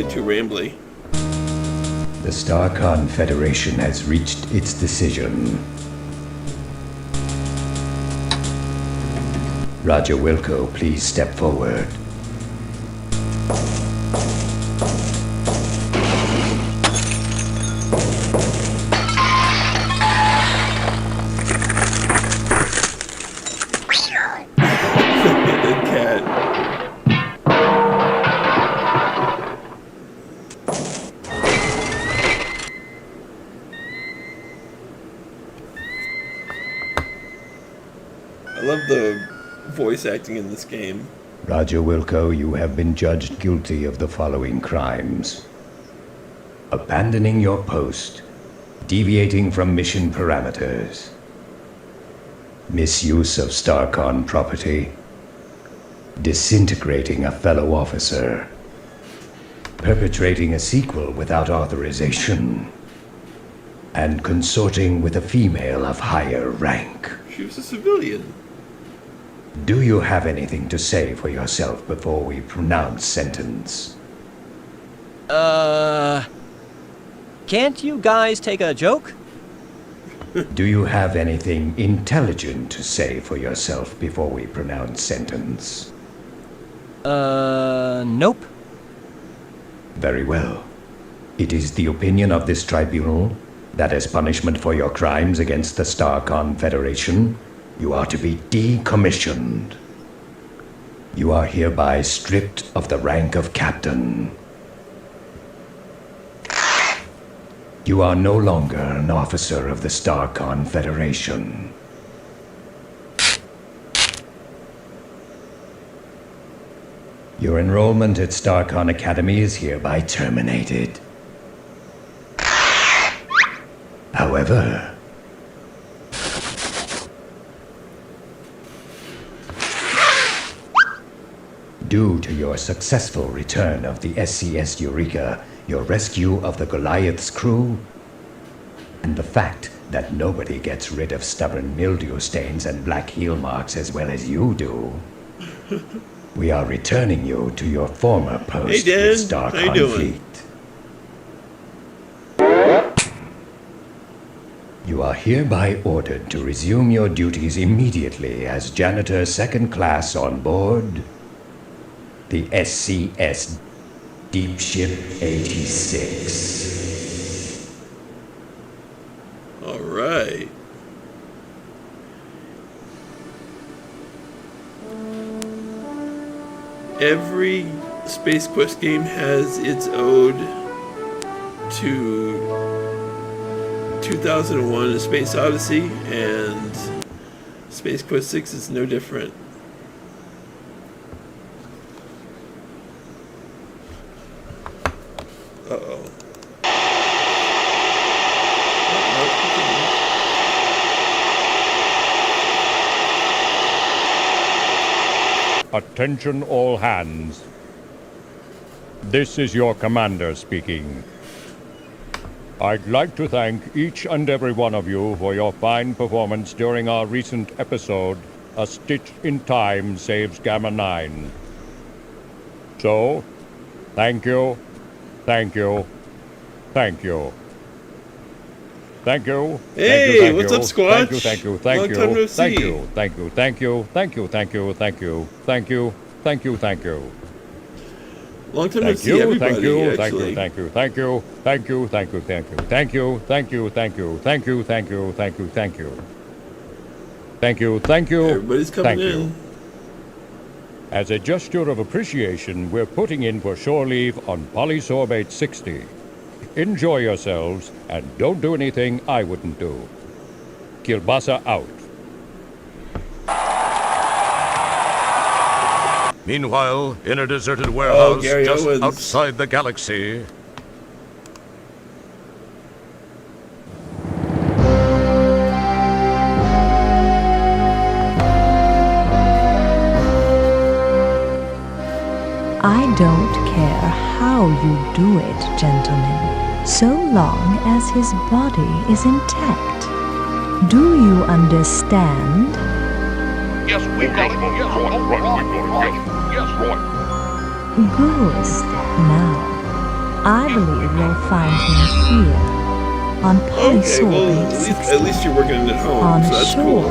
get too rambly. The StarCon Federation has reached its decision. Roger Wilco, please step forward. I love the voice acting in this game. Roger Wilco, you have been judged guilty of the following crimes: abandoning your post, deviating from mission parameters, misuse of StarCon property, disintegrating a fellow officer, perpetrating a sequel without authorization, and consorting with a female of higher rank. She was a civilian. Do you have anything to say for yourself before we pronounce sentence? Can't you guys take a joke? Do you have anything intelligent to say for yourself before we pronounce sentence? Nope. Very well. It is the opinion of this tribunal that as punishment for your crimes against the StarCon Federation, you are to be decommissioned. You are hereby stripped of the rank of captain. You are no longer an officer of the StarCon Federation. Your enrollment at StarCon Academy is hereby terminated. However, due to your successful return of the SCS Eureka, your rescue of the Goliath's crew, and the fact that nobody gets rid of stubborn mildew stains and black heel marks as well as you do, we are returning you to your former post with StarCon Fleet. You are hereby ordered to resume your duties immediately as janitor second class on board the SCS Deep Ship 86. All right. Every Space Quest game has its ode to 2001: A Space Odyssey, and Space Quest 6 is no different. Uh-oh. Attention all hands. This is your commander speaking. I'd like to thank each and every one of you for your fine performance during our recent episode, A Stitch in Time Saves Gamma 9. So, thank you, thank you, thank you. Thank you. Hey, what's up, Squatch? Thank you, thank you, thank you, thank you, thank you, thank you, thank you, thank you, thank you, thank you, thank you, thank you. Long time no see, everybody. Thank you, thank you, thank you, thank you, thank you, thank you, thank you, thank you, thank you, thank you, thank you, thank you, thank you, thank you, thank you, thank you. Everybody's coming in. As a gesture of appreciation, we're putting in for shore leave on Polysorbate 60. Enjoy yourselves, and don't do anything I wouldn't do. Kielbasa out. Meanwhile, in a deserted warehouse just Owens. outside the galaxy... I don't care how you do it, gentlemen, so long as his body is intact. Do you understand? Yes, we got it. Yes, right, we got it. Yes, right. Good. Now, I believe you'll find him here, on Okay, well, Polysorbate 60, at least you're working at home, on so that's shore. cool.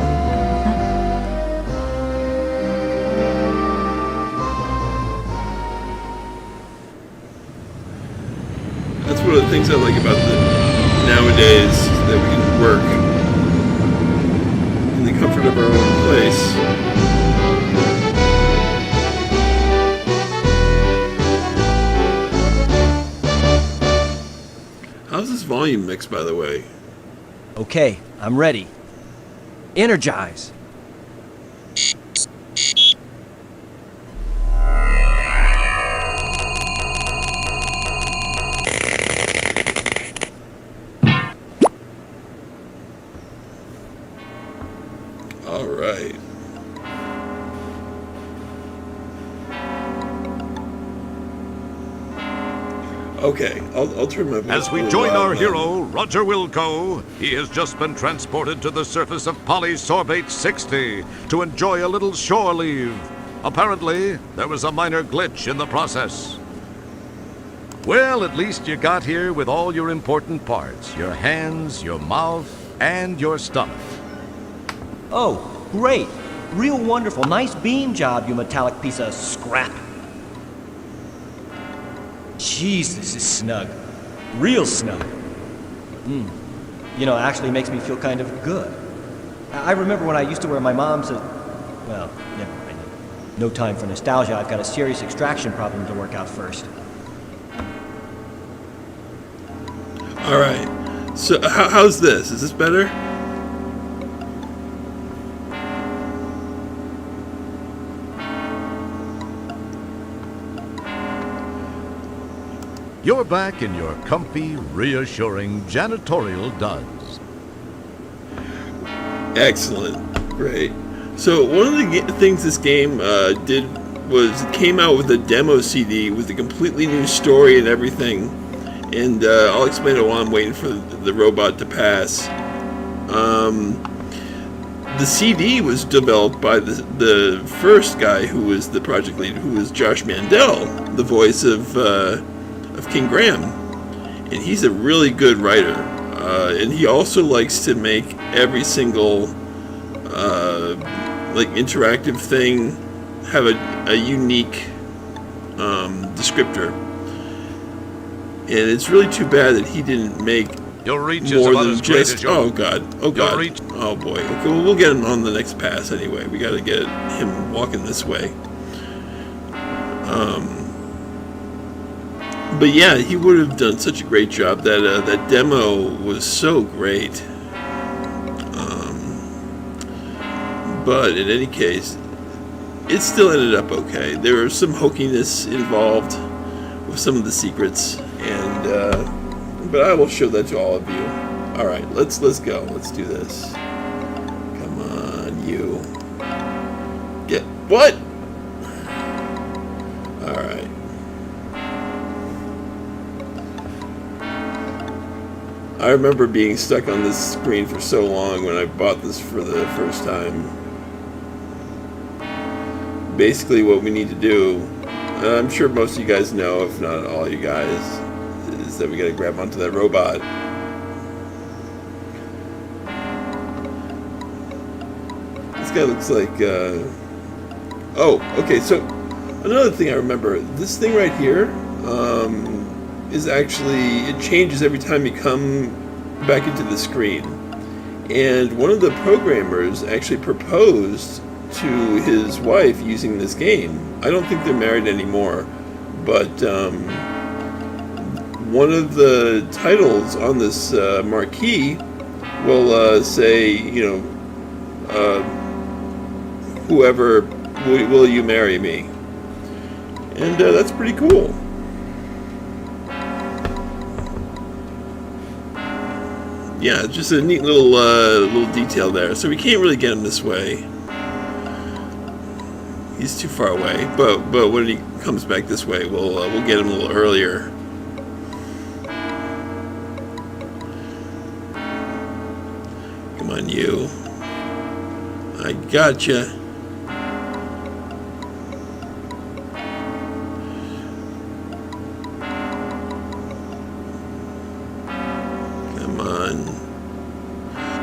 That's one of the things I like about nowadays, that we can work in the comfort of our own place. How's this volume mix, by the way? Okay, I'm ready. Energize. All right. Okay, I'll turn my voice As we a join little our loud now. hero, Roger Wilco, he has just been transported to the surface of Polysorbate 60 to enjoy a little shore leave. Apparently, there was a minor glitch in the process. Well, at least you got here with all your important parts. Your hands, your mouth, and your stomach. Oh, great. Real wonderful. Nice beam job, you metallic piece of scrap. Jeez, this is snug. Real snug. You know, it actually makes me feel kind of good. I remember when I used to wear my mom's... well, never mind. No time for nostalgia. I've got a serious extraction problem to work out first. All right. So how's this? Is this better? You're back in your comfy, reassuring janitorial duds. Excellent. Great. So one of the things this game did was it came out with a demo CD with a completely new story and everything. And I'll explain it while I'm waiting for the robot to pass. The CD was developed by the first guy who was the project lead, who was Josh Mandel, the voice of King Graham. And he's a really good writer. And he also likes to make every single like interactive thing have a unique descriptor. And it's really too bad that he didn't make Your reach is more about than as great just. as your... Oh god! Oh god! reach- Oh boy! Okay, well, we'll get him on the next pass anyway. We got to get him walking this way. But yeah, he would have done such a great job. That demo was so great. But in any case, it still ended up okay. There was some hokiness involved with some of the secrets, and but I will show that to all of you. All right, let's go. Let's do this. Come on, you. Get what? All right. I remember being stuck on this screen for so long when I bought this for the first time. Basically what we need to do, I'm sure most of you guys know, if not all you guys, is that we gotta grab onto that robot. This guy looks like, oh, okay, so another thing I remember, this thing right here, is actually, it changes every time you come back into the screen. And one of the programmers actually proposed to his wife using this game. I don't think they're married anymore, but one of the titles on this marquee will say, you know, whoever, will you marry me? And that's pretty cool. Yeah, just a neat little detail there. So we can't really get him this way. He's too far away. But when he comes back this way, we'll get him a little earlier. Come on, you. I gotcha.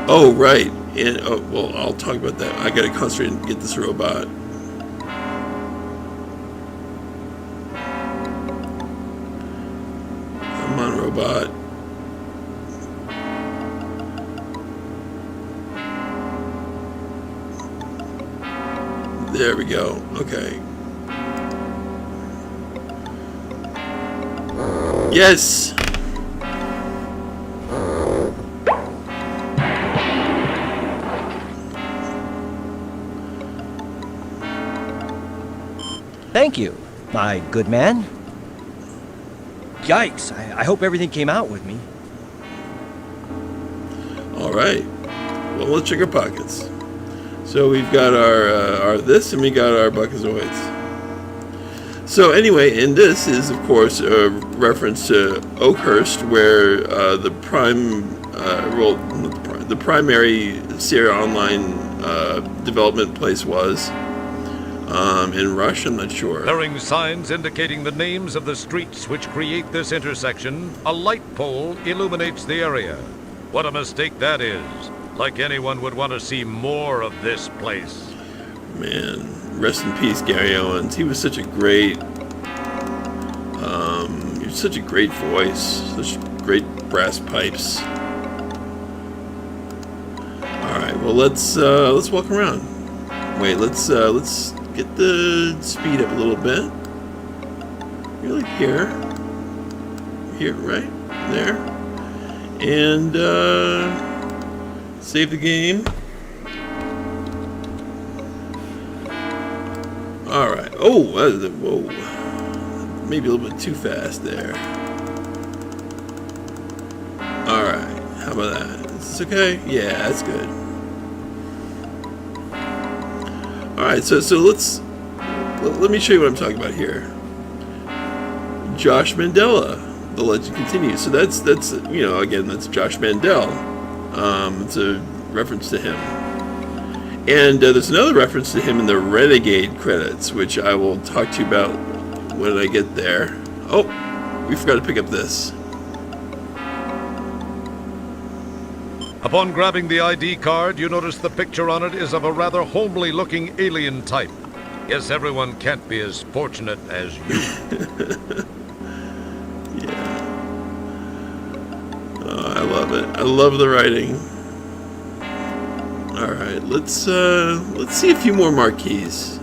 Oh, right. And, oh, well, I'll talk about that. I gotta concentrate and get this robot. Come on, robot. There we go. Okay. Yes! Thank you, my good man. Yikes, I hope everything came out with me. Alright. Well, let's check our pockets. So we've got our this, and we got our Buckazoids. So anyway, and this is, of course, a reference to Oakhurst, where the primary Sierra Online development place was. In Rush, I'm not sure. Bearing signs indicating the names of the streets which create this intersection, a light pole illuminates the area. What a mistake that is. Like anyone would want to see more of this place. Man, rest in peace, Gary Owens. He was such a great, he was such a great voice, such great brass pipes. All right, well let's walk around. Wait, let's get the speed up a little bit. You're like here, right there, and save the game. All right. Oh, whoa. Maybe a little bit too fast there. All right. How about that? Is this okay? Yeah, that's good. All right. So let me show you what I'm talking about here. Josh Mandela, The Legend Continues. So that's again, that's Josh Mandel. It's a reference to him. And there's another reference to him in the Renegade credits, which I will talk to you about when I get there. Oh, we forgot to pick up this. Upon grabbing the ID card, you notice the picture on it is of a rather homely-looking alien type. Yes, everyone can't be as fortunate as you. Yeah. Oh, I love it. I love the writing. All right, let's see a few more marquees.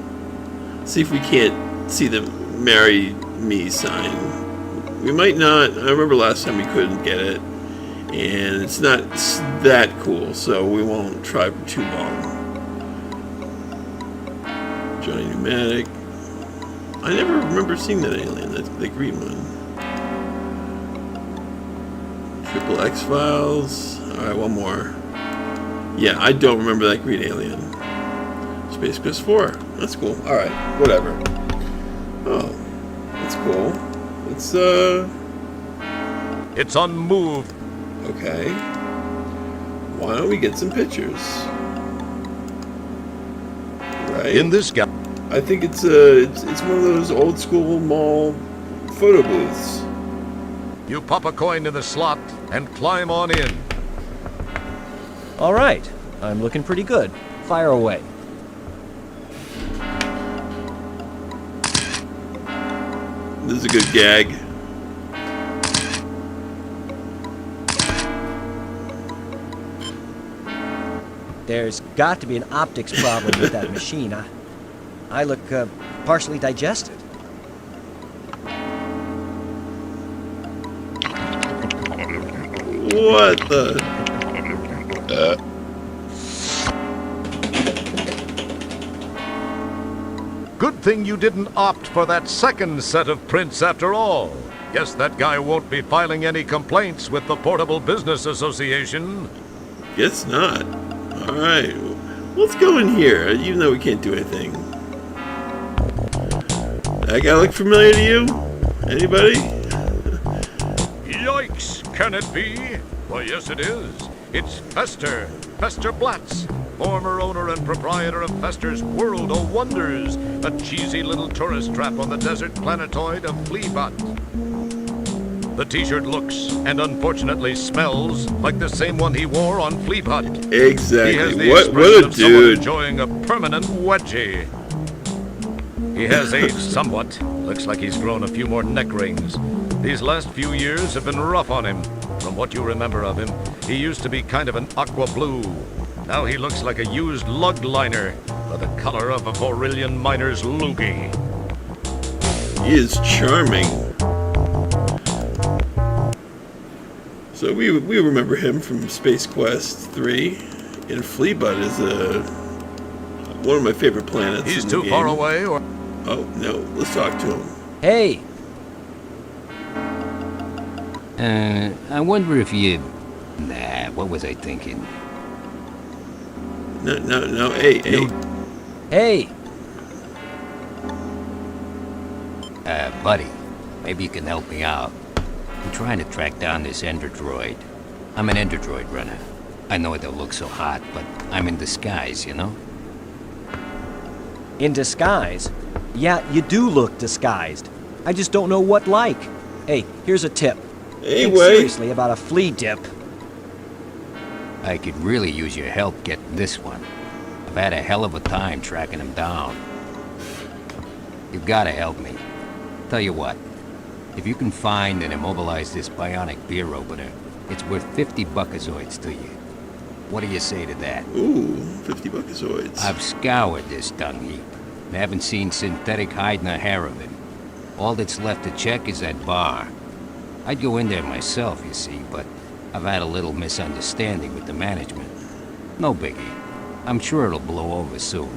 See if we can't see the "Marry Me" sign. We might not. I remember last time we couldn't get it, and it's not that cool, so we won't try for too long. Johnny Pneumatic. I never remember seeing that alien. That's the green one. Triple X Files. All right, one more. Yeah, I don't remember that green alien. Space Quest 4. That's cool. All right, whatever. Oh, that's cool. It's on move. Okay. Why don't we get some pictures? Right. In this guy. I think it's one of those old school mall photo booths. You pop a coin in the slot and climb on in. All right, I'm looking pretty good. Fire away. This is a good gag. There's got to be an optics problem with that machine. I look partially digested. What the? Good thing you didn't opt for that second set of prints after all. Guess that guy won't be filing any complaints with the Portable Business Association. Guess not. All right. Let's go in here, even though we can't do anything. That guy look familiar to you? Anybody? Yikes! Can it be? Why, yes it is. It's Fester Blatz, former owner and proprietor of Fester's World of Wonders, a cheesy little tourist trap on the desert planetoid of Fleabot. The t-shirt looks, and unfortunately smells, like the same one he wore on Flea Hut. He has Exactly. the What expression a of someone dude. enjoying a permanent wedgie. He has aged somewhat. Looks like he's grown a few more neck rings. These last few years have been rough on him. From what you remember of him, he used to be kind of an aqua blue. Now he looks like a used lug liner, or the color of a Varillian miner's loogie. He is charming. So we remember him from Space Quest 3, and Fleabud is one of my favorite planets. He's in the too game. far away, or... Oh no, let's talk to him. Hey, I wonder if you... Nah, what was I thinking? No. Hey. hey, Buddy, maybe you can help me out. I'm trying to track down this Ender Droid. I'm an Ender Droid runner. I know it don't look so hot, but I'm in disguise, you know? in disguise? Yeah, you do look disguised. I just don't know what like. Hey, here's a tip. Think Anyway, seriously about a flea dip. I could really use your help getting this one. I've had a hell of a time tracking him down. You've gotta help me. Tell you what, if you can find and immobilize this bionic beer opener, it's worth 50 buckazoids to you. What do you say to that? ooh, 50 buckazoids. I've scoured this dung heap and haven't seen synthetic hide nor hair of him. All that's left to check is that bar. I'd go in there myself, you see, but I've had a little misunderstanding with the management. No biggie. I'm sure it'll blow over soon.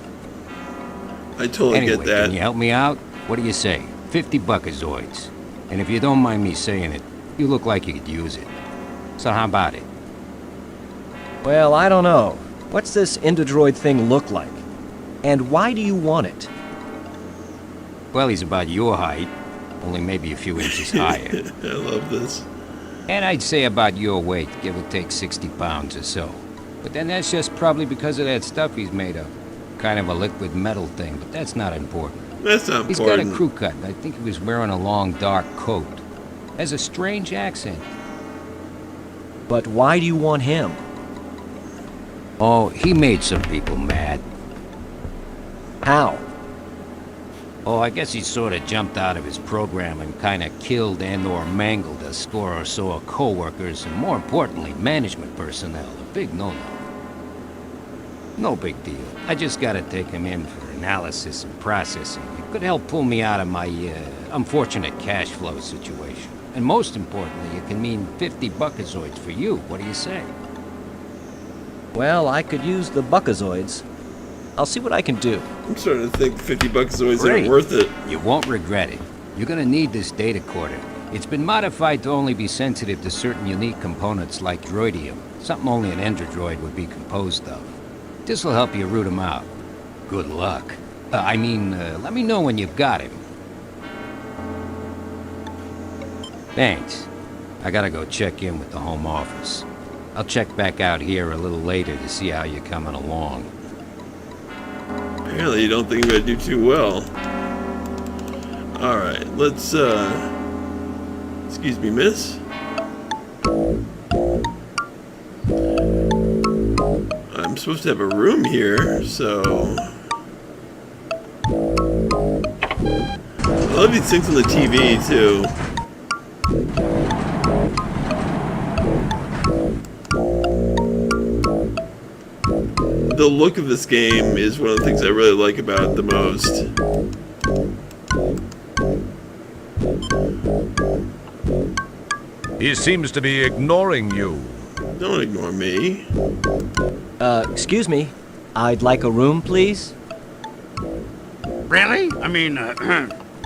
I totally Anyway, get that. can you help me out? What do you say? 50 buckazoids. And if you don't mind me saying it, you look like you could use it. So how about it? Well, I don't know. What's this Endodroid thing look like? And why do you want it? Well, he's about your height, only maybe a few inches higher. I love this. And I'd say about your weight, give or take 60 pounds or so. But then that's just probably because of that stuff he's made of. Kind of a liquid metal thing, but that's not important. That's not He's got a important. crew cut, and I think he was wearing a long dark coat. Has a strange accent. But why do you want him? Oh, he made some people mad. How? Oh, I guess he sort of jumped out of his program and kind of killed and/or mangled a score or so of co-workers and, more importantly, management personnel. A big no-no. No big deal. I just gotta take him in for analysis and processing. It could help pull me out of my unfortunate cash flow situation. And most importantly, it can mean 50 buckazoids for you. What do you say? Well, I could use the buckazoids. I'll see what I can do. I'm starting to think 50 buckazoids Great. aren't worth it. You won't regret it. You're gonna need this data quarter. It's been modified to only be sensitive to certain unique components like droidium, something only an Ender Droid would be composed of. This will help you root him out. Good luck. Let me know when you've got him. Thanks. I gotta go check in with the home office. I'll check back out here a little later to see how you're coming along. Apparently you don't think I'm gonna do too well. Alright, let's excuse me, miss. I'm supposed to have a room here, so I love these things on the TV too. The look of this game is one of the things I really like about it the most. He seems to be ignoring you. Don't ignore me. Excuse me. I'd like a room, please. Really? I mean,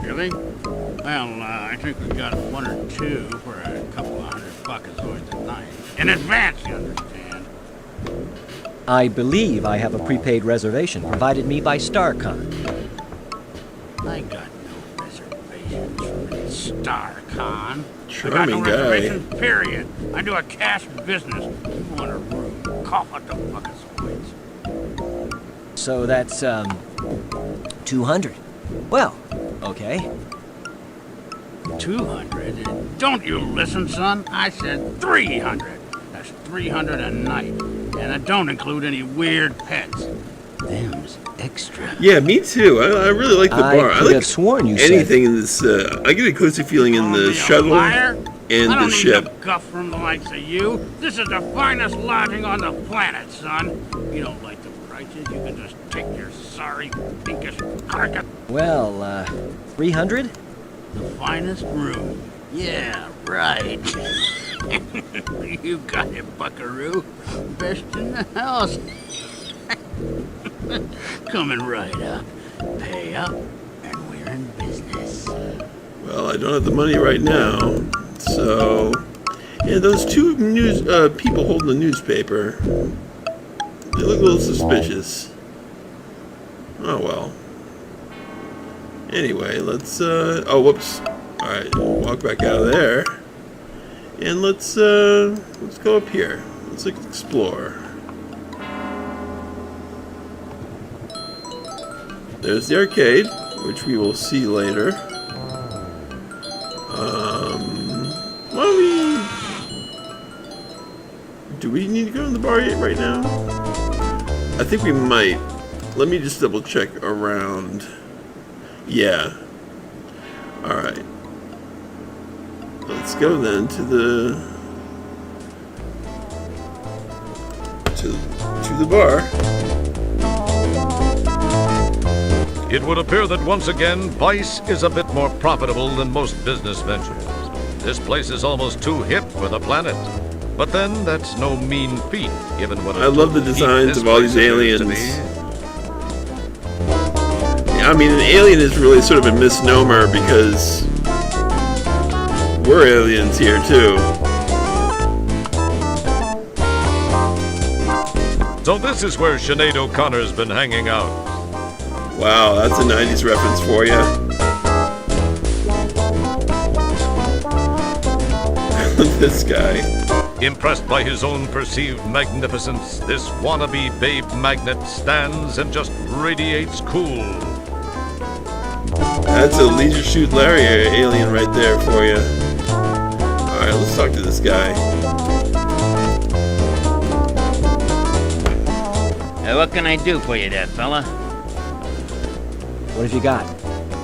really? Well, I think we got one or two for a couple of $100 buckazoids a night. In advance, you understand. I believe I have a prepaid reservation provided me by StarCon. I got no reservations for any StarCon. Charming I got no guy. reservations, period. I do a cash business. You want a room, cough out the buckazoids. So that's, 200. Well, okay. 200? Don't you listen, son? I said 300. That's 300 a night. And I don't include any weird pets. Them's extra. Yeah, me too. I really like the bar. I I could like have sworn you said... anything in this. I get a cozy feeling in Call the me a shuttle liar? and I don't the need ship. no guff from the likes of you. This is the finest lodging on the planet, son. You don't like the prices, you can just take your sorry, pinkish carcass. Well, 300? The finest room. Yeah, right. You got it, buckaroo. Best in the house. Coming right up. Pay up, and we're in business. Well, I don't have the money right now, so yeah, those two news people holding the newspaper. They look a little suspicious. Oh well. Anyway, let's oh whoops. Alright, walk back out of there. And let's go up here. Let's explore. There's the arcade, which we will see later. Why don't we... Do we need to go to the bar right now? I think we might. Let me just double check around. Yeah. Alright. Let's go then to the... To the bar. It would appear that once again, Vice is a bit more profitable than most business ventures. This place is almost too hip for the planet. But then, that's no mean feat, given what I love the designs of all these aliens. Yeah, I mean, an alien is really sort of a misnomer because we're aliens here too. So this is where Sinead O'Connor's been hanging out. Wow, that's a 90s reference for you. This guy. Impressed by his own perceived magnificence, this wannabe babe magnet stands and just radiates cool. That's a Leisure Suit Larry alien right there for you. Alright, let's talk to this guy. What can I do for you there, fella? What have you got?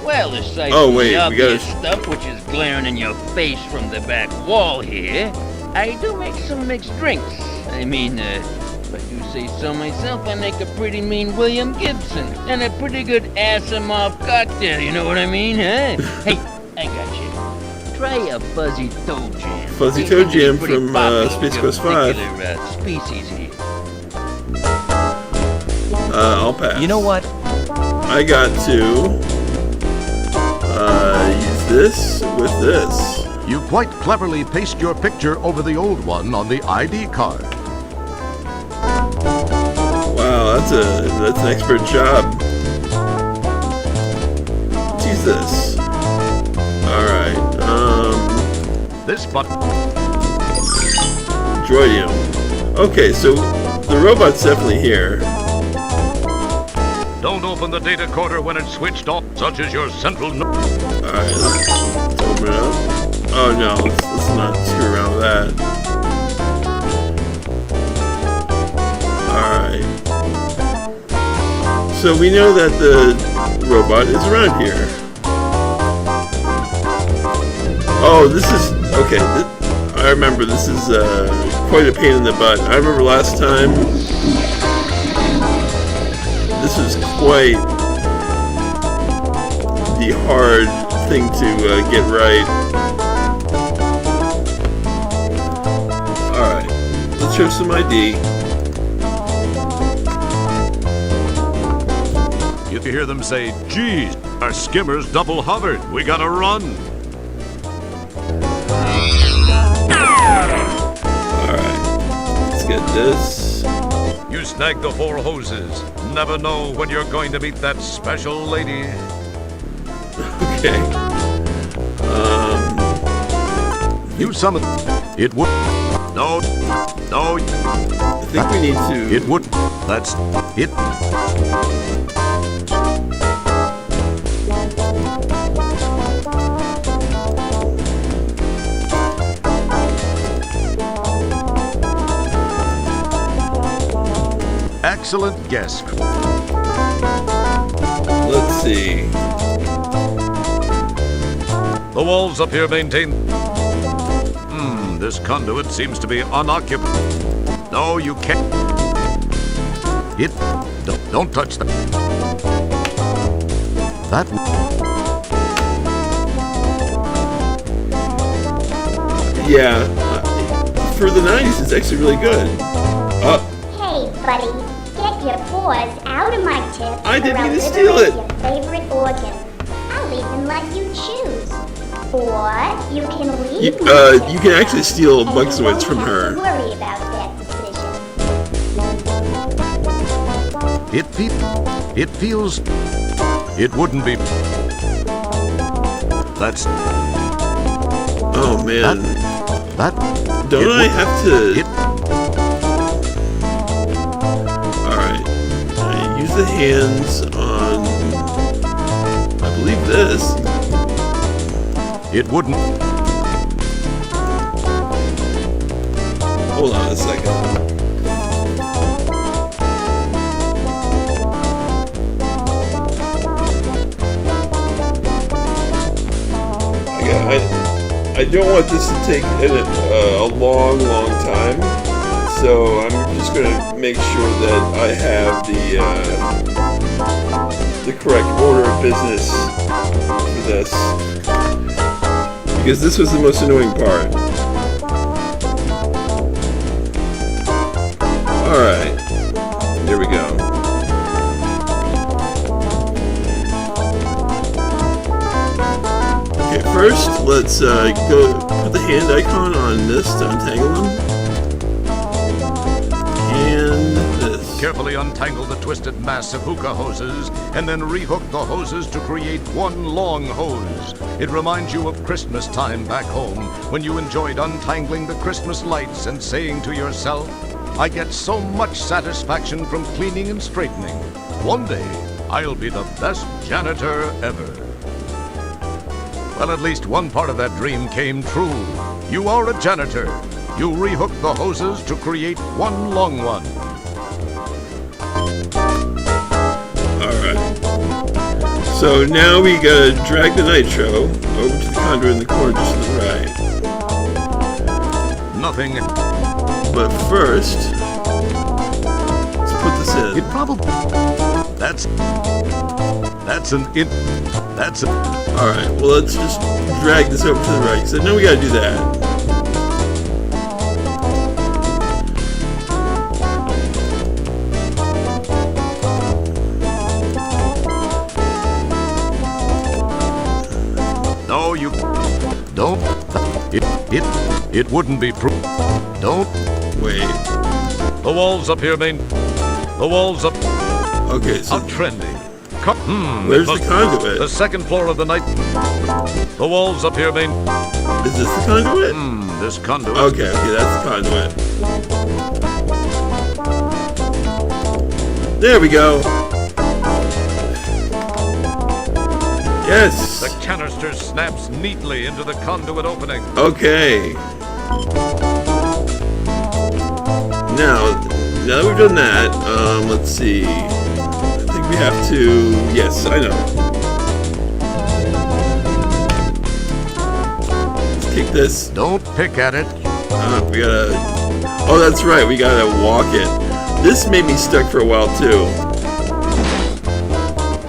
Well, aside Oh, from wait, the we gotta- obvious stuff which is glaring in your face from the back wall here, I do make some mixed drinks. I mean, if I do say so myself, I make a pretty mean William Gibson and a pretty good Asimov cocktail, you know what I mean, huh? Hey, I got you. Try a Fuzzy Toe Jam. Fuzzy It Toe seems to be Jam pretty from, popular with Space your Quest 5. particular, species here. I'll pass. You know what? I got to use this with this. You quite cleverly paste your picture over the old one on the ID card. Wow, that's an expert job. Let's use this. Alright, This button. Droidium. Okay, so the robot's definitely here. Don't open the data coder when it's switched off, such as your central... Alright, let's open it up. Oh no, let's not screw around with that. Alright. So we know that the robot is around here. Oh, this is... Okay, I remember this is quite a pain in the butt. I remember last time... This was quite the hard thing to get right. Alright, let's show some ID. You hear them say, geez, our skimmer's double hovered. We gotta run. Alright, let's get this. You snag the 4 hoses. Never know when you're going to meet that special lady. Okay. You summon... It would... No. No. I think we need to... It would... That's... It... excellent guess. Let's see. The walls up here maintain... this conduit seems to be unoccupied. No, you can't. Don't touch that. That... Yeah, for the 90s, it's actually really good. Hey, buddy, get your paws out of my tip. I didn't or mean to I'll steal liberate it. Your favorite organ. I'll even let you choose. Or you can leave You, my tip you can actually steal and Buckzoids from you won't her. have to worry about that decision. It feels... It wouldn't be... That's... Oh, man. Don't I have to... Alright. I use the hands on... I believe this. It wouldn't... Hold on a second. I don't want this to take a long, long time, so I'm just going to make sure that I have the correct order of business for this, because this was the most annoying part. Alright, there we go. First, let's go put the hand icon on this to untangle them. And this. Carefully untangle the twisted mass of hookah hoses, and then rehook the hoses to create one long hose. It reminds you of Christmas time back home, when you enjoyed untangling the Christmas lights and saying to yourself, I get so much satisfaction from cleaning and straightening. One day, I'll be the best janitor ever. Well, at least one part of that dream came true. You are a janitor. You rehook the hoses to create one long one. Alright. So now we gotta drag the nitro over to the conduit in the corner just to the right. Nothing. But first, let's put this in. It probably... That's Alright, well let's just drag this over to the right, because I know we gotta do that. No, you... Don't... It wouldn't be proof. Don't... Wait. The walls up here, The walls up... Okay, so... How trendy. Where's the conduit? The second floor of the night... The walls up here, Is this the conduit? This conduit... Okay, that's the conduit. There we go. Yes. The canister snaps neatly into the conduit opening. Okay. Now that we've done that, let's see. I think we have to... Yes, I know. Let's kick this. Don't pick at it. We gotta... Oh, that's right. We gotta walk it. This made me stuck for a while, too.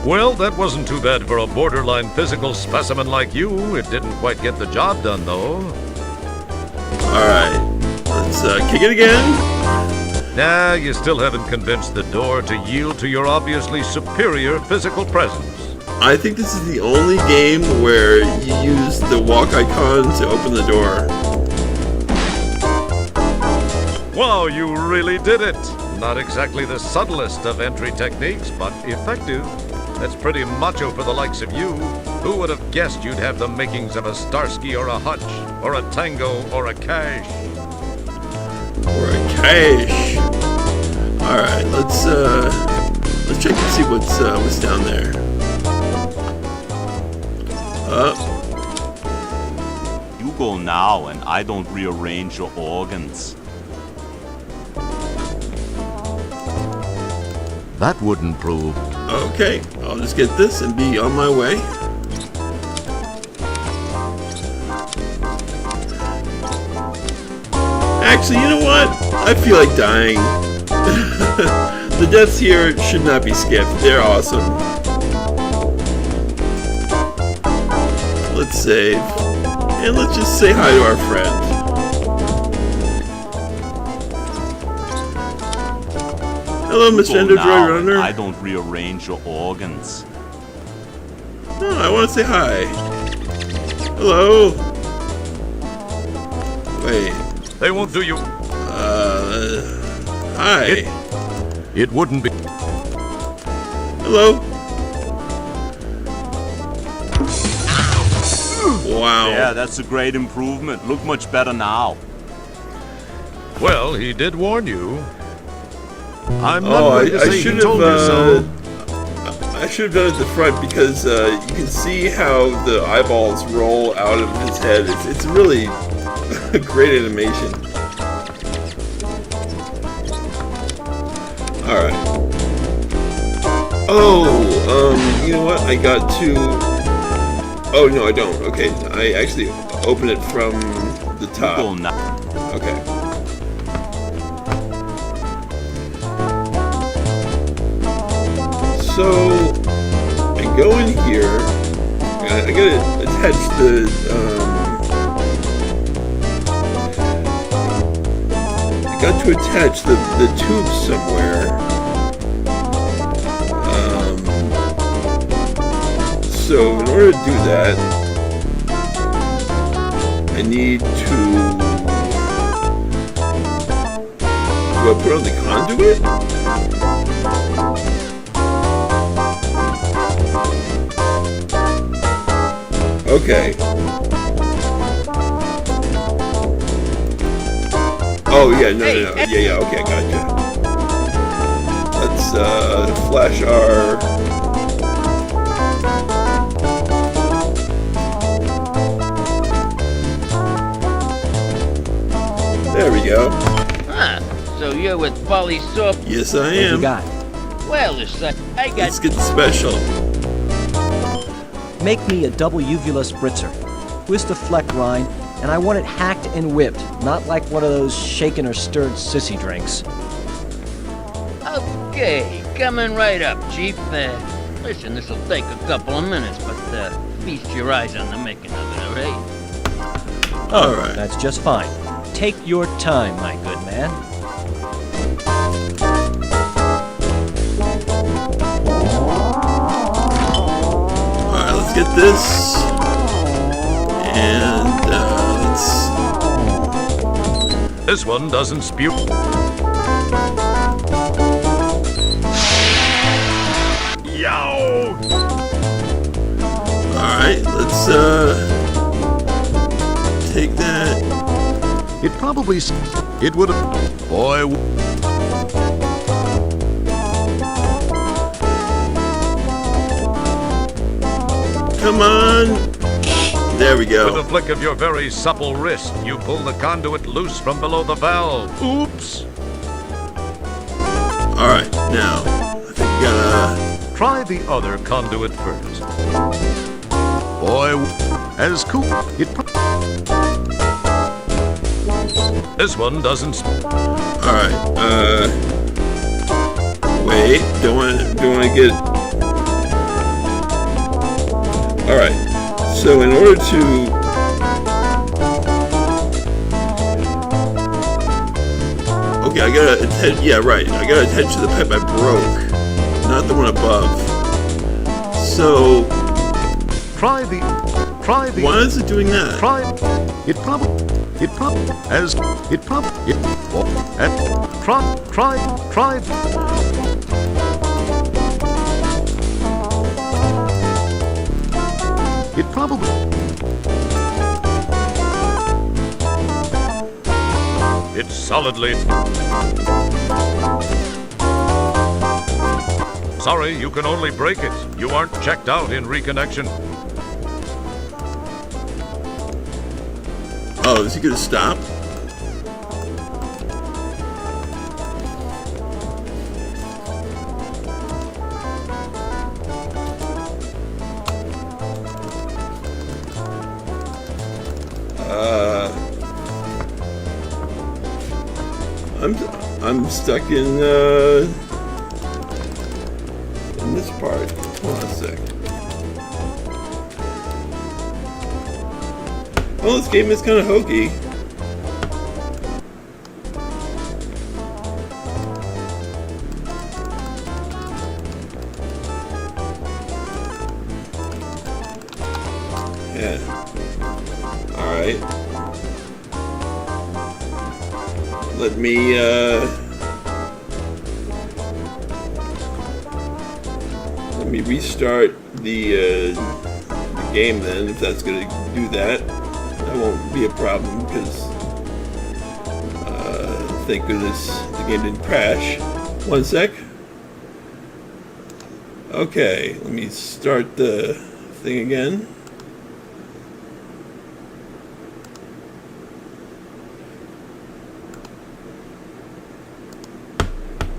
Well, that wasn't too bad for a borderline physical specimen like you. It didn't quite get the job done, though. Alright. Let's kick it again. Nah, you still haven't convinced the door to yield to your obviously superior physical presence. I think this is the only game where you use the walk icon to open the door. Wow, you really did it! Not exactly the subtlest of entry techniques, but effective. That's pretty macho for the likes of you. Who would have guessed you'd have the makings of a Starsky or a Hutch, or a Tango or a Cash? Or a cache. Alright, let's check and see what's down there. You go now and I don't rearrange your organs. That wouldn't prove. Okay, I'll just get this and be on my way. Actually, you know what? I feel like dying. The deaths here should not be skipped. They're awesome. Let's save. And let's just say hi to our friend. Hello, Mr. Go Ender now, Droid Runner. I don't rearrange your organs. No, I want to say hi. Hello. Wait. They won't do you. Hi. It wouldn't be. Hello. Wow. Yeah, that's a great improvement. Look much better now. Well, he did warn you. I'm not Oh, going to say should he told have. you so. I should have done it at the front because you can see how the eyeballs roll out of his head. It's really a great animation. All right. Oh, you know what? I got to. Oh no, I don't. Okay, I actually open it from the top. Go now. Okay. So I go in here. I gotta attach the. I got to attach the tube somewhere. So in order to do that, I need to. Do I put on the conduit? Okay. Oh yeah, no. Yeah, okay, gotcha. Let's flash our. There we go. Huh. So you're with Polly Soap? Yes, I What you am. got? Well, there's I got... Let's get the special. Make me a double uvula spritzer. Twist a fleck rind, and I want it hacked and whipped, not like one of those shaken or stirred sissy drinks. Okay, coming right up, Chief. Listen, this'll take a couple of minutes, but feast your eyes on the making of it, all right? All right. That's just fine. Take your time, my good man. Alright, let's get this. And let's. This one doesn't spew. Yow! Alright, let's take that. It probably. It would have. Boy. Come on. There we go. With a flick of your very supple wrist, you pull the conduit loose from below the valve. Oops! Alright, now. I think we gotta. Try the other conduit first. Boy, as cool. This one doesn't. Alright, wait, don't wanna get. Alright, so in order to. Okay, I gotta attach, yeah, right, I gotta attach to the pipe I broke, not the one above. So. Try the. Why is it doing that? Try. It probably. It's solidly. Sorry, you can only break it. You aren't checked out in reconnection. Oh, is he gonna stop? I'm stuck in this part. Hold on a sec. Well, this game is kind of hokey. Yeah. Alright. Let me restart the game then, if that's gonna do that. That won't be a problem because thank goodness the game didn't crash. One sec. Okay, let me start the thing again.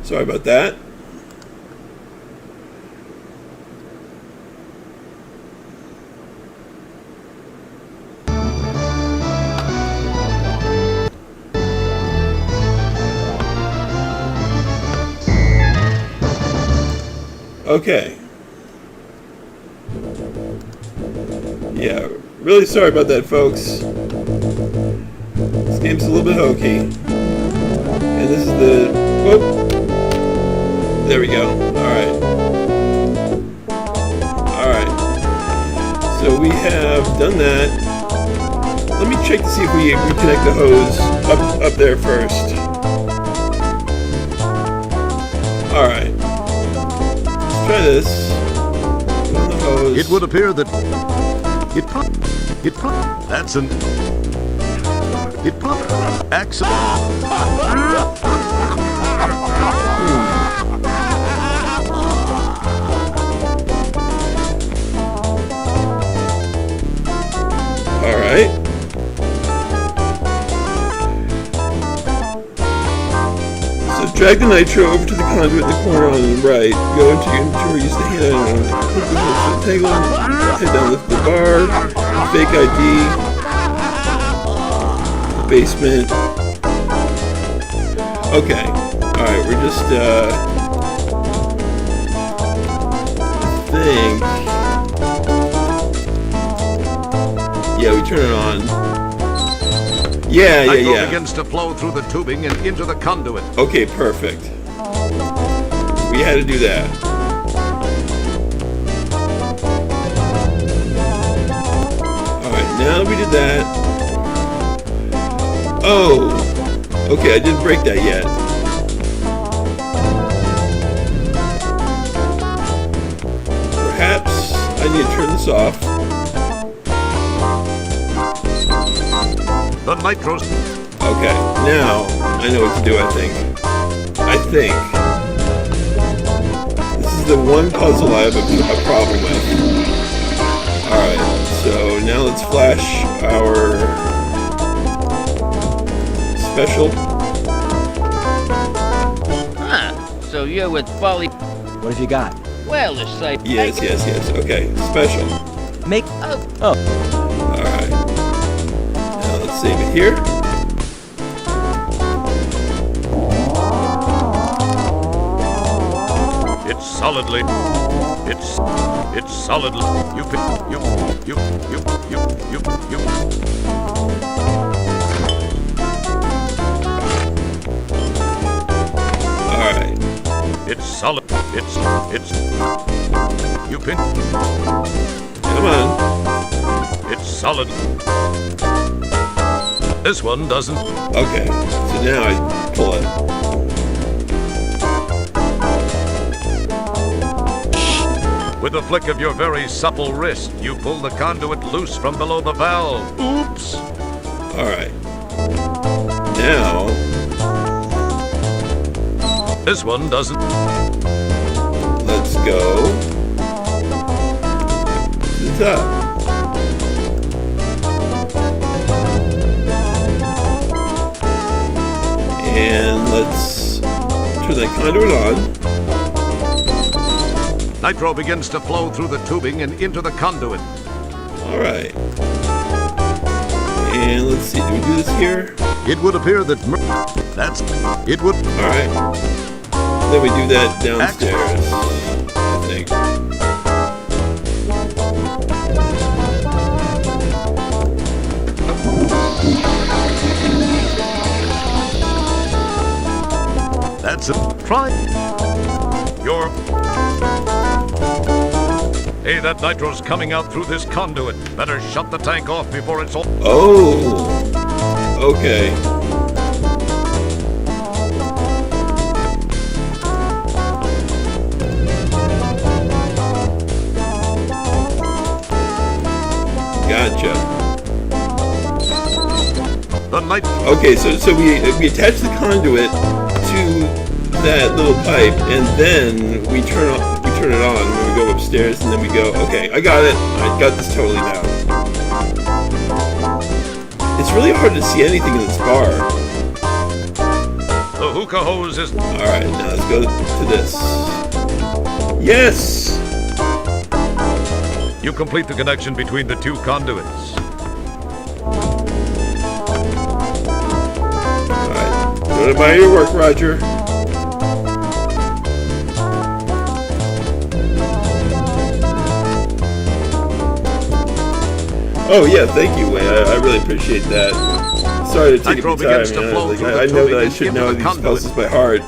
Sorry about that. Okay. Yeah, really sorry about that, folks. This game's a little bit hokey. And this is the... Whoop. There we go. Alright. Alright. So we have done that. Let me check to see if we reconnect the hose up there first. Alright. Try this. On the hose. It would appear that that's an accident. Alright. So drag the nitro over to the conduit in the corner on the right. Go into your inventory, use the hand tangle, head down the bar, fake ID, the basement. Okay. Alright, we're just I think. Yeah, we turn it on. Yeah. Nitro begins to flow through the tubing and into the conduit. Okay, perfect. We had to do that. Alright, now that we did that... Oh! Okay, I didn't break that yet. Perhaps I need to turn this off. The nitros. Okay, now I know what to do, I think. This is the one puzzle I have a problem with. Alright, so now let's flash our special. Huh, so you're with Folly. What have you got? Well, the site. Yes. Okay, special. Make... Oh. Alright. Now let's save it here. It's solidly. It's solidly. You. Alright. It's solid. It's. You pin. Come on. It's solid. This one doesn't. Okay, so now I pull it. With a flick of your very supple wrist, you pull the conduit loose from below the valve. Oops! Alright. Now... This one doesn't. Let's go to the top. And let's turn that conduit on. Nitro begins to flow through the tubing and into the conduit. Alright. And And let's see, do we do this here? It would appear that it would. All right. Then we do that downstairs, I think. That's it. Try. Your. Hey, that nitro's coming out through this conduit. Better shut the tank off before it's all. Oh. Okay. Gotcha. The night. Okay, so we attach the conduit to that little pipe, and then we turn it on when we go upstairs, and then we go. Okay, I got it. I got this totally down. It's really hard to see anything in this bar. The hookah hose is. All right, now let's go to this. Yes. You complete the connection between the two conduits. Alright, go about your work, Roger. Oh yeah, thank you, Wei. I really appreciate that. Sorry to take Nitro up your time. begins to flow through I the know tubing that I and should into know the these conduit. pulses by heart.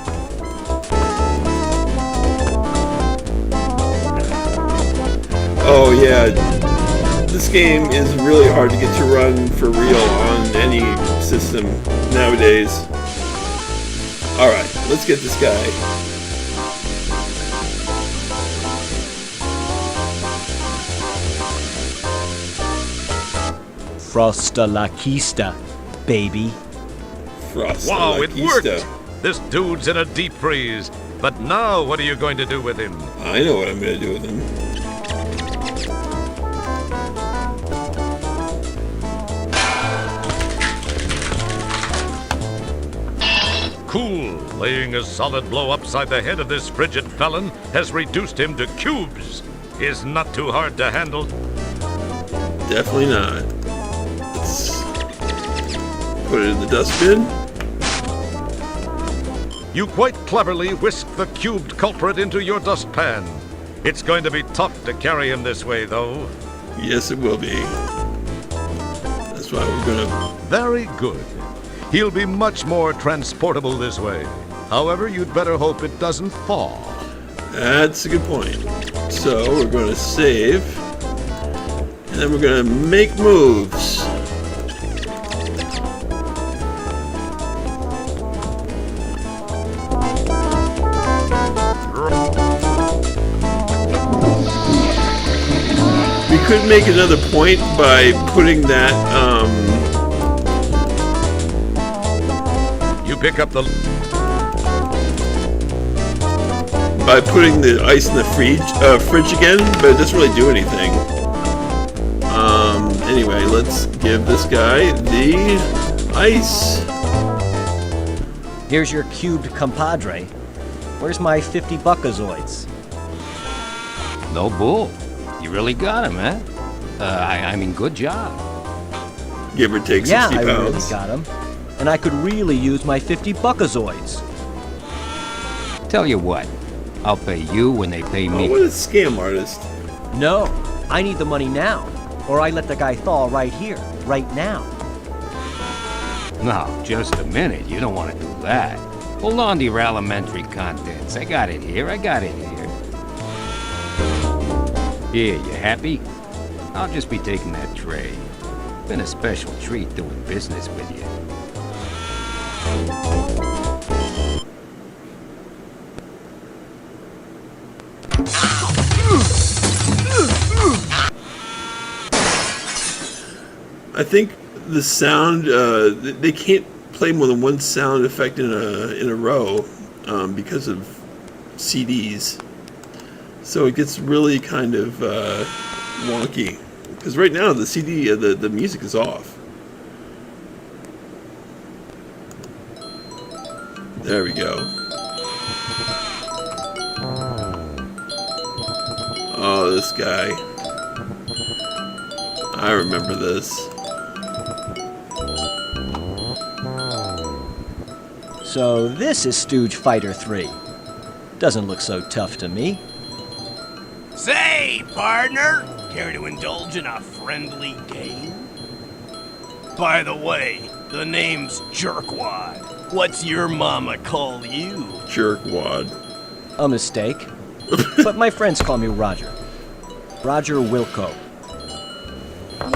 Oh yeah, this game is really hard to get to run for real on any system nowadays. Alright, let's get this guy. Frosta la Kista, baby. Frost. Wow, it worked! This dude's in a deep freeze. But now, what are you going to do with him? I know what I'm going to do with him. Cool. Laying a solid blow upside the head of this frigid felon has reduced him to cubes. Is not too hard to handle. Definitely not. Let's put it in the dustbin. You quite cleverly whisk the cubed culprit into your dustpan. It's going to be tough to carry him this way, though. Yes, it will be. That's why we're gonna... Very good. He'll be much more transportable this way. However, you'd better hope it doesn't fall. That's a good point. So, we're gonna save. And then we're gonna make moves. We could make another point by putting that, You pick up the... by putting the ice in the fridge again, but it doesn't really do anything. Anyway, let's give this guy the ice. Here's your cubed compadre. Where's my 50 buckazoids? No bull. You really got him, eh? I mean, good job. Give or take 60 Yeah, pounds. I really got him. And I could really use my 50 buckazoids. Tell you what, I'll pay you when they pay me. Oh, what a scam artist. No, I need the money now. Or I let the guy thaw right here, right now. No, just a minute. You don't want to do that. Hold on to your alimentary contents. I got it here. Here, you happy? I'll just be taking that tray. Been a special treat doing business with you. I think the sound, they can't play more than one sound effect in a row because of CDs. So it gets really kind of wonky. Because right now the CD, the music is off. There we go. Oh, this guy. I remember this. So this is Stooge Fighter 3. Doesn't look so tough to me. Say, partner, care to indulge in a friendly game? By the way, the name's Jerkwad. What's your mama call you? Jerkwad. A mistake. But my friends call me Roger. Roger Wilco.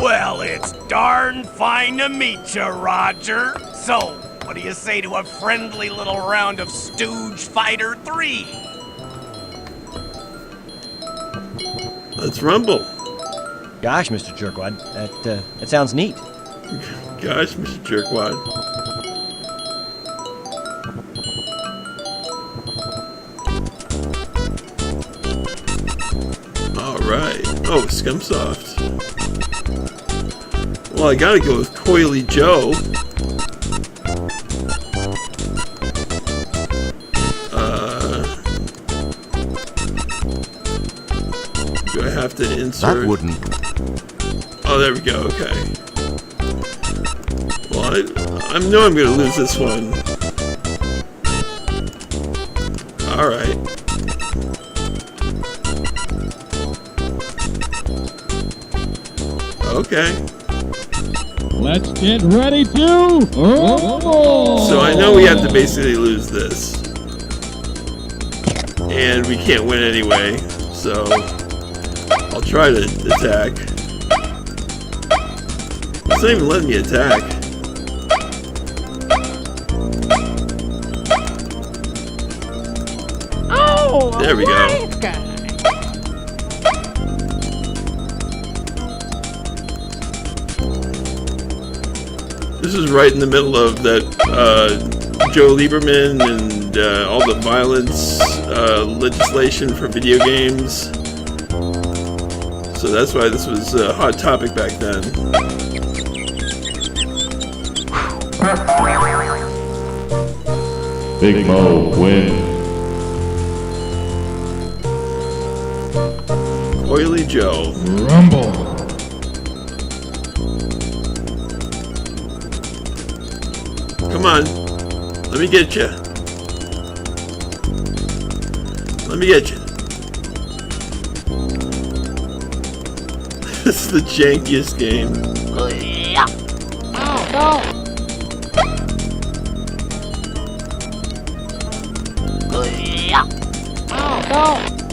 Well, it's darn fine to meet you, Roger. So, what do you say to a friendly little round of Stooge Fighter 3? Let's rumble. Gosh, Mr. Jerkwad, that sounds neat. Gosh, Mr. Jerkwad. Alright. Oh, Scumsoft. Well, I gotta go with Coily Joe. Do I have to insert? That wouldn't. Oh, there we go. Okay. Well, I know I'm gonna lose this one. All right. Okay. Let's get ready to rumble! So I know we have to basically lose this. And we can't win anyway, so I'll try to attack. It's not even letting me attack. Oh, there we go. This is right in the middle of that Joe Lieberman and all the violence legislation for video games. So that's why this was a hot topic back then. Big Mo win. Coily Joe. Rumble. Come on. Let me get you. Let me get you. This is the jankiest game.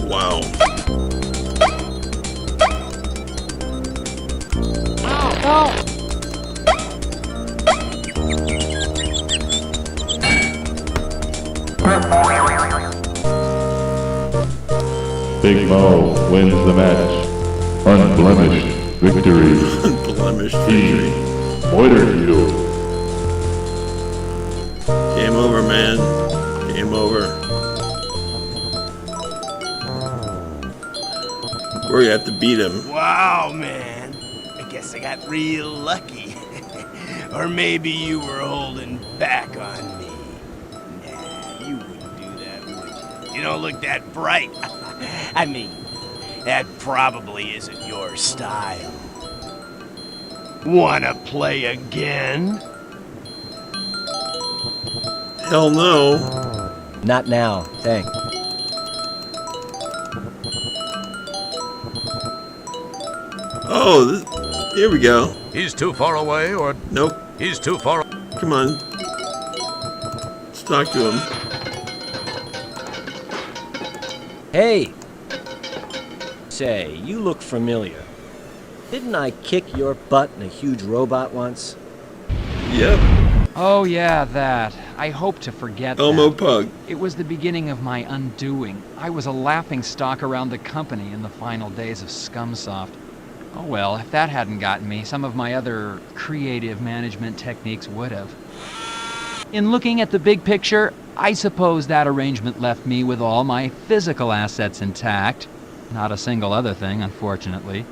Wow. Big Mo wins the match. Unblemished victory. Unblemished victory. Order you. Game over, man. Game over. We're gonna have to beat him. Wow, man. I guess I got real lucky. Or maybe you were holding back on me. Nah, you wouldn't do that, would you? You don't look that bright. I mean, that probably isn't your style. Wanna play again? Hell no. Not now, thanks. Oh, here we go. He's too far away, or Nope. he's too far. Come on. Let's talk to him. Hey! Say, you look familiar. Didn't I kick your butt in a huge robot once? Yep. Oh yeah, that. I hope to forget Elmo that. Pug. It was the beginning of my undoing. I was a laughingstock around the company in the final days of Scumsoft. Oh well, if that hadn't gotten me, some of my other creative management techniques would have. In looking at the big picture, I suppose that arrangement left me with all my physical assets intact. Not a single other thing, unfortunately.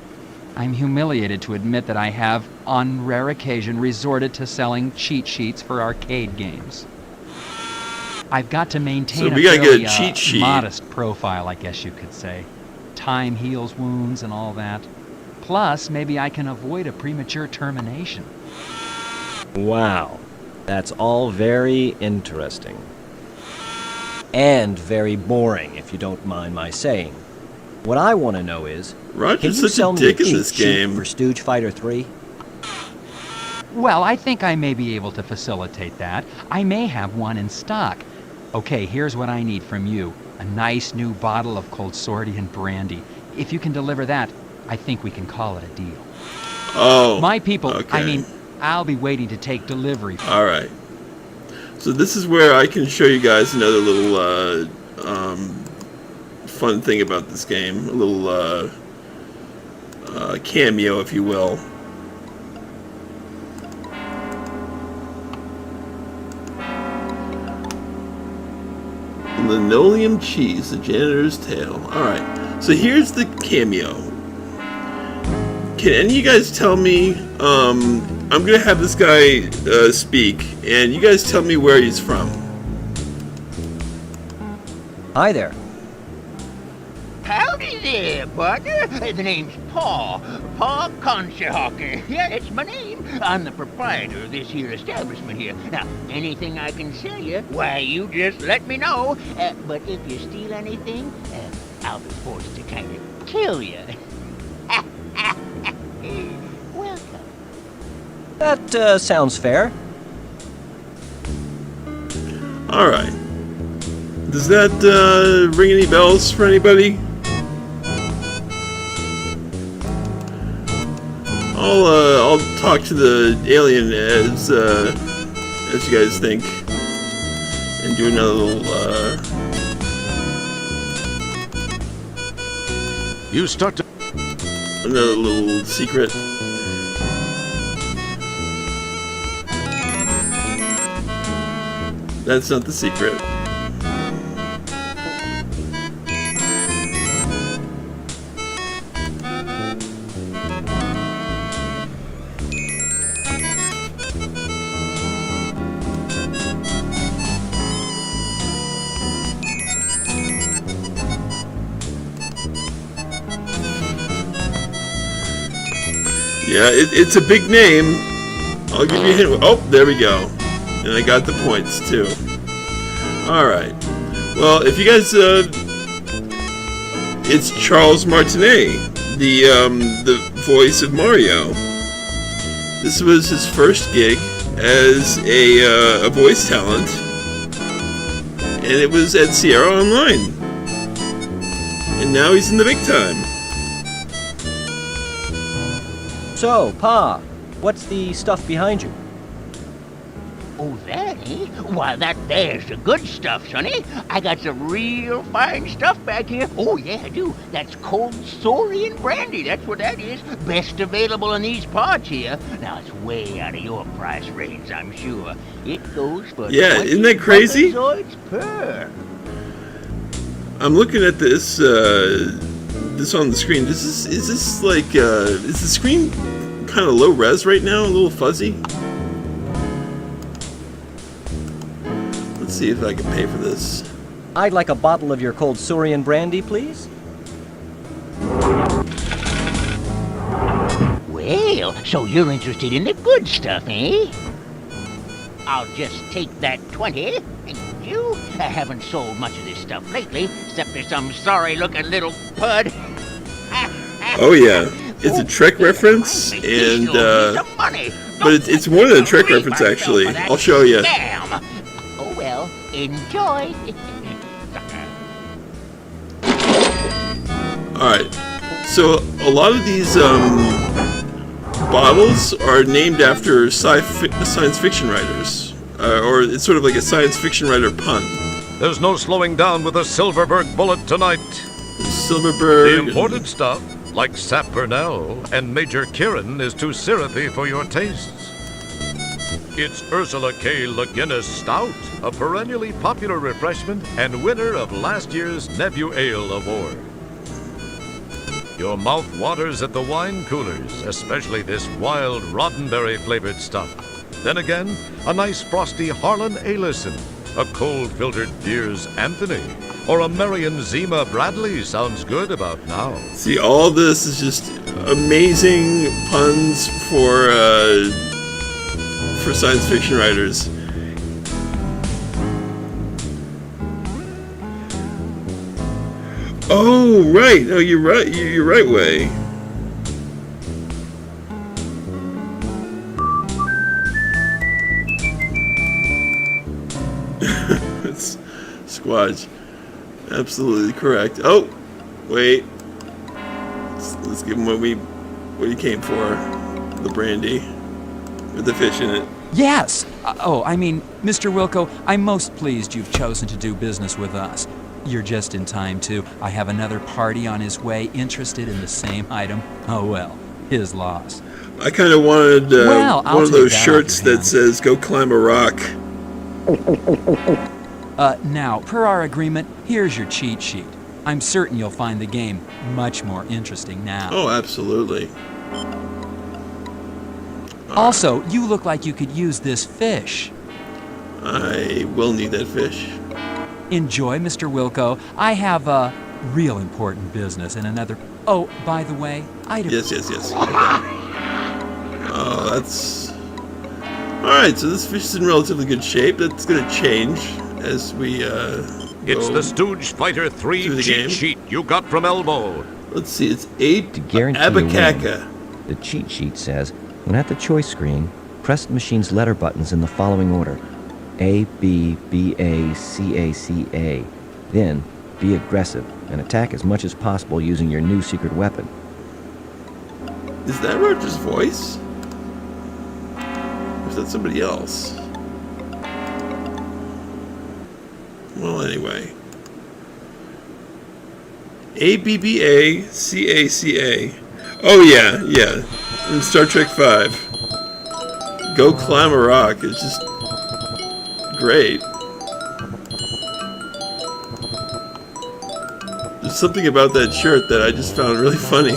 I'm humiliated to admit that I have, on rare occasion, resorted to selling cheat sheets for arcade games. I've got to maintain So we gotta fairly, get a cheat sheet. modest profile, I guess you could say. Time heals wounds and all that. Plus, maybe I can avoid a premature termination. Wow. That's all very interesting. And very boring, if you don't mind my saying. What I want to know is, Roger's can you such a sell me dick a in cheat this sheet game. for Stooge Fighter 3? Well, I think I may be able to facilitate that. I may have one in stock. Okay, here's what I need from you. A nice new bottle of Cold Sordian brandy. If you can deliver that, I think we can call it a deal. Oh. My people, okay. I mean, I'll be waiting to take delivery. All right. So this is where I can show you guys another little fun thing about this game. A little cameo, if you will. Linoleum cheese, the janitor's tale. Alright, so here's the cameo. Can any of you guys tell me, I'm gonna have this guy speak, and you guys tell me where he's from. Hi there. Howdy there, partner. The name's Paul Conshohocker. Yeah, that's my name. I'm the proprietor of this here establishment here. Now, anything I can sell you, why, you just let me know. But if you steal anything, I'll be forced to kind of kill you. Welcome. That sounds fair. Alright. Does that ring any bells for anybody? I'll talk to the alien as you guys think, and do another little You start to another little secret. That's not the secret. Yeah, it's a big name. I'll give you a hint. Oh, there we go. And I got the points, too. Alright. Well, if you guys... it's Charles Martinet, the voice of Mario. This was his first gig as a voice talent. And it was at Sierra Online. And now he's in the big time. So, Pa, what's the stuff behind you? Oh, that, eh? Why, that there's the good stuff, sonny. I got some real fine stuff back here. Oh, yeah, I do. That's Cold Sordian brandy. That's what that is. Best available in these parts here. Now, it's way out of your price range, I'm sure. It goes for yeah, isn't that crazy? Per. I'm looking at this this on the screen. Is this like is the screen kind of low res right now, a little fuzzy? Let's see if I can pay for this. I'd like a bottle of your Cold Sordian brandy, please. Well, so you're interested in the good stuff, eh? I'll just take that 20. Thank you. I haven't sold much of this stuff lately, except for some sorry-looking little pud. Oh yeah, it's a Trek reference, and but it's more than a Trek reference actually. I'll show you. Oh well, enjoy. All right, so a lot of these bottles are named after science fiction writers, or it's sort of like a science fiction writer pun. There's no slowing down with a Silverberg bullet tonight. Silverberg. The imported stuff, like Sap Burnell and Major Kieran, is too syrupy for your tastes. It's Ursula K. Le Guinness Stout, a perennially popular refreshment and winner of last year's Nebula Ale Award. Your mouth waters at the wine coolers, especially this wild roddenberry-flavored stuff. Then again, a nice frosty Harlan Alison, a cold-filtered Deers Anthony, or a Marion Zima Bradley sounds good about now. See, all this is just amazing puns for for science fiction writers. Oh, right. Oh, you're right. You're right way. It's Squatch. Absolutely correct. Oh, wait. Let's give him what he came for. The brandy with the fish in it. Yes! I mean, Mr. Wilco, I'm most pleased you've chosen to do business with us. You're just in time, too. I have another party on his way interested in the same item. Oh, well, his loss. I kind of wanted one of those shirts that hands. says, "Go climb a rock." Now, per our agreement, here's your cheat sheet. I'm certain you'll find the game much more interesting now. Oh, absolutely. Also, you look like you could use this fish. I will need that fish. Enjoy, Mr. Wilco. I have a real important business in another... Oh, by the way, Yes. Oh, that's... Alright, so this fish is in relatively good shape. That's going to change as we, It's the Stooge Fighter 3 cheat sheet you got from Elbow. Let's see, it's 8 To guarantee a win, Abacaka. the cheat sheet says, when at the choice screen, press the machine's letter buttons in the following order. A, B, B, A, C, A, C, A. Then, be aggressive and attack as much as possible using your new secret weapon. Is that Roger's voice? Or is that somebody else? Well, anyway. ABBA-CACA. Oh, yeah. In Star Trek V. Go climb a rock. It's just great. There's something about that shirt that I just found really funny.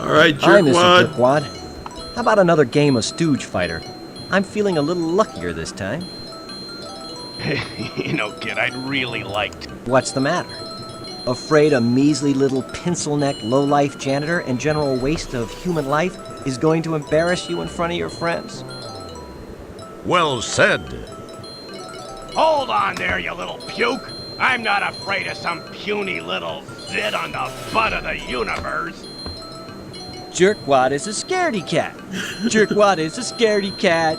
Alright, Hi, Mr. Jerkwad. Jerkwad. How about another game of Stooge Fighter? I'm feeling a little luckier this time. You know, kid, I'd really like to. What's the matter? Afraid a measly little pencil-neck, low-life janitor and general waste of human life is going to embarrass you in front of your friends? Well said. Hold on there, you little puke. I'm not afraid of some puny little zit on the butt of the universe. Jerkwad is a scaredy cat. Jerkwad is a scaredy cat.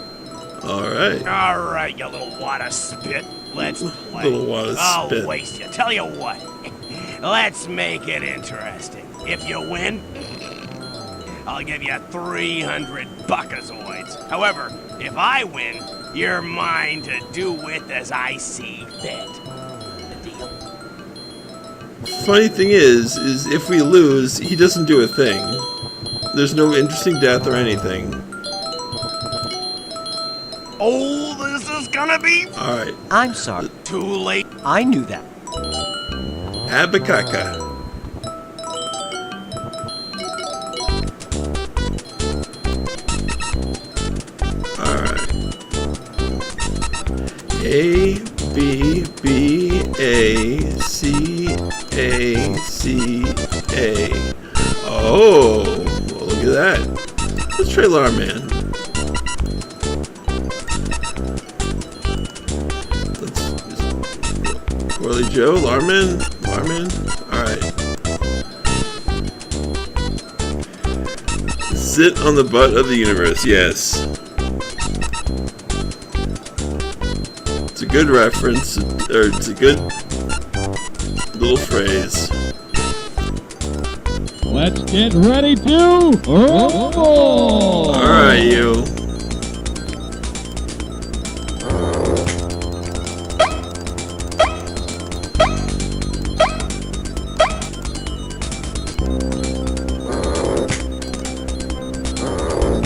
Alright. All right, you little wad of spit. Let's play. Little wad of I'll spit. waste you. Tell you what. Let's make it interesting. If you win, I'll give you 300 buckazoids. However, if I win, you're mine to do with as I see fit. The deal? Funny thing is if we lose, he doesn't do a thing. There's no interesting death or anything. Oh, this is gonna be... Alright. I'm sorry. Too late. I knew that. Abacaka. Alright. A B B A C A C A. Oh, well, look at that. Let's try Larman. Whirly Joe, Larman. Alright. Sit on the butt of the universe, yes. It's a good reference, or it's a good little phrase. Let's get ready to rumble! Alright, you.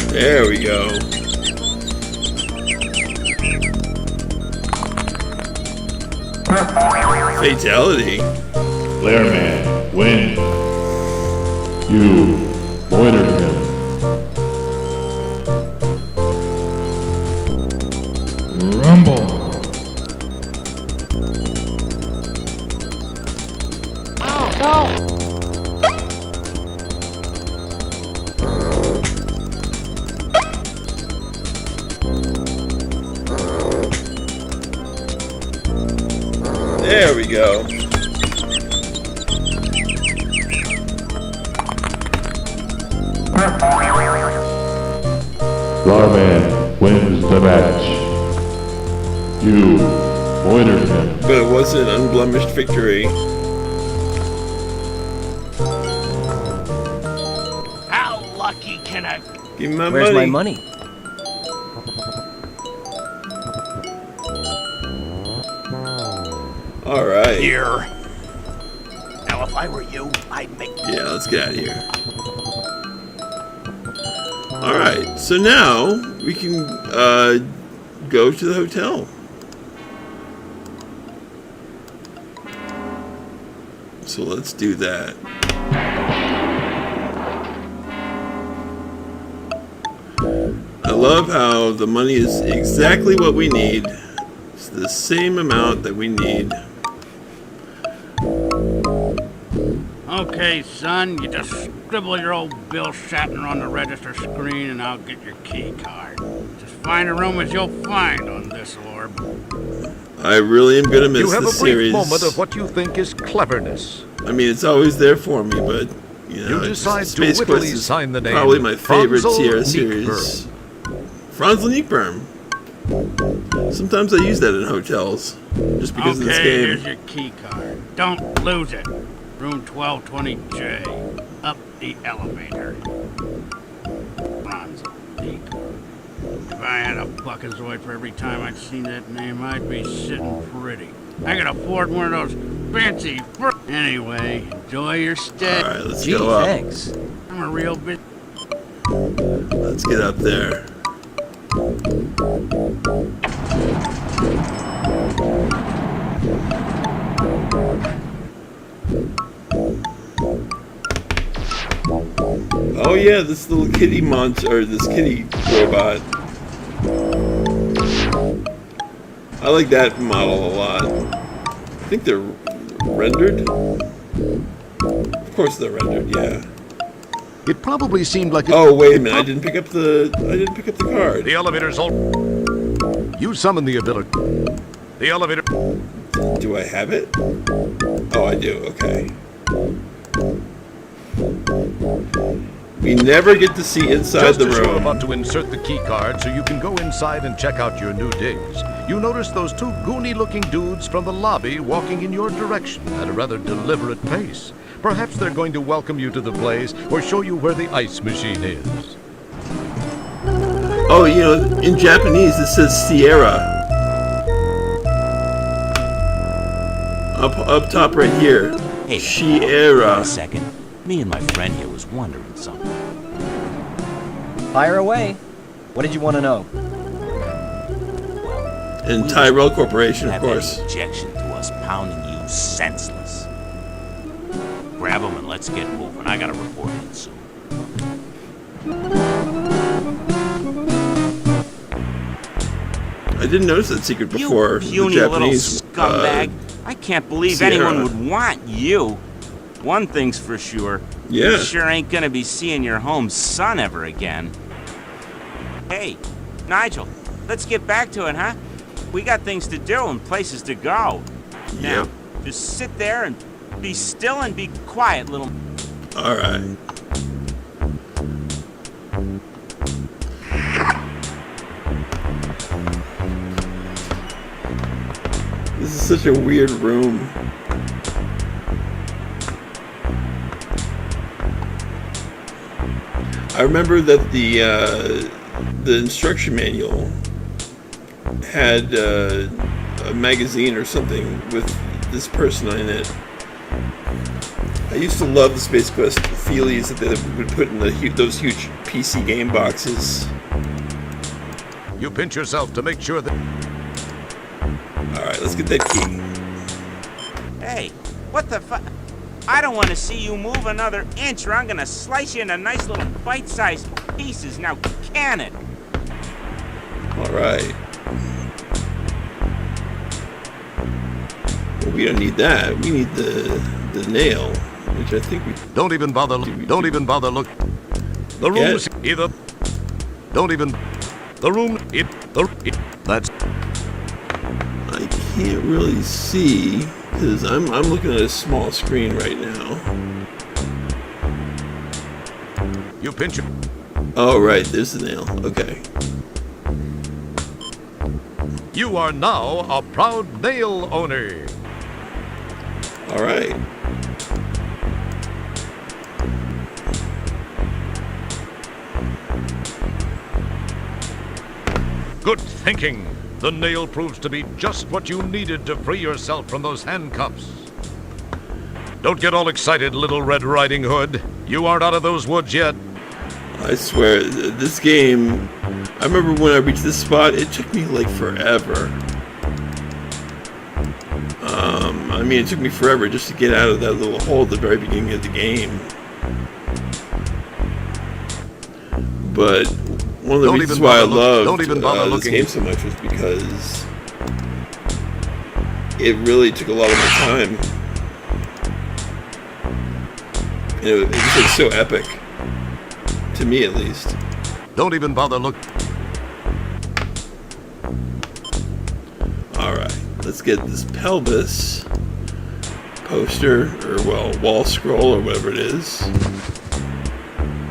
There we go. Fatality. Blairman, win. You loitered him. Rumble. Oh, no. go. Larman wins the match. You pointed him. But it was an unblemished victory. How lucky can I... Give me my Where's money. my money? All right. Here. Now, if I were you, I'd make... Yeah, let's get out of here. All right. So now we can go to the hotel. So let's do that. I love how the money is exactly what we need. It's the same amount that we need. Okay, son, you just scribble your old Bill Shatner on the register screen and I'll get your key card. Just find a room as you'll find on this orb. I really am gonna miss You have a this brief series. moment of what you think is cleverness. I mean, it's always there for me, but you know, You decide to Space wittily Quest is sign the name probably my favorite Franzel Sierra Neekburn. series. Franzel Neekburn. Sometimes I use that in hotels, just because of this Okay, game. here's your key card. Don't lose it. Room 1220J. Up the elevator. Franzel Neekburn. If I had a buckazoid for every time I'd seen that name, I'd be sitting pretty. I could afford one of those fancy Anyway, enjoy your stay. All right, let's Gee, go up. thanks. I'm a real bit... Let's get up there. Oh yeah, this little kitty monster, or this kitty robot. I like that model a lot. I think they're rendered. Of course they're rendered, yeah. It probably seemed like... Oh wait a minute, I didn't pick up the card. The elevator's all... You summon the ability. The elevator... Do I have it? Oh, I do, okay. We never get to see inside Just the as you're room. about to insert the key card so you can go inside and check out your new digs, you notice those two goony-looking dudes from the lobby walking in your direction at a rather deliberate pace. Perhaps they're going to welcome you to the place or show you where the ice machine is. Oh, you know, in Japanese it says Sierra. Up top right here. Hey, Sierra. wait a second. Me and my friend here was wondering something. Fire away. What did you want to know? And Tyrell Corporation, of Have course. any objection to us pounding you senseless? Grab them and let's get moving. I gotta report in soon. I didn't notice that secret before. You puny the little Japanese, scumbag. I can't believe Sierra. anyone would want you. One thing's for sure. Yeah. You sure ain't gonna be seeing your home son ever again. Hey, Nigel, let's get back to it, huh? We got things to do and places to go. Now, just sit there and be still and be quiet, little... All right. This is such a weird room. I remember that the instruction manual had a magazine or something with this person in it. I used to love the Space Quest feelies that they would put in those huge PC game boxes. You pinch yourself to make sure that... Alright, let's get that key. Hey, what the fu... I don't want to see you move another inch or I'm gonna slice you into nice little bite-sized pieces. Now, can it? Alright. Well, we don't need that. We need the nail, which I think we... Don't even bother look. The room's either... Don't even... The room... That's... I can't really see... Because I'm looking at a small screen right now. You pinch it. Oh, right, there's the nail. Okay. You are now a proud nail owner. All right. Good thinking. The nail proves to be just what you needed to free yourself from those handcuffs. Don't get all excited, Little Red Riding Hood. You aren't out of those woods yet. I swear, this game, I remember when I reached this spot, it took me like forever. I mean, it took me forever just to get out of that little hole at the very beginning of the game. But one of the reasons why I loved this game so much was because it really took a lot of my time. And it was like so epic. To me, at least. Don't even bother look. Alright, let's get this pelvis poster, or well, wall scroll, or whatever it is,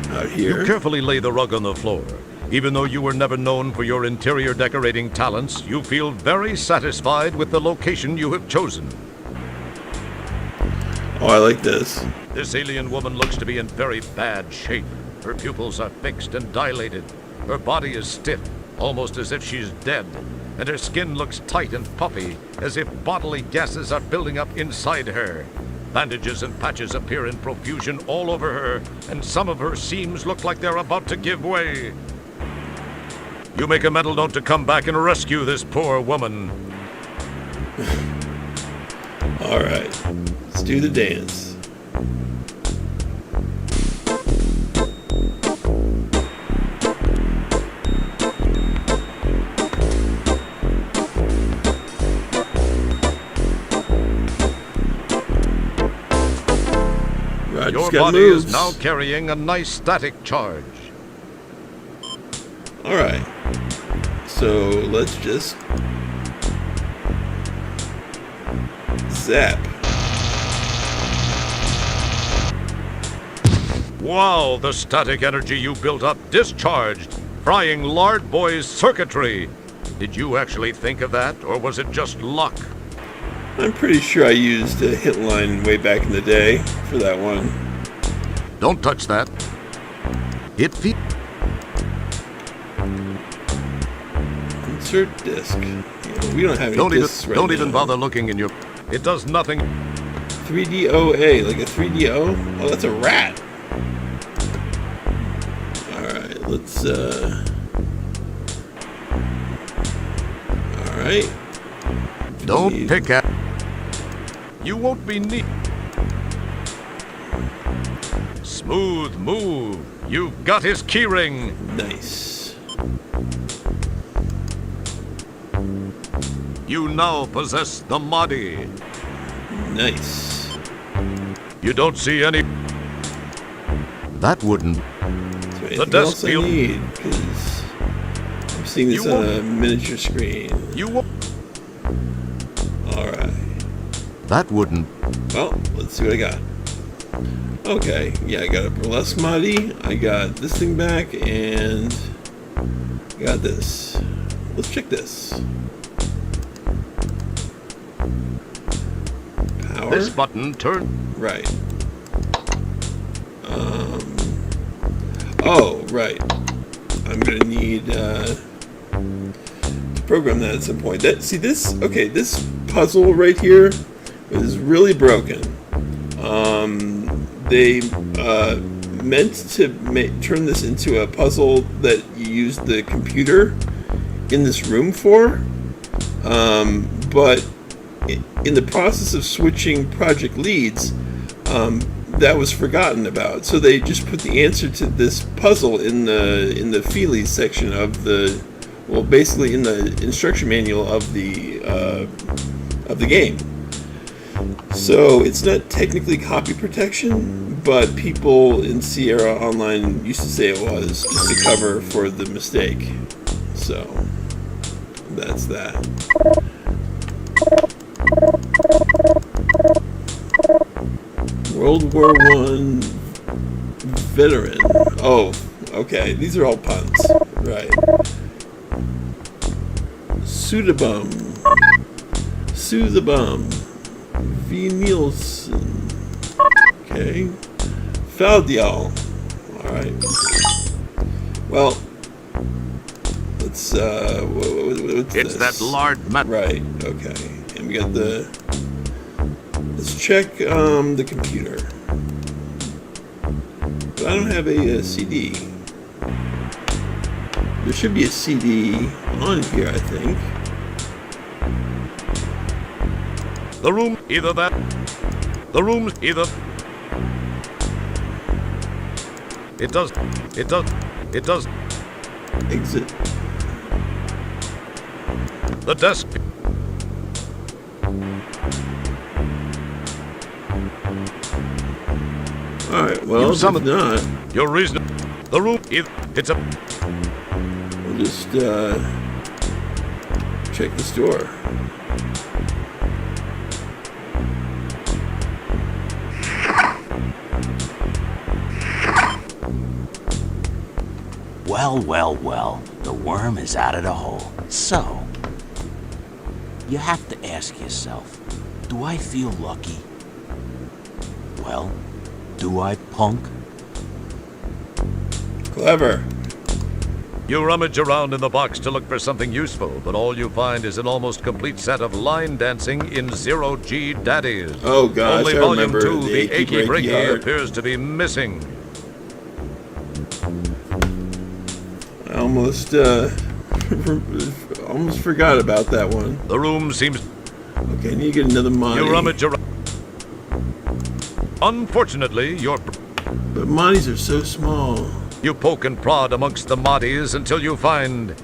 out here. You carefully lay the rug on the floor. Even though you were never known for your interior decorating talents, you feel very satisfied with the location you have chosen. Oh, I like this. This alien woman looks to be in very bad shape. Her pupils are fixed and dilated. Her body is stiff, almost as if she's dead. And her skin looks tight and puffy, as if bodily gases are building up inside her. Bandages and patches appear in profusion all over her, and some of her seams look like they're about to give way. You make a mental note to come back and rescue this poor woman. Alright, let's do the dance. Your body is now carrying a nice static charge. Alright. So let's just zap. Wow, the static energy you built up discharged, frying Lard Boy's circuitry. Did you actually think of that, or was it just luck? I'm pretty sure I used a hit line way back in the day for that one. Don't touch that. Insert disc. Yeah, we don't have any discs right now. Don't even bother looking in your... It does nothing. 3DOA, like a 3DO? Oh, that's a rat. Alright, let's, Alright. Don't pick at... You won't be neat. Smooth move. You've got his keyring. Nice. You now possess the Mahdi. Nice. You don't see any... That wouldn't... The desk I need, because I'm seeing this on a miniature screen. You won't... Alright. That wouldn't... Well, let's see what I got. Okay, yeah, I got a burlesque Mahdi, I got this thing back, and I got this. Let's check this. Power. This button turn... Right. Oh, right. I'm gonna need to program that at some point. See this? Okay, this puzzle right here is really broken. They meant to turn this into a puzzle that you use the computer in this room for, but in the process of switching project leads, that was forgotten about. So they just put the answer to this puzzle in the feelies section of the, well, basically in the instruction manual of the game. So it's not technically copy protection, but people in Sierra Online used to say it was, just to cover for the mistake. So that's that. World War I veteran. Oh, okay. These are all puns. Right. Sudabum. Sue the Bum. V. Nielsen. Okay. Faldial. Alright. Well, let's, what's It's this? that large Right, okay. And we got the... Let's check the computer. But I don't have a CD. There should be a CD on here, I think. The room, either that. The room, either. It does. It does. It does. Exit. The desk. Alright, well, if not, your reason. The room, either. It's a. we'll just, check this door. Well, well, well. The worm is out of the hole. So, you have to ask yourself, do I feel lucky? Well, do I, punk? Clever. You rummage around in the box to look for something useful, but all you find is an almost complete set of line dancing in zero-G daddies. Oh gosh, Only I Volume remember 2, the Achy Breaky, art. appears to be missing. I almost, almost forgot about that one. The room seems... Okay, I need to get another Monty. You rummage around... Unfortunately, your... But Monties are so small. You poke and prod amongst the Moddies until you find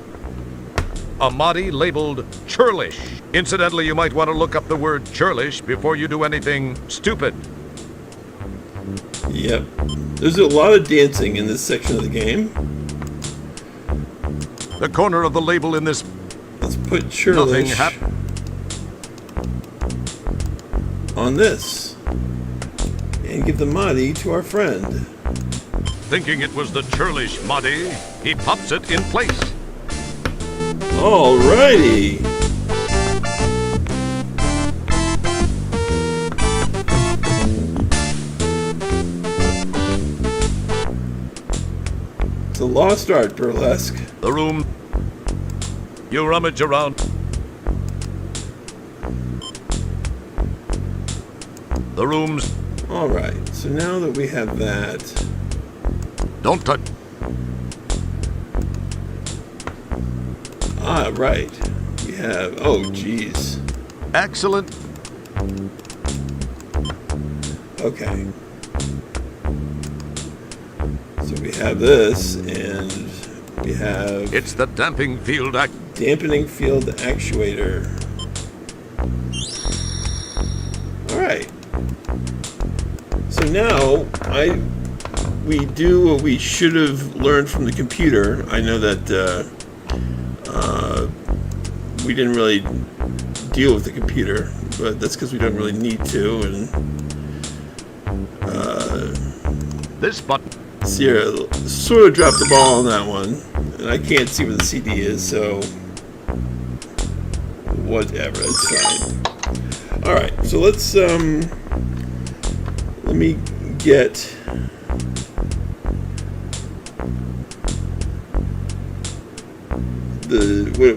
a Moddy labeled churlish. Incidentally, you might want to look up the word churlish before you do anything stupid. Yep. There's a lot of dancing in this section of the game. The corner of the label in this... Let's put churlish on this. And give the Moddy to our friend. Thinking it was the churlish Moddy, he pops it in place. Alrighty. It's a lost art, Burlesque. The room. You rummage around. The room's... Alright, so now that we have that... Don't touch. Ah, right. We have... Oh, geez. Excellent. Okay. So we have this, and we have... It's the damping field dampening field actuator. Alright. So now, we do what we should have learned from the computer. I know that we didn't really deal with the computer, but that's because we don't really need to. And this button. Sierra sort of dropped the ball on that one, and I can't see where the CD is, so whatever, it's fine. All right, so let's let me get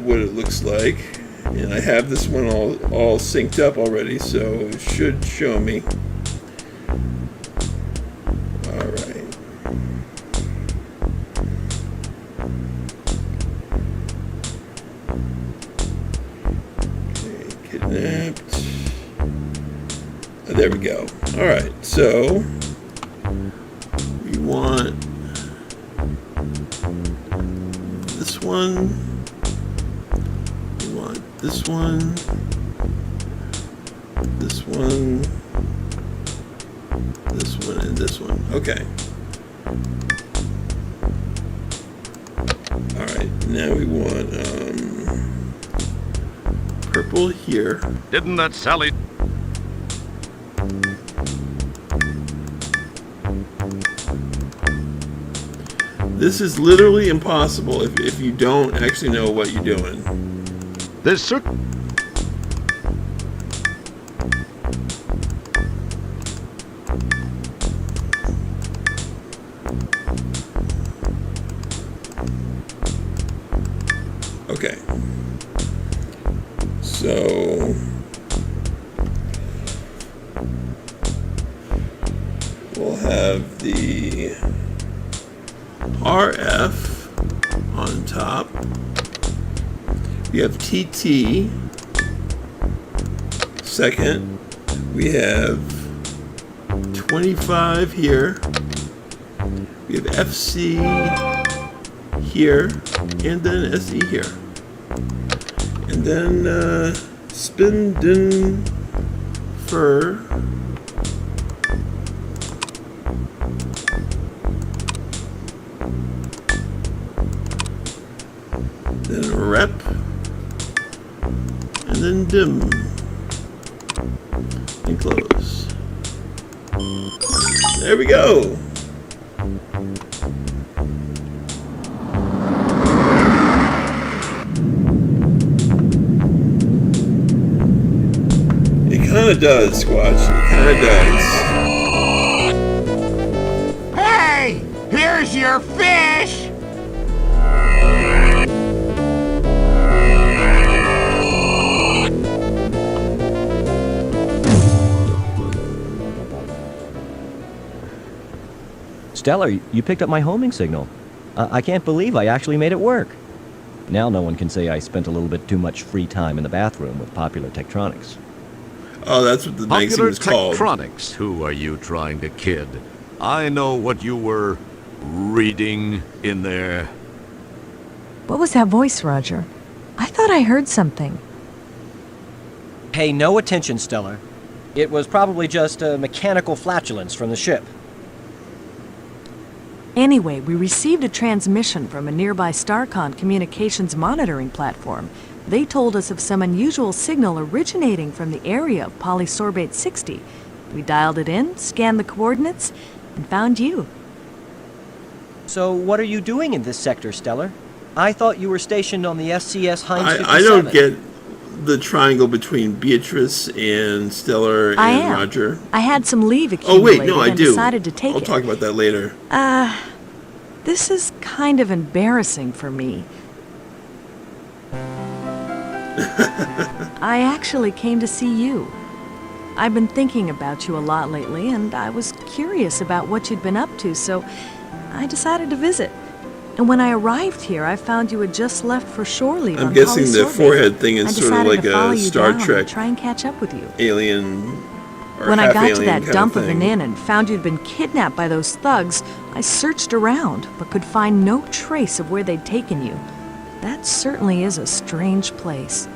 what it looks like, and I have this one all synced up already, so it should show me. All right. Okay, kidnapped. Oh, there we go. All right, so we want this one. This one, this one, this one, and this one. Okay. Alright, now we want purple here. Didn't that Sally... This is literally impossible if you don't actually know what you're doing. There's certain... Okay. So... we'll have the RF on top. We have TT. Second, we have 25 here. We have FC here, and then SE here. And then Spindin Fur. Then Rep. And then Dim. And close. There we go. It kind of does, Squatch. It kind of does. Hey! Here's your fish! Stellar, you picked up my homing signal. I can't believe I actually made it work. Now no one can say I spent a little bit too much free time in the bathroom with Popular Tektronix. Oh, that's what the magazine Popular was called. Tektronix. Who are you trying to kid? I know what you were reading in there. What was that voice, Roger? I thought I heard something. Pay no attention, Stellar. It was probably just a mechanical flatulence from the ship. Anyway, we received a transmission from a nearby StarCon communications monitoring platform. They told us of some unusual signal originating from the area of Polysorbate 60. We dialed it in, scanned the coordinates, and found you. So what are you doing in this sector, Stellar? I thought you were stationed on the SCS Heinz 57. I don't get the triangle between Beatrice and Stellar and Roger. I had some leave Oh accumulated wait, no, I and do. decided to take I'll it. talk about that later. This is kind of embarrassing for me. I actually came to see you. I've been thinking about you a lot lately, and I was curious about what you'd been up to, so I decided to visit. And when I arrived here, I found you had just left for shore leave I'm on guessing the Polysorbate. forehead thing is I sort of decided like to follow a you Star down Trek and try and catch up with you. alien or When I got to half-alien that kind dump of thing. an inn and found you'd been kidnapped by those thugs, I searched around, but could find no trace of where they'd taken you. That certainly is a strange place.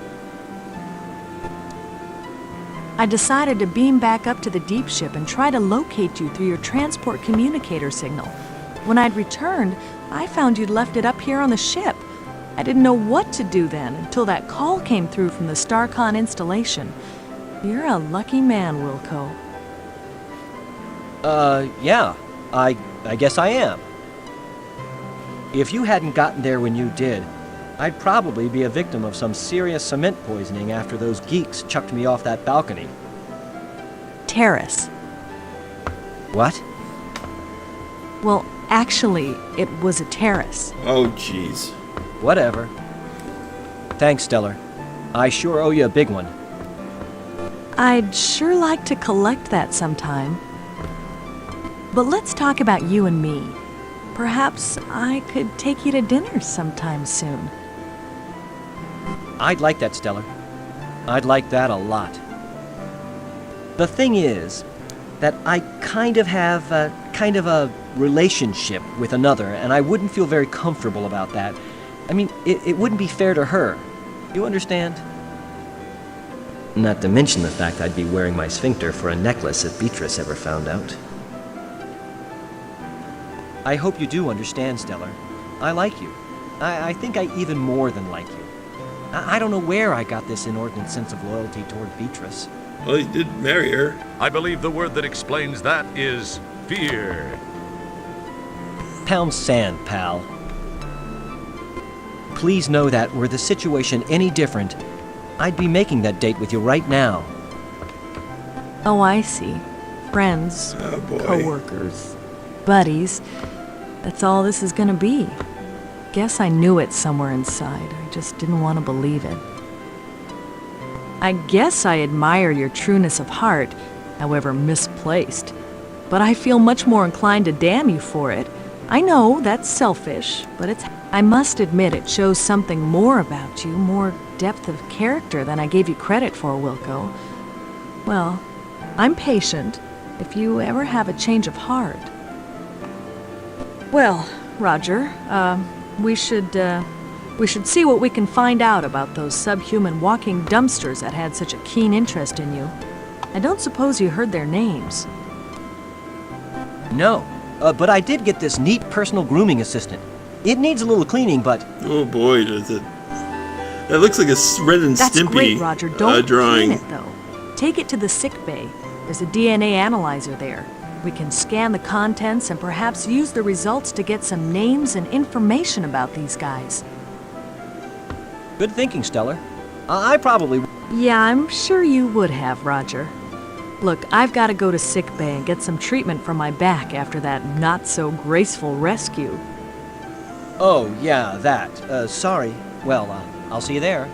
I decided to beam back up to the deep ship and try to locate you through your transport communicator signal. When I'd returned, I found you'd left it up here on the ship. I didn't know what to do then until that call came through from the StarCon installation. You're a lucky man, Wilco. Yeah. I guess I am. If you hadn't gotten there when you did, I'd probably be a victim of some serious cement poisoning after those geeks chucked me off that balcony. Terrace. What? Well, actually, it was a terrace. Oh, jeez. Whatever. Thanks, Stellar. I sure owe you a big one. I'd sure like to collect that sometime. But let's talk about you and me. Perhaps I could take you to dinner sometime soon. I'd like that, Stellar. I'd like that a lot. The thing is that I kind of have a relationship with another, and I wouldn't feel very comfortable about that. I mean, it wouldn't be fair to her. You understand? Not to mention the fact I'd be wearing my sphincter for a necklace if Beatrice ever found out. I hope you do understand, Stellar. I like you. I think I even more than like you. I don't know where I got this inordinate sense of loyalty toward Beatrice. Well, you did marry her. I believe the word that explains that is fear. pound sand, pal. Please know that were the situation any different, I'd be making that date with you right now. Oh, I see. Friends, Oh, boy. co-workers, buddies. That's all this is gonna be. Guess I knew it somewhere inside. I just didn't want to believe it. I guess I admire your trueness of heart, however misplaced. But I feel much more inclined to damn you for it. I know that's selfish, but I must admit it shows something more about you, more depth of character than I gave you credit for, Wilco. Well, I'm patient if you ever have a change of heart. Well, Roger, we should see what we can find out about those subhuman walking dumpsters that had such a keen interest in you. I don't suppose you heard their names. No, but I did get this neat personal grooming assistant. It needs a little cleaning, but... Oh boy, does it. That looks like a Ren and That's Stimpy great, Roger. Don't drawing. clean it, though. Take it to the sick bay. There's a DNA analyzer there. We can scan the contents and perhaps use the results to get some names and information about these guys. Good thinking, Stellar. I probably... Yeah, I'm sure you would have, Roger. Look, I've got to go to sick bay and get some treatment for my back after that not-so-graceful rescue. Oh, yeah, that. Sorry. Well, I'll see you there.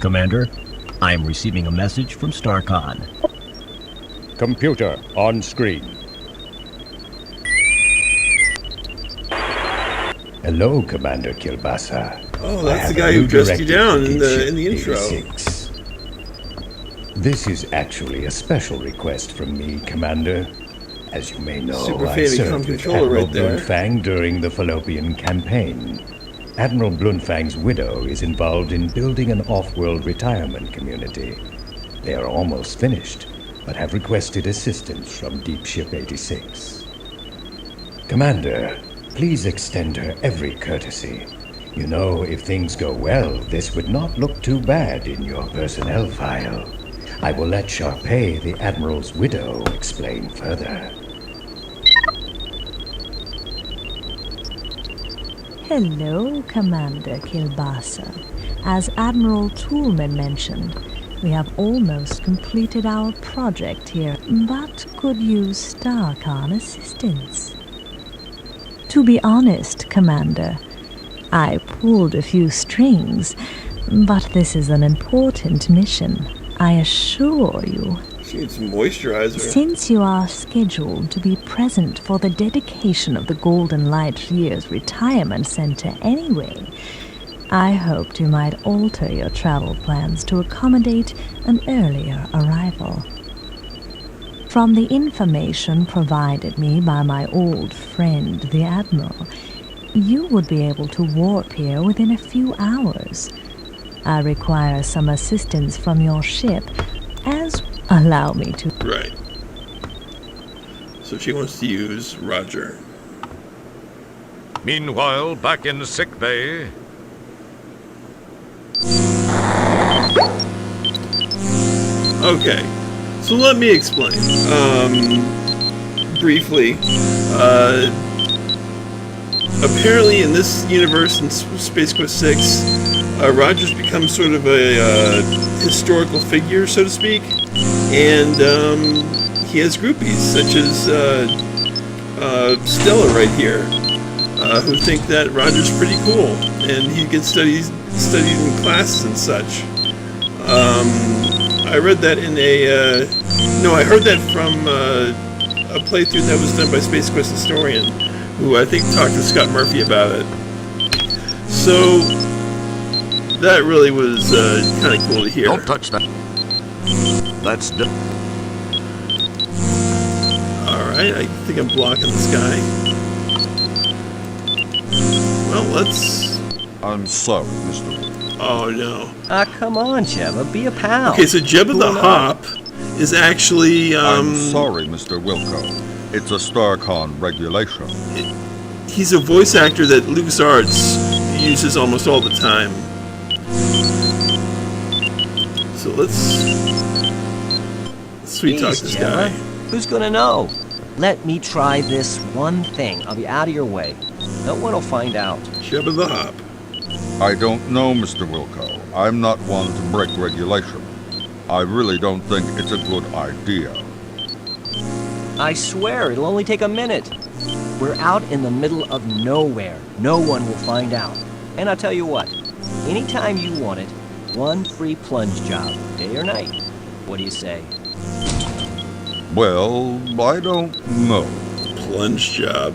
Commander, I am receiving a message from StarCon. Computer on screen. Hello, Commander Kilbasa. Oh, that's the guy who dressed you down in the intro. 86. This is actually a special request from me, Commander. As you may know, Super I Famicom served with controller Admiral right there. Blunfang during the Fallopian campaign. Admiral Blunfang's widow is involved in building an off-world retirement community. They are almost finished, but have requested assistance from Deep Ship 86. Commander, please extend her every courtesy. You know, if things go well, this would not look too bad in your personnel file. I will let Sharpay, the Admiral's widow, explain further. Hello, Commander Kilbasa. As Admiral Toolman mentioned, we have almost completed our project here, but could use StarCon assistance. To be honest, Commander, I pulled a few strings, but this is an important mission, I assure you. She needs some moisturizer. Since you are scheduled to be present for the dedication of the Golden Light Year's retirement center anyway, I hoped you might alter your travel plans to accommodate an earlier arrival. From the information provided me by my old friend, the Admiral, you would be able to warp here within a few hours. I require some assistance from your ship, as allow me to... Right. So she wants to use Roger. Meanwhile, back in sickbay. Okay, so let me explain. Briefly, apparently in this universe, in Space Quest 6, Roger's become sort of a historical figure, so to speak, and he has groupies, such as Stella right here, who think that Roger's pretty cool, and he gets studied in classes and such. I read that in I heard that from a playthrough that was done by Space Quest Historian, who I think talked to Scott Murphy about it. So that really was kind of cool to hear. Don't touch that. That's done. Alright, I think I'm blocking this guy. Well, let's... I'm sorry, Mr. Oh, no. Come on, Jebba, be a pal. Okay, so Jebba the Hop is actually, I'm sorry, Mr. Wilco. It's a StarCon regulation. He's a voice actor that LucasArts uses almost all the time. So let's sweet talk Jeez, this Gemma. guy. Who's gonna know? Let me try this one thing. I'll be out of your way. No one will find out. Jabba the Hop. I don't know, Mr. Wilco. I'm not one to break regulation. I really don't think it's a good idea. I swear, it'll only take a minute. We're out in the middle of nowhere. No one will find out. And I'll tell you what, anytime you want it, one free plunge job, day or night. What do you say? Well, I don't know. Plunge job.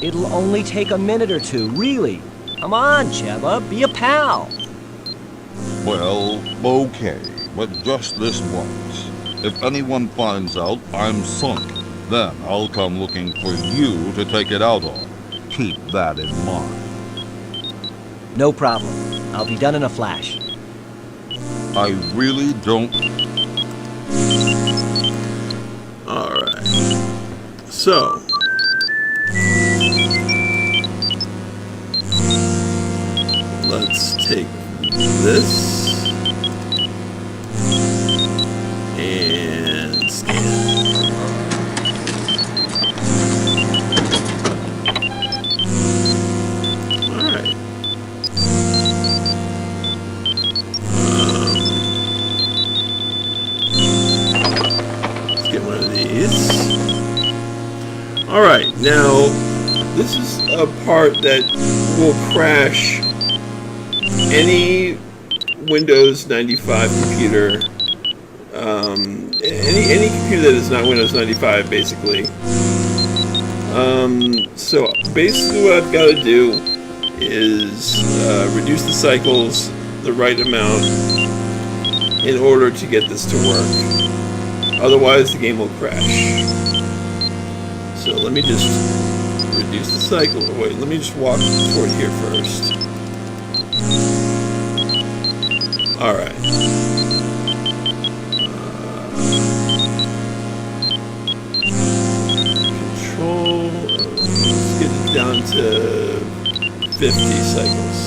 It'll only take a minute or two, really. Come on, Jebba, be a pal. Well, okay, but just this once. If anyone finds out I'm sunk, then I'll come looking for you to take it out on. Keep that in mind. No problem. I'll be done in a flash. I really don't... Alright. So. Let's take this. And scan. Alright. Let's get one of these. Alright, now this is a part that will crash any Windows 95 computer, any computer that is not Windows 95, basically. So basically what I've got to do is reduce the cycles the right amount in order to get this to work. Otherwise the game will crash. So let me just reduce the cycle. Wait, let me just walk toward here first. Alright. Control. Let's get it down to 50 cycles.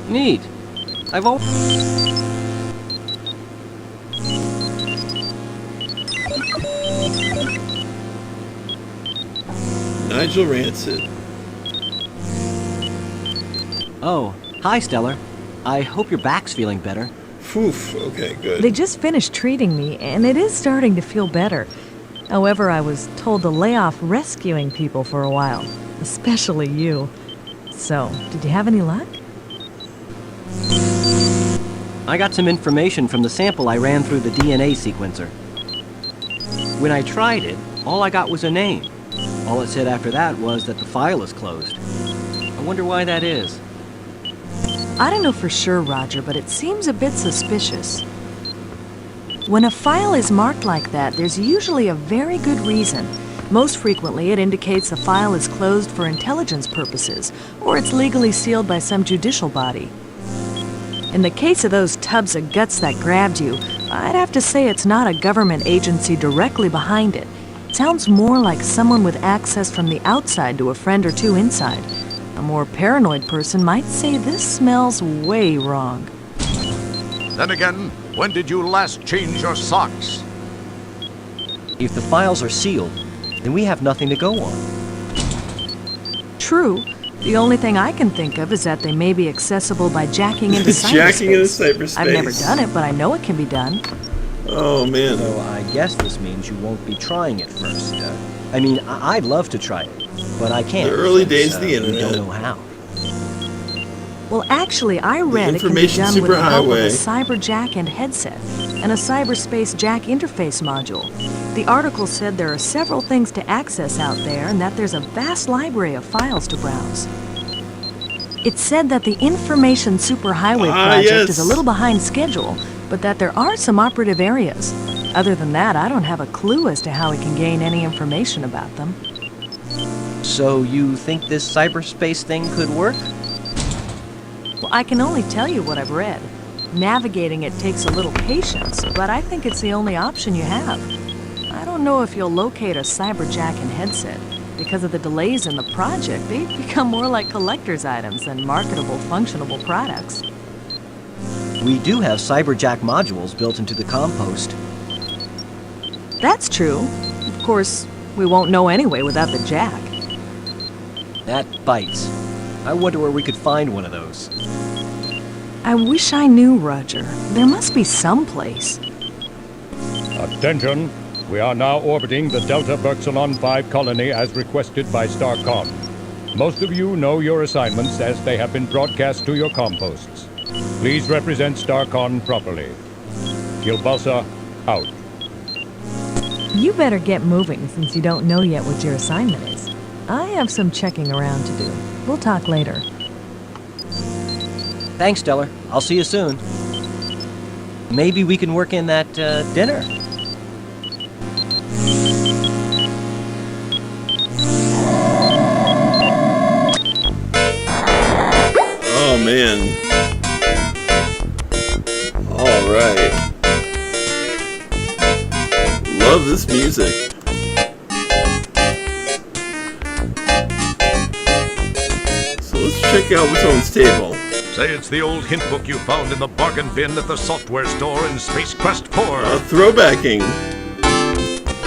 Neat. I've always... Nigel Rancid. Oh, hi, Stellar. I hope your back's feeling better. Oof, okay, good. They just finished treating me, and it is starting to feel better. However, I was told to lay off rescuing people for a while, especially you. So, did you have any luck? I got some information from the sample I ran through the DNA sequencer. When I tried it, all I got was a name. All it said after that was that the file is closed. I wonder why that is. I don't know for sure, Roger, but it seems a bit suspicious. When a file is marked like that, there's usually a very good reason. Most frequently, it indicates the file is closed for intelligence purposes, or it's legally sealed by some judicial body. In the case of those tubs of guts that grabbed you, I'd have to say it's not a government agency directly behind it. It sounds more like someone with access from the outside to a friend or two inside. A more paranoid person might say this smells way wrong. Then again, when did you last change your socks? If the files are sealed, then we have nothing to go on. True. The only thing I can think of is that they may be accessible by jacking into cyberspace. Jacking into cyberspace. I've never done it, but I know it can be done. Oh, man. So I guess this means you won't be trying it first. I mean, I'd love to try it, but I can't. The early since, days of the internet. We don't know how. Well, actually, I read it can be information done with the help of a superhighway. cyber jack and headset and a cyberspace jack interface module. The article said there are several things to access out there and that there's a vast library of files to browse. It said that the Information Superhighway project is a little behind schedule, but that there are some operative areas. Other than that, I don't have a clue as to how we can gain any information about them. So you think this cyberspace thing could work? Well, I can only tell you what I've read. Navigating it takes a little patience, but I think it's the only option you have. I don't know if you'll locate a cyberjack and headset, Because of the delays in the project, they've become more like collector's items than marketable, functionable products. We do have cyberjack modules built into the compost. That's true. Of course, we won't know anyway without the jack. That bites. I wonder where we could find one of those. I wish I knew, Roger. There must be some place. Attention! We are now orbiting the Delta Berxilon 5 colony as requested by StarCon. Most of you know your assignments as they have been broadcast to your composts. Please represent StarCon properly. Kilbasa, out. You better get moving since you don't know yet what your assignment is. I have some checking around to do. We'll talk later. Thanks, Stellar. I'll see you soon. Maybe we can work in that dinner. Oh, man. All right. Love this music. So let's check out what's on this table. Say it's the old hint book you found in the bargain bin at the software store in Space Quest 4. Throwbacking.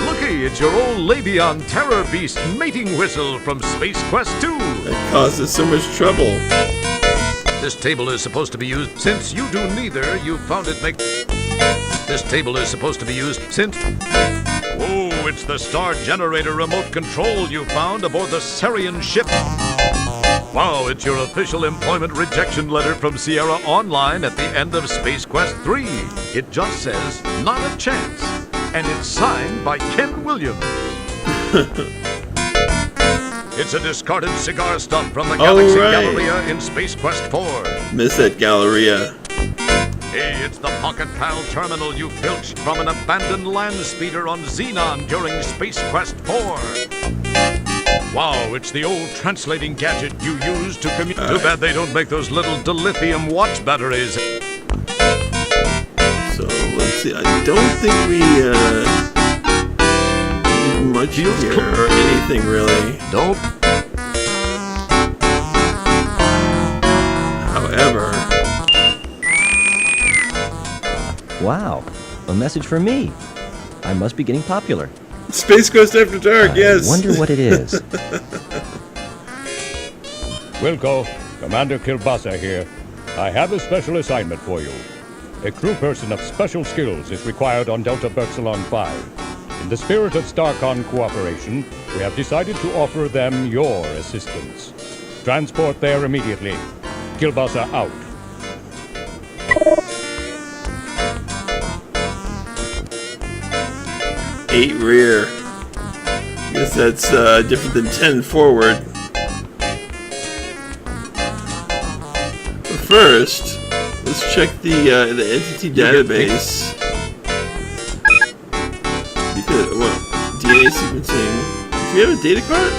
Looky, it's your old Labion Terror Beast mating whistle from Space Quest 2. That causes so much trouble. This table is supposed to be used since you do neither. You found it make. This table is supposed to be used since. Oh, it's the Star Generator remote control you found aboard the Sarian ship. Wow, it's your official employment rejection letter from Sierra Online at the end of Space Quest 3. It just says, not a chance. And it's signed by Ken Williams. It's a discarded cigar stump from the Galaxy Galleria in Space Quest 4. Miss that Galleria. Hey, it's the Pocket Pal terminal you filched from an abandoned land speeder on Xenon during Space Quest 4. Wow, it's the old translating gadget you use to communicate. Too bad they don't make those little dilithium watch batteries. So, let's see. I don't think we, need much here, or anything, really. Nope. However... Wow, a message for me. I must be getting popular. Space Quest After Dark, yes. I wonder what it is. Wilco, Commander Kilbasa here. I have a special assignment for you. A crew person of special skills is required on Delta Berxilon 5. In the spirit of StarCon cooperation, we have decided to offer them your assistance. Transport there immediately. Kilbasa out. Eight rear. Guess that's different than 10 forward. But first, let's check the entity database. Because DNA sequencing. Do we have a data card?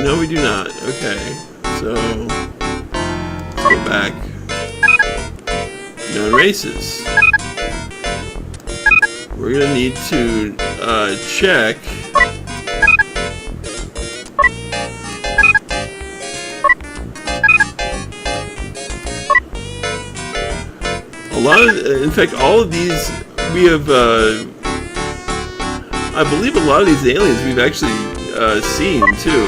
No, we do not. Okay, so let's go back. Known races. We're gonna need to check a lot of, in fact, all of these we have. I believe a lot of these aliens we've actually seen too.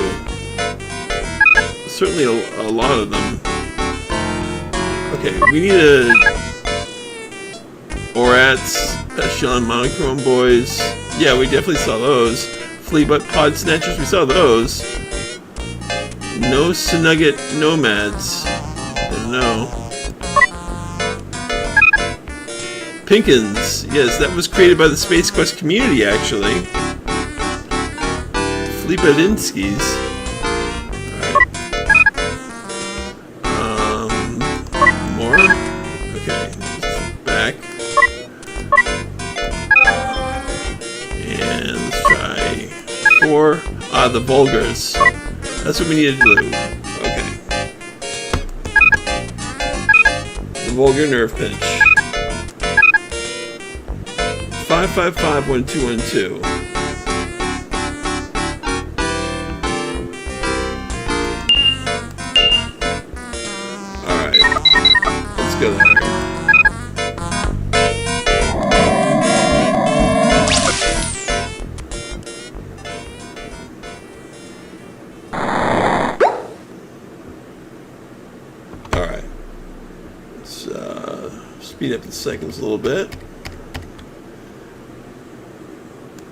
Certainly a lot of them. Okay, we need a Orats. Echelon Monochrome Boys. Yeah, we definitely saw those. Fleabut Pod Snatchers, we saw those. No Snugget Nomads. Don't know. Pinkins. Yes, that was created by the Space Quest community, actually. Fleabudinskis. Alright. More? Okay. Back. And let's try 4. The Vulgars. That's what we needed to do. Okay. The Vulgar Nerve Pinch. 555-1212. speed up the cycles a little bit.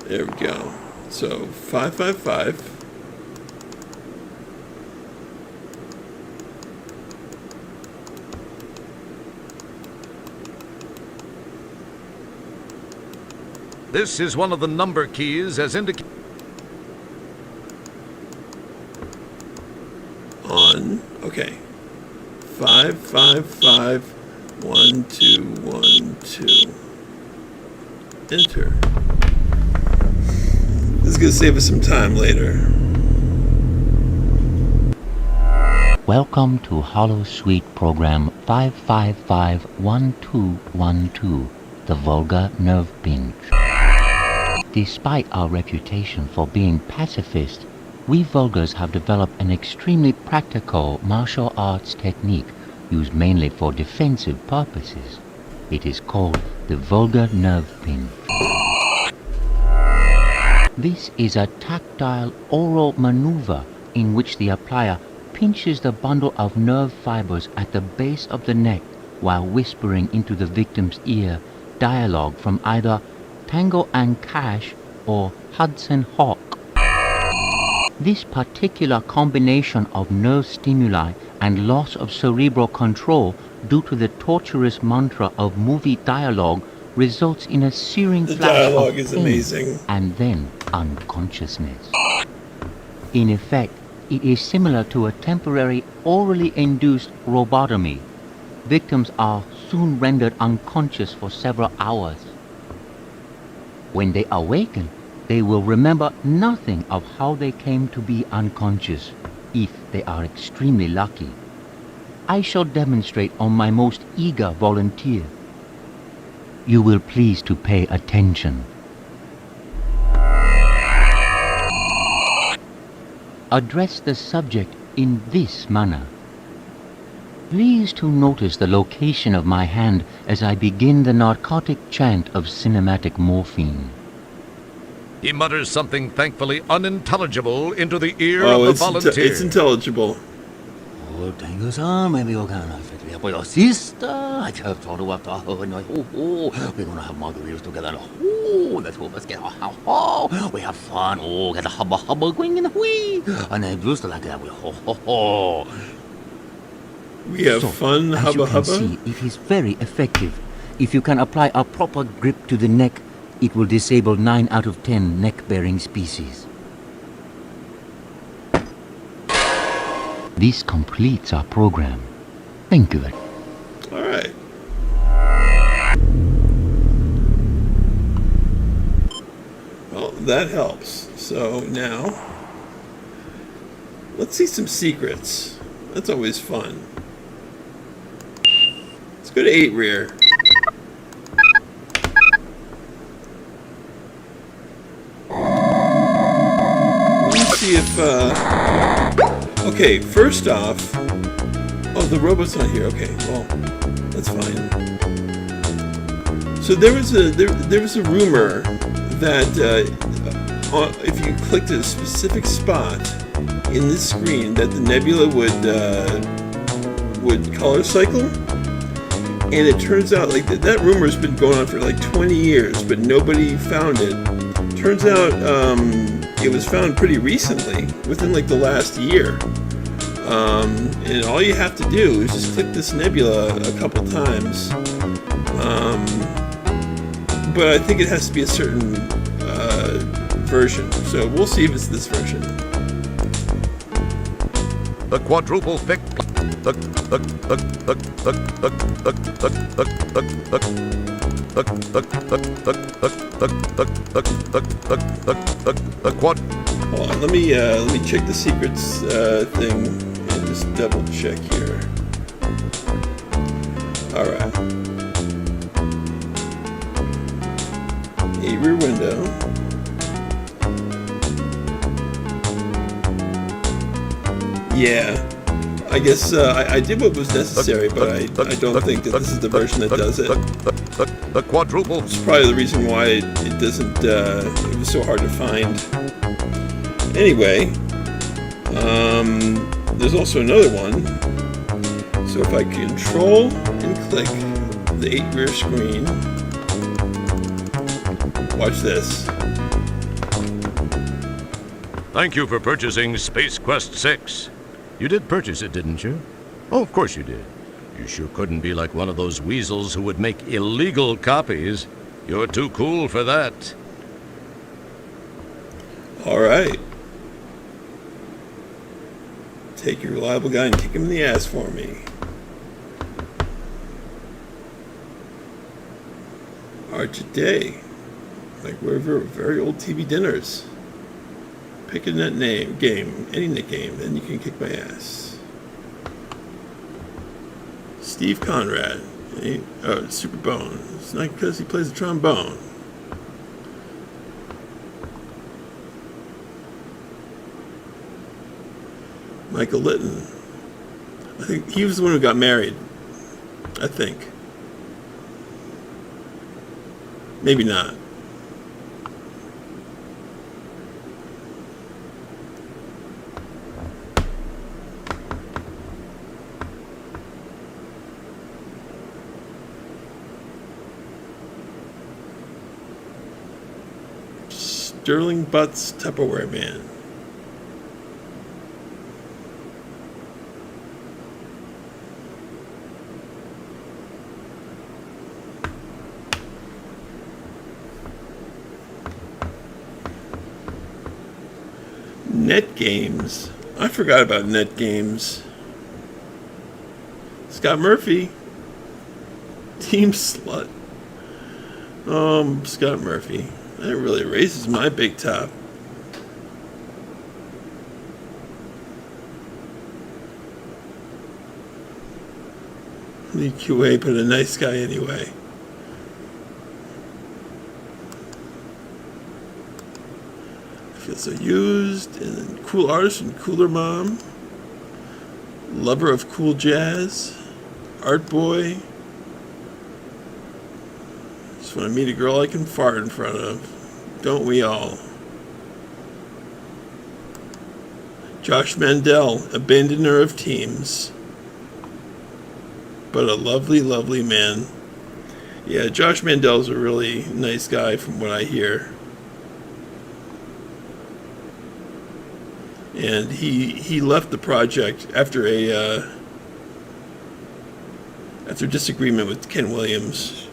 There we go. So 555. This is one of the number keys as indicated. On. Okay. 555 1212. Enter. This is gonna save us some time later. Welcome to Hollow Suite Program 5551212, the Volga Nerve Pinch. Despite our reputation for being pacifist, we Volgars have developed an extremely practical martial arts technique used mainly for defensive purposes. It is called the Volga Nerve Pinch. This is a tactile oral maneuver in which the applier pinches the bundle of nerve fibers at the base of the neck while whispering into the victim's ear dialogue from either Tango and Cash or Hudson Hawk. This particular combination of nerve stimuli and loss of cerebral control due to the torturous mantra of movie dialogue results in a searing The flash dialogue of is pain amazing. and then unconsciousness. In effect, it is similar to a temporary orally induced lobotomy. Victims are soon rendered unconscious for several hours. When they awaken, they will remember nothing of how they came to be unconscious, if they are extremely lucky. I shall demonstrate on my most eager volunteer. You will please to pay attention. Address the subject in this manner. Please to notice the location of my hand as I begin the narcotic chant of cinematic morphine. He mutters something thankfully unintelligible into the ear Oh, of the it's volunteer. it's intelligible. Tengo some, maybe you'll kind of fit for your sister. I just thought about the whole night. Oh, we're gonna have margaritas together. Oh, let's go, let's get oh, we have fun. Oh, get the hubba hubba going in the whee. And then just like that, we ho. We have fun, As you hubba can hubba. see, it is very effective. If you can apply a proper grip to the neck, it will disable 9 out of 10 neck-bearing species. This completes our program. Thank you. All right. Well, that helps. So now, let's see some secrets. That's always fun. Let's go to 8 rear. Let's see if, okay, first off, oh, the robot's not here. Okay, well, that's fine. So there was a rumor that if you clicked at a specific spot in this screen, that the nebula would color cycle. And it turns out like that rumor's been going on for like 20 years, but nobody found it. Turns out it was found pretty recently, within like the last year. And all you have to do is just click this nebula a couple times. But I think it has to be a certain version. So we'll see if it's this version. The quadruple fix. The quad. Hold on, let me check the secrets thing and just double check here. All right. A rear window. Yeah. I guess I did what was necessary, but I don't think that this is the version that does it. The quadruple. It's probably the reason why it doesn't. It was so hard to find. Anyway, there's also another one. So if I control and click the 8-rear screen. Watch this. Thank you for purchasing Space Quest 6. You did purchase it, didn't you? Oh, of course you did. You sure couldn't be like one of those weasels who would make illegal copies. You're too cool for that. All right. Take your reliable guy and kick him in the ass for me. Arch a day. Like we're very old TV dinners. Pick a net name, game, any nickname, then you can kick my ass. Steve Conrad. Oh, Super Bone. It's not because he plays the trombone. Michael Litton. I think he was the one who got married. I think. Maybe not. Sterling Butts Tupperware Man. Net Games. I forgot about Net Games. Scott Murphy. Team Slut. Scott Murphy. That really raises my big top. Need QA, but a nice guy anyway. I feel so used. And then cool artist and cooler mom. Lover of cool jazz. Art boy. Just want to meet a girl I can fart in front of. Don't we all? Josh Mandel, abandoner of teams. But a lovely, lovely man. Yeah, Josh Mandel's a really nice guy from what I hear. And he left the project after after disagreement with Ken Williams.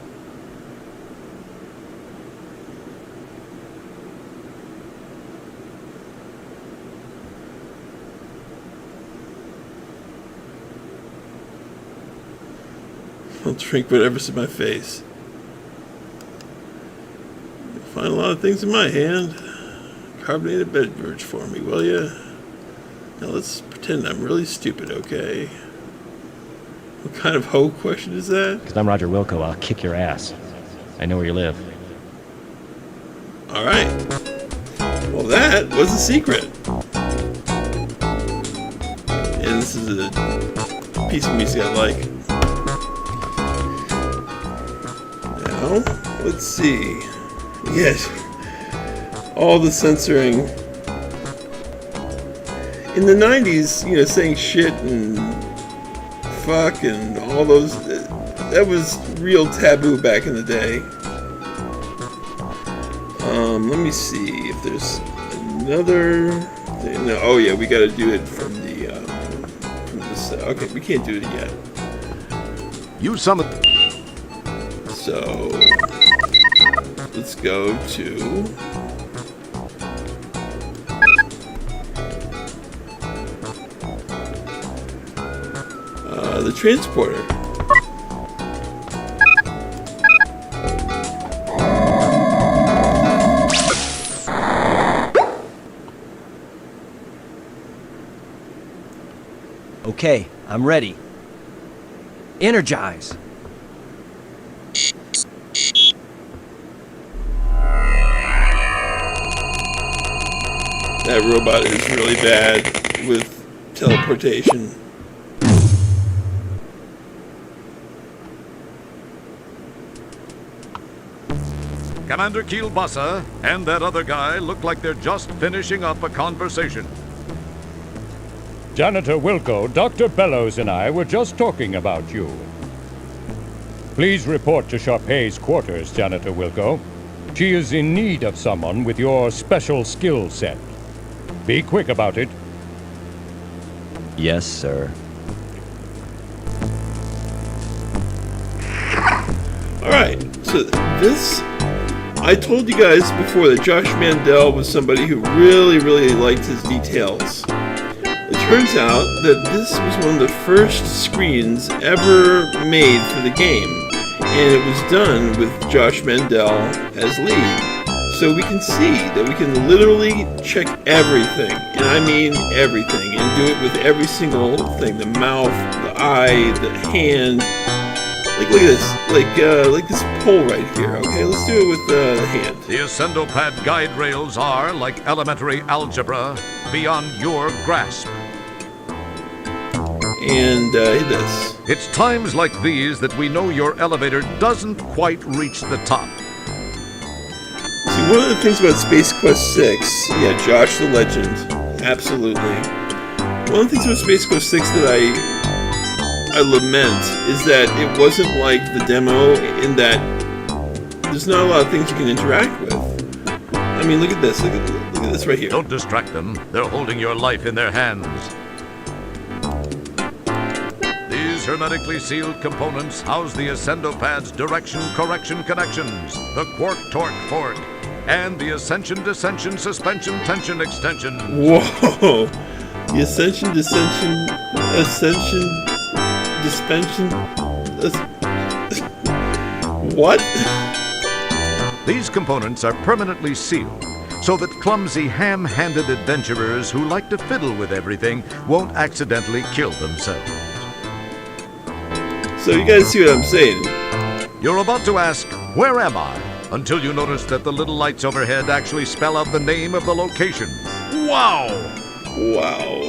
I'll drink whatever's in my face. You'll find a lot of things in my hand. Carbonated beverage for me, will ya? Now let's pretend I'm really stupid, okay? What kind of hoe question is that? Because I'm Roger Wilco, I'll kick your ass. I know where you live. Alright. Well, that was a secret. And this is a piece of music I like. Now, let's see. Yes. All the censoring. In the 90s, you know, saying shit and fuck and all those, that was real taboo back in the day. Let me see if there's another thing. No, oh yeah, we gotta do it from this. Okay, we can't do it yet. You summon. So, let's go to the transporter. Okay, I'm ready. Energize. That robot is really bad with teleportation. Commander Kielbasa and that other guy look like they're just finishing up a conversation. Janitor Wilco, Dr. Bellows and I were just talking about you. Please report to Sharpay's quarters, Janitor Wilco. She is in need of someone with your special skill set. Be quick about it. Yes, sir. Alright, so this... I told you guys before that Josh Mandel was somebody who really liked his details. It turns out that this was one of the first screens ever made for the game, and it was done with Josh Mandel as lead. So we can see that we can literally check everything, and I mean everything, and do it with every single thing. The mouth, the eye, the hand. Like, look at this. Like this pole right here, okay? Let's do it with the hand. The Ascendopad guide rails are, like elementary algebra, beyond your grasp. And this. It's times like these that we know your elevator doesn't quite reach the top. See, one of the things about Space Quest 6, yeah, Josh the Legend, absolutely. One of the things about Space Quest 6 that I lament is that it wasn't like the demo in that there's not a lot of things you can interact with. I mean, look at this. Look at this right here. Don't distract them. They're holding your life in their hands. These hermetically sealed components house the Ascendopad's direction correction connections, the quark torque fork, and the ascension descension suspension tension extension. Whoa! The ascension dispension. What? These components are permanently sealed, so that clumsy, ham-handed adventurers who like to fiddle with everything won't accidentally kill themselves. So you guys see what I'm saying? You're about to ask, where am I? Until you notice that the little lights overhead actually spell out the name of the location. Wow! Wow.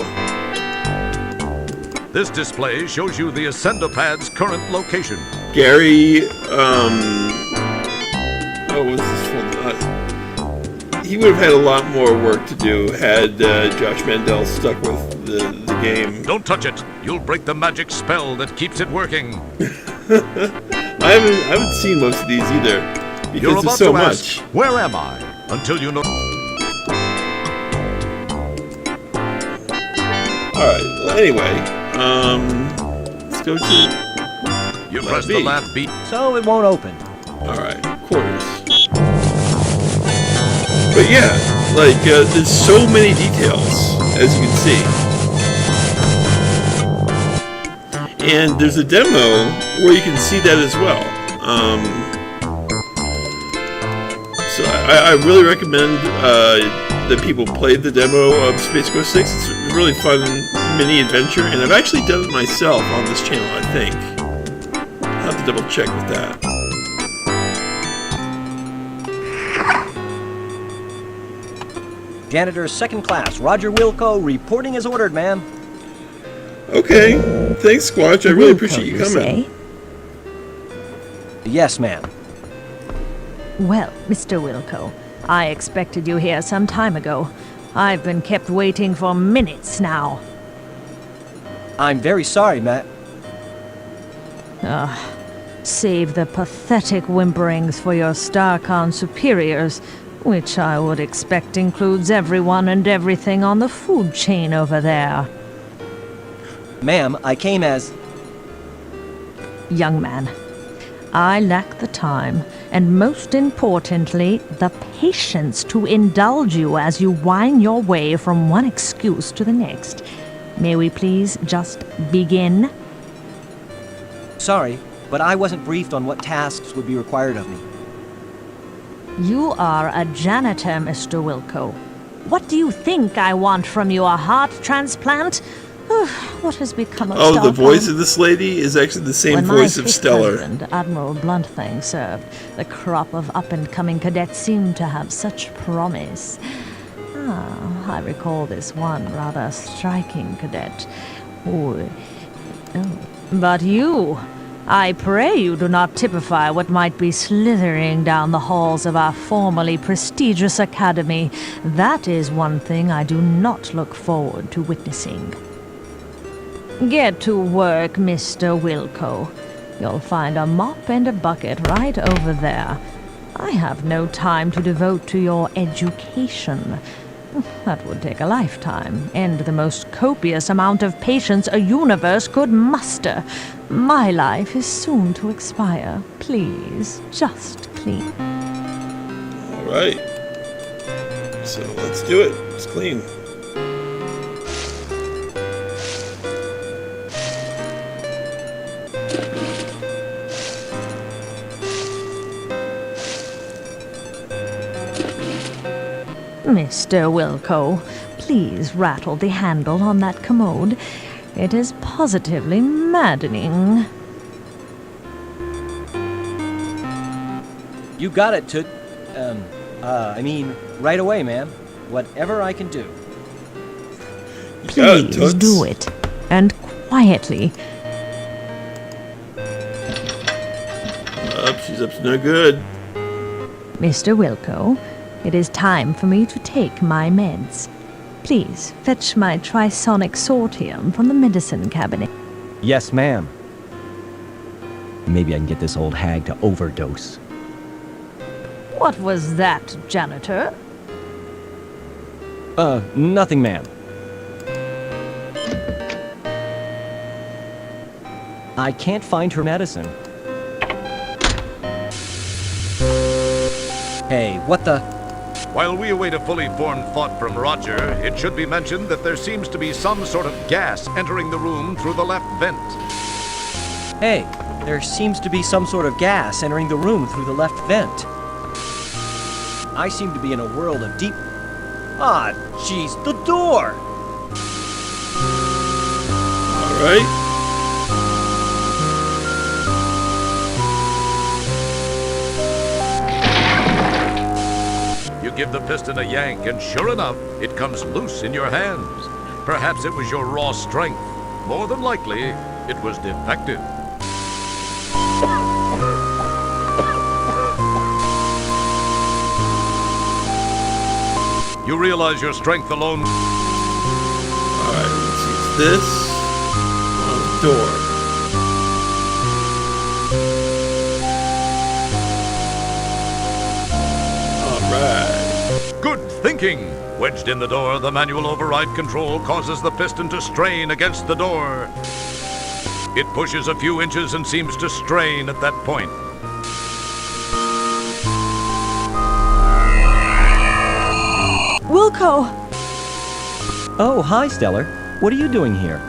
This display shows you the Ascendopad's current location. Gary, what's this one? He would have had a lot more work to do had Josh Mandel stuck with the game. Don't touch it. You'll break the magic spell that keeps it working. I haven't seen most of these either because You're there's about so to much. ask, where am I? Until you know. All right. Well, anyway, let's go to. You press the lab beat. So it won't open. All right, quarters. But yeah, like there's so many details, as you can see. And there's a demo where you can see that as well. So I really recommend that people play the demo of Space Quest 6. It's a really fun mini adventure, and I've actually done it myself on this channel, I think. I'll have to double check with that. Janitor second class, Roger Wilco, reporting as ordered, ma'am. Okay, thanks, Squatch. I really appreciate you coming. Yes, ma'am. Well, Mr. Wilco, I expected you here some time ago. I've been kept waiting for minutes now. I'm very sorry, Matt. Save the pathetic whimperings for your StarCon superiors, which I would expect includes everyone and everything on the food chain over there. Ma'am, I came as... Young man, I lack the time, and most importantly, the patience to indulge you as you whine your way from one excuse to the next. May we please just begin? Sorry, but I wasn't briefed on what tasks would be required of me. You are a janitor, Mr. Wilco. What do you think I want from you, a heart transplant? What has become of Oh, the StarCon? voice of this lady is actually the same When voice my of fifth Stellar. husband, Admiral Bluntthing, served, the crop of up-and-coming cadets seemed to have such promise. I recall this one rather striking cadet. But you, I pray you do not typify what might be slithering down the halls of our formerly prestigious academy. That is one thing I do not look forward to witnessing. Get to work, Mr. Wilco. You'll find a mop and a bucket right over there. I have no time to devote to your education. That would take a lifetime, and the most copious amount of patience a universe could muster. My life is soon to expire. Please, just clean. All right. So let's do it. Let's clean. Mr. Wilco, please rattle the handle on that commode. It is positively maddening. You got it, Toot. Right away, ma'am. Whatever I can do. Please do it. And quietly. She's up to no good. Mr. Wilco, it is time for me to take my meds. Please, fetch my trisonic sortium from the medicine cabinet. Yes, ma'am. Maybe I can get this old hag to overdose. What was that, janitor? Nothing, ma'am. I can't find her medicine. Hey, what the... While we await a fully formed thought from Roger, it should be mentioned that there seems to be some sort of gas entering the room through the left vent. Hey, there seems to be some sort of gas entering the room through the left vent. I seem to be in a world of deep... Ah, jeez, the door! All right. You give the piston a yank, and sure enough, it comes loose in your hands. Perhaps it was your raw strength. More than likely, it was defective. You realize your strength alone... Alright, let's use this on the door. Alright. Good thinking! Wedged in the door, the manual override control causes the piston to strain against the door. It pushes a few inches and seems to strain at that point. Wilco! Oh, hi, Stellar. What are you doing here?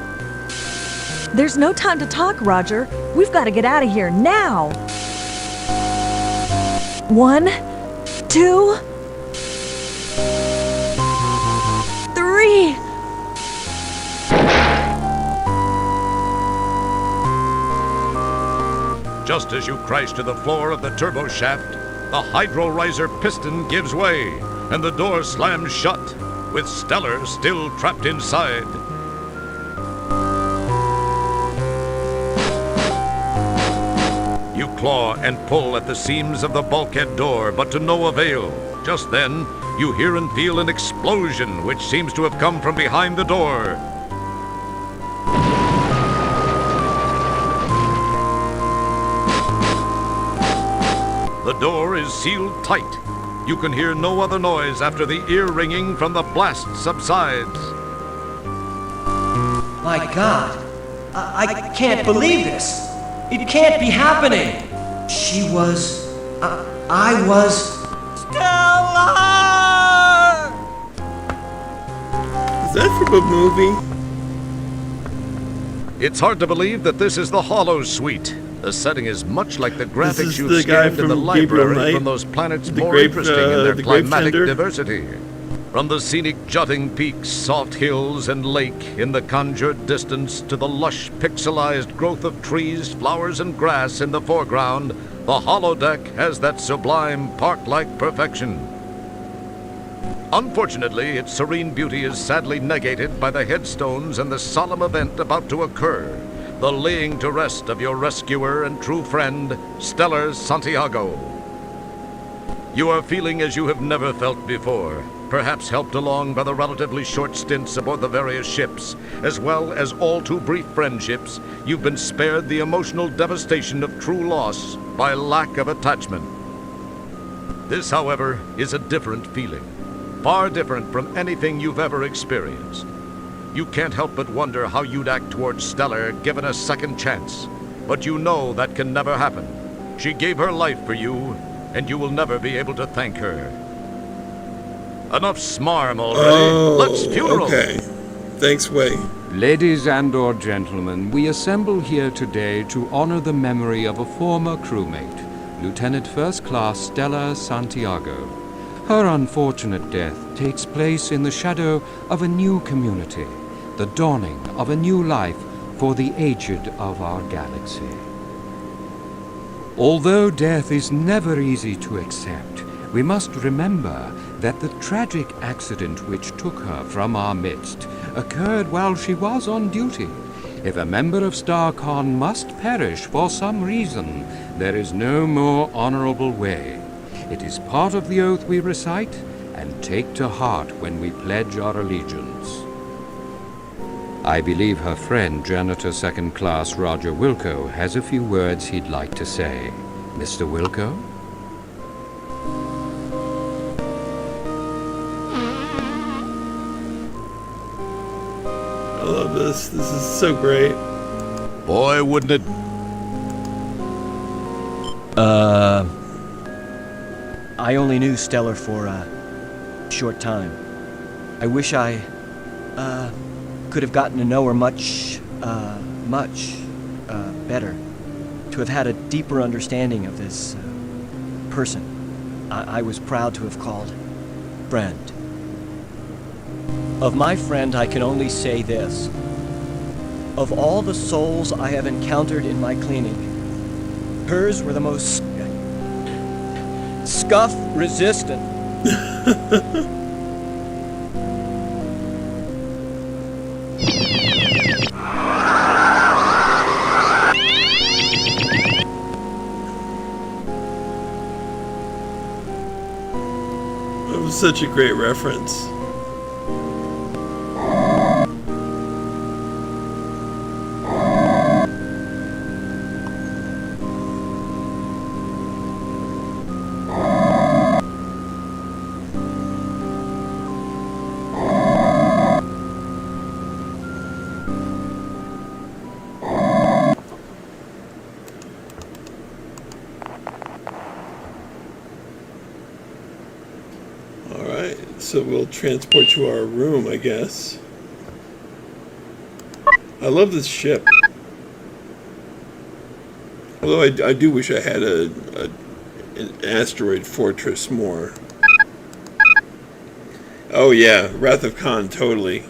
There's no time to talk, Roger. We've got to get out of here now. 1, 2, 3. Just as you crash to the floor of the turbo shaft, the hydro riser piston gives way, and the door slams shut, with Stellar still trapped inside. You claw and pull at the seams of the bulkhead door, but to no avail. Just then, you hear and feel an explosion, which seems to have come from behind the door. The door is sealed tight. You can hear no other noise after the ear ringing from the blast subsides. My God, I can't believe this. It can't be happening. She was... I was... Stellar! Is that from a movie? It's hard to believe that this is the Hollow Suite. The setting is much like the graphics you've the guy scanned in the from Gabriel library Knight, from those planets the more grape, interesting in their the climatic Grapefender. diversity. From the scenic jutting peaks, soft hills, and lake in the conjured distance to the lush pixelized growth of trees, flowers, and grass in the foreground, the holodeck has that sublime park-like perfection. Unfortunately, its serene beauty is sadly negated by the headstones and the solemn event about to occur, the laying to rest of your rescuer and true friend, Stellar Santiago. You are feeling as you have never felt before. perhaps helped along by the relatively short stints aboard the various ships, as well as all too brief friendships, you've been spared the emotional devastation of true loss by lack of attachment. This, however, is a different feeling, far different from anything you've ever experienced. You can't help but wonder how you'd act towards Stellar given a second chance, but you know that can never happen. She gave her life for you, and you will never be able to thank her. Enough smarm already. Let's funeral. Okay. Thanks, Way. Ladies and/or gentlemen, we assemble here today to honor the memory of a former crewmate, Lieutenant First Class Stella Santiago. Her unfortunate death takes place in the shadow of a new community, the dawning of a new life for the aged of our galaxy. Although death is never easy to accept, we must remember that the tragic accident which took her from our midst occurred while she was on duty. If a member of StarCon must perish for some reason, there is no more honorable way. It is part of the oath we recite and take to heart when we pledge our allegiance. I believe her friend, Janitor Second Class Roger Wilco, has a few words he'd like to say. Mr. Wilco? I love this. This is so great. Boy, wouldn't it... I only knew Stellar for a short time. I wish I, could have gotten to know her much better. To have had a deeper understanding of this, person I was proud to have called friend. Of my friend, I can only say this. Of all the souls I have encountered in my cleaning, hers were the most scuff-resistant. That was such a great reference. So we'll transport to our room, I guess. I love this ship. Although I do wish I had an asteroid fortress more. Oh yeah, Wrath of Khan, totally.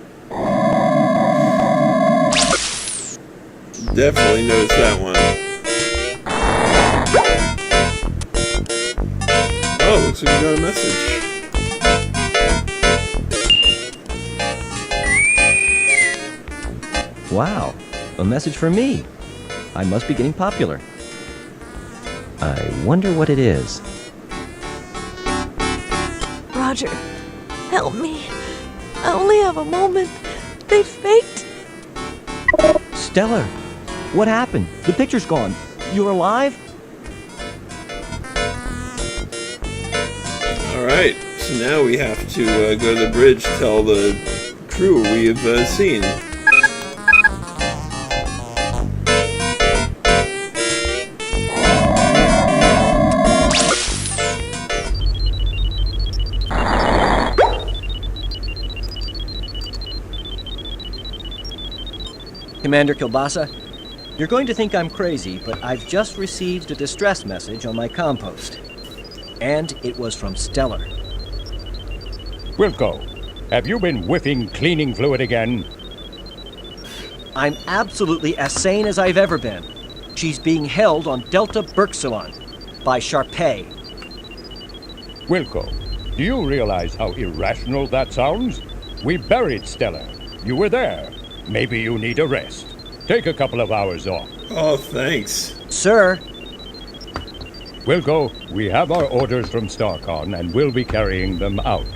Definitely noticed that one. Oh, looks like we got a message. Wow, a message for me. I must be getting popular. I wonder what it is. Roger, help me. I only have a moment. They faked. Stellar, what happened? The picture's gone. You're alive? Alright, so now we have to go to the bridge to tell the crew we've seen. Commander Kilbasa, you're going to think I'm crazy, but I've just received a distress message on my compost. And it was from Stellar. Wilco, have you been whiffing cleaning fluid again? I'm absolutely as sane as I've ever been. She's being held on Delta Berxilon by Sharpay. Wilco, do you realize how irrational that sounds? We buried Stellar. You were there. Maybe you need a rest. Take a couple of hours off. Oh, thanks. Sir. Wilco, we have our orders from StarCon and we'll be carrying them out.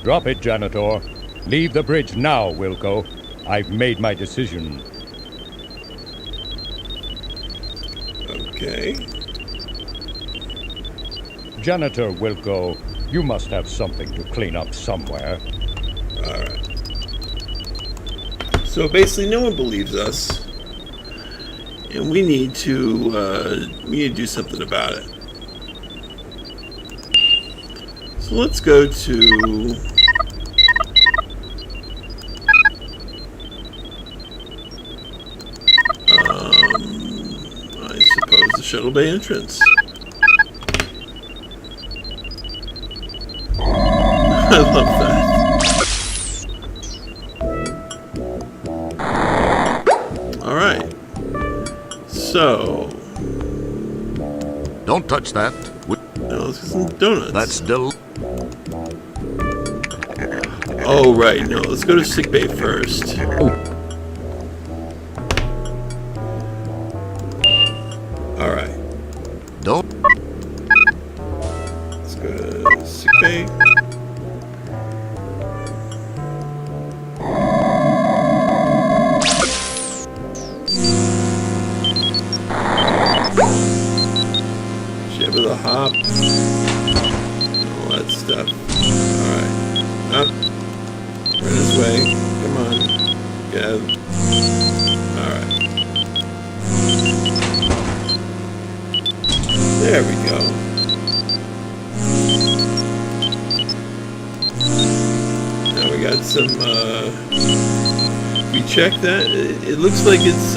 Drop it, janitor. Leave the bridge now, Wilco. I've made my decision. Okay. Janitor Wilco, you must have something to clean up somewhere. Alright. So basically no one believes us. And we need to do something about it. So let's go to I suppose the shuttle bay entrance. I love that. Alright. So. Don't touch that. No, let's get some donuts. That's Oh, right. No, let's go to sickbay first. Alright. Don't. Let's go to sickbay. Jib of the hop. All that stuff. Alright. Up. Right this way. Come on. Get out. Alright. There we go. Now we got some, we checked that. It looks like it's,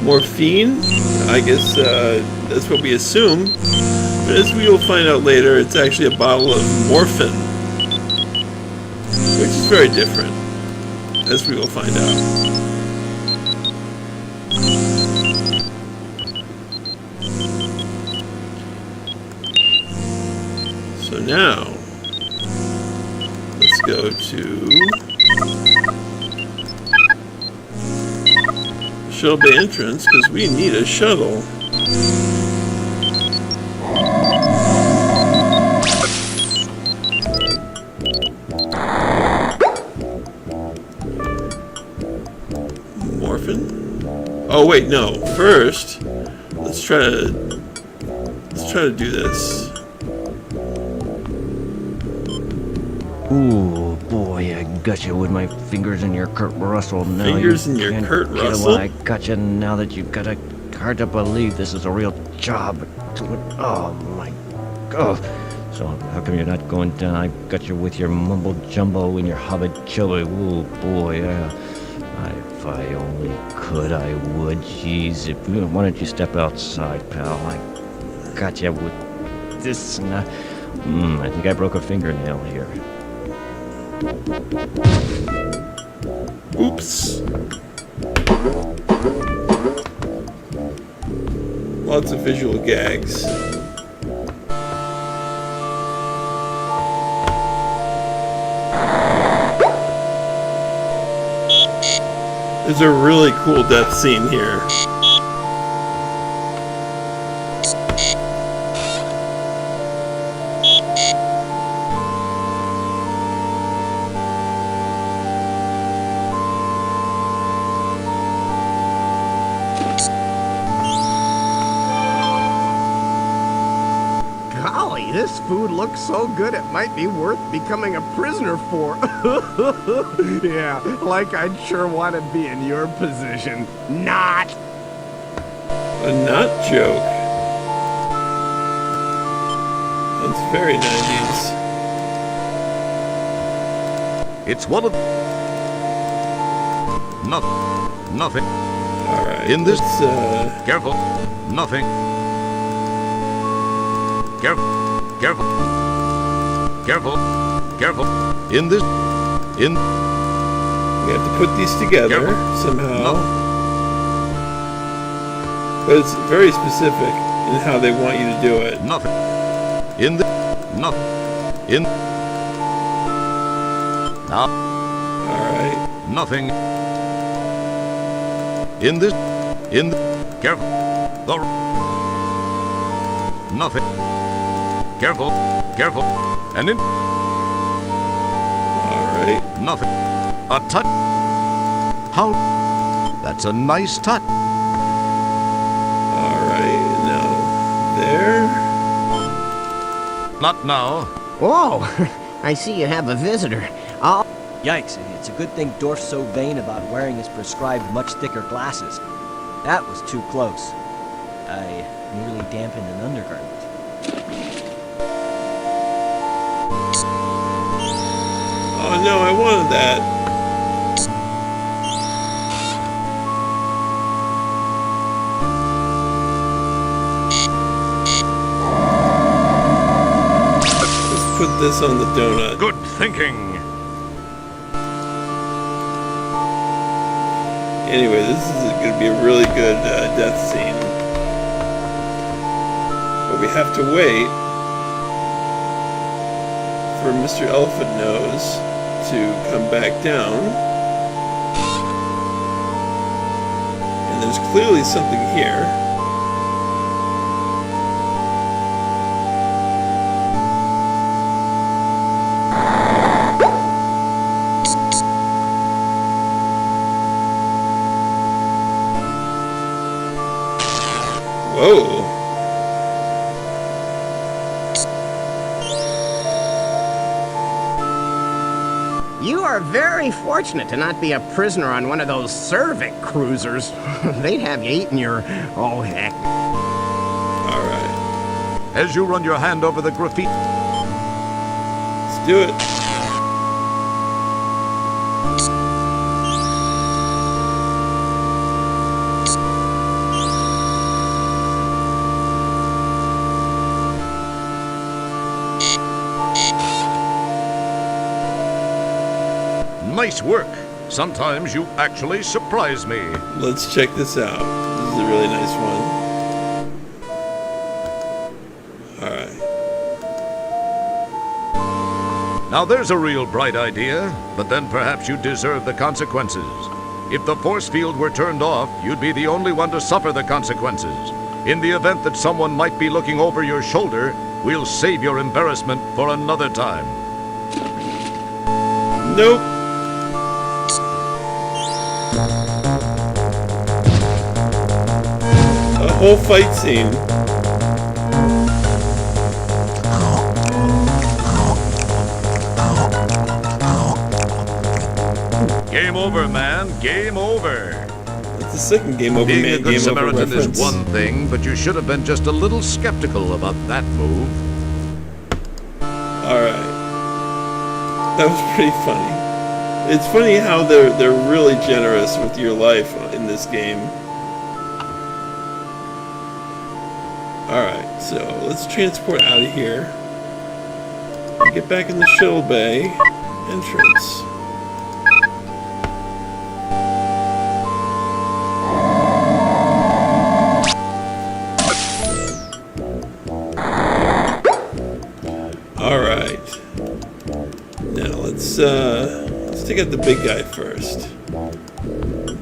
morphine. I guess, that's what we assume. But as we will find out later, it's actually a bottle of morphine. Which is very different. As we will find out. So now, let's go to shuttle bay entrance because we need a shuttle. Morphin? Oh wait, no. First, let's try to do this. Ooh, boy, I got you with my fingers in your Kurt Russell. Now Fingers in your can't Kurt get Russell? I got you now that you've got a... Hard to believe this is a real job. Oh, my God. So how come you're not going down? I got you with your mumbo jumbo and your hobbit chubby. Ooh, boy, if I only could, I would. Jeez, why don't you step outside, pal? I got you with this. I think I broke a fingernail here. Oops. Lots of visual gags. There's a really cool death scene here. Golly, this food looks so good it might be worth becoming a prisoner for. Yeah, like I'd sure want to be in your position. Not! A nut joke. That's very 90s. It's one of... Nothing. Alright, In this... Careful. Nothing. Careful. Careful. In this... We have to put these together somehow. But it's very specific in how they want you to do it. Nothing. In the... In... Now. Alright. Nothing. In this... Careful. Nothing. Careful. And in... nothing. A touch. How? That's a nice touch. Alright, now there. Not now. Whoa! I see you have a visitor. I'll... Yikes, it's a good thing Dorf's so vain about wearing his prescribed much thicker glasses. That was too close. I nearly dampened an undergarment. Oh no, I wanted that. Let's put this on the donut. Good thinking. Anyway, this is going to be a really good death scene. But we have to wait for Mr. Elephant Nose to come back down. And there's clearly something here. Whoa. You are very fortunate to not be a prisoner on one of those Cervic cruisers. They'd have you eating your... oh, heck. Alright. As you run your hand over the graffiti... Let's do it. Nice work. Sometimes you actually surprise me. Let's check this out. This is a really nice one. Alright. Now there's a real bright idea, but then perhaps you deserve the consequences. If the force field were turned off, you'd be the only one to suffer the consequences. In the event that someone might be looking over your shoulder, we'll save your embarrassment for another time. Nope. A whole fight scene. Game over, man. Game over. It's the second game over, Being man. a good Game Samaritan over reference. is one thing, but you should have been just a little skeptical about that move. Alright. That was pretty funny. It's funny how they're really generous with your life in this game. Alright, so let's transport out of here. Get back in the shuttle bay entrance. Alright. Now let's take out the big guy first.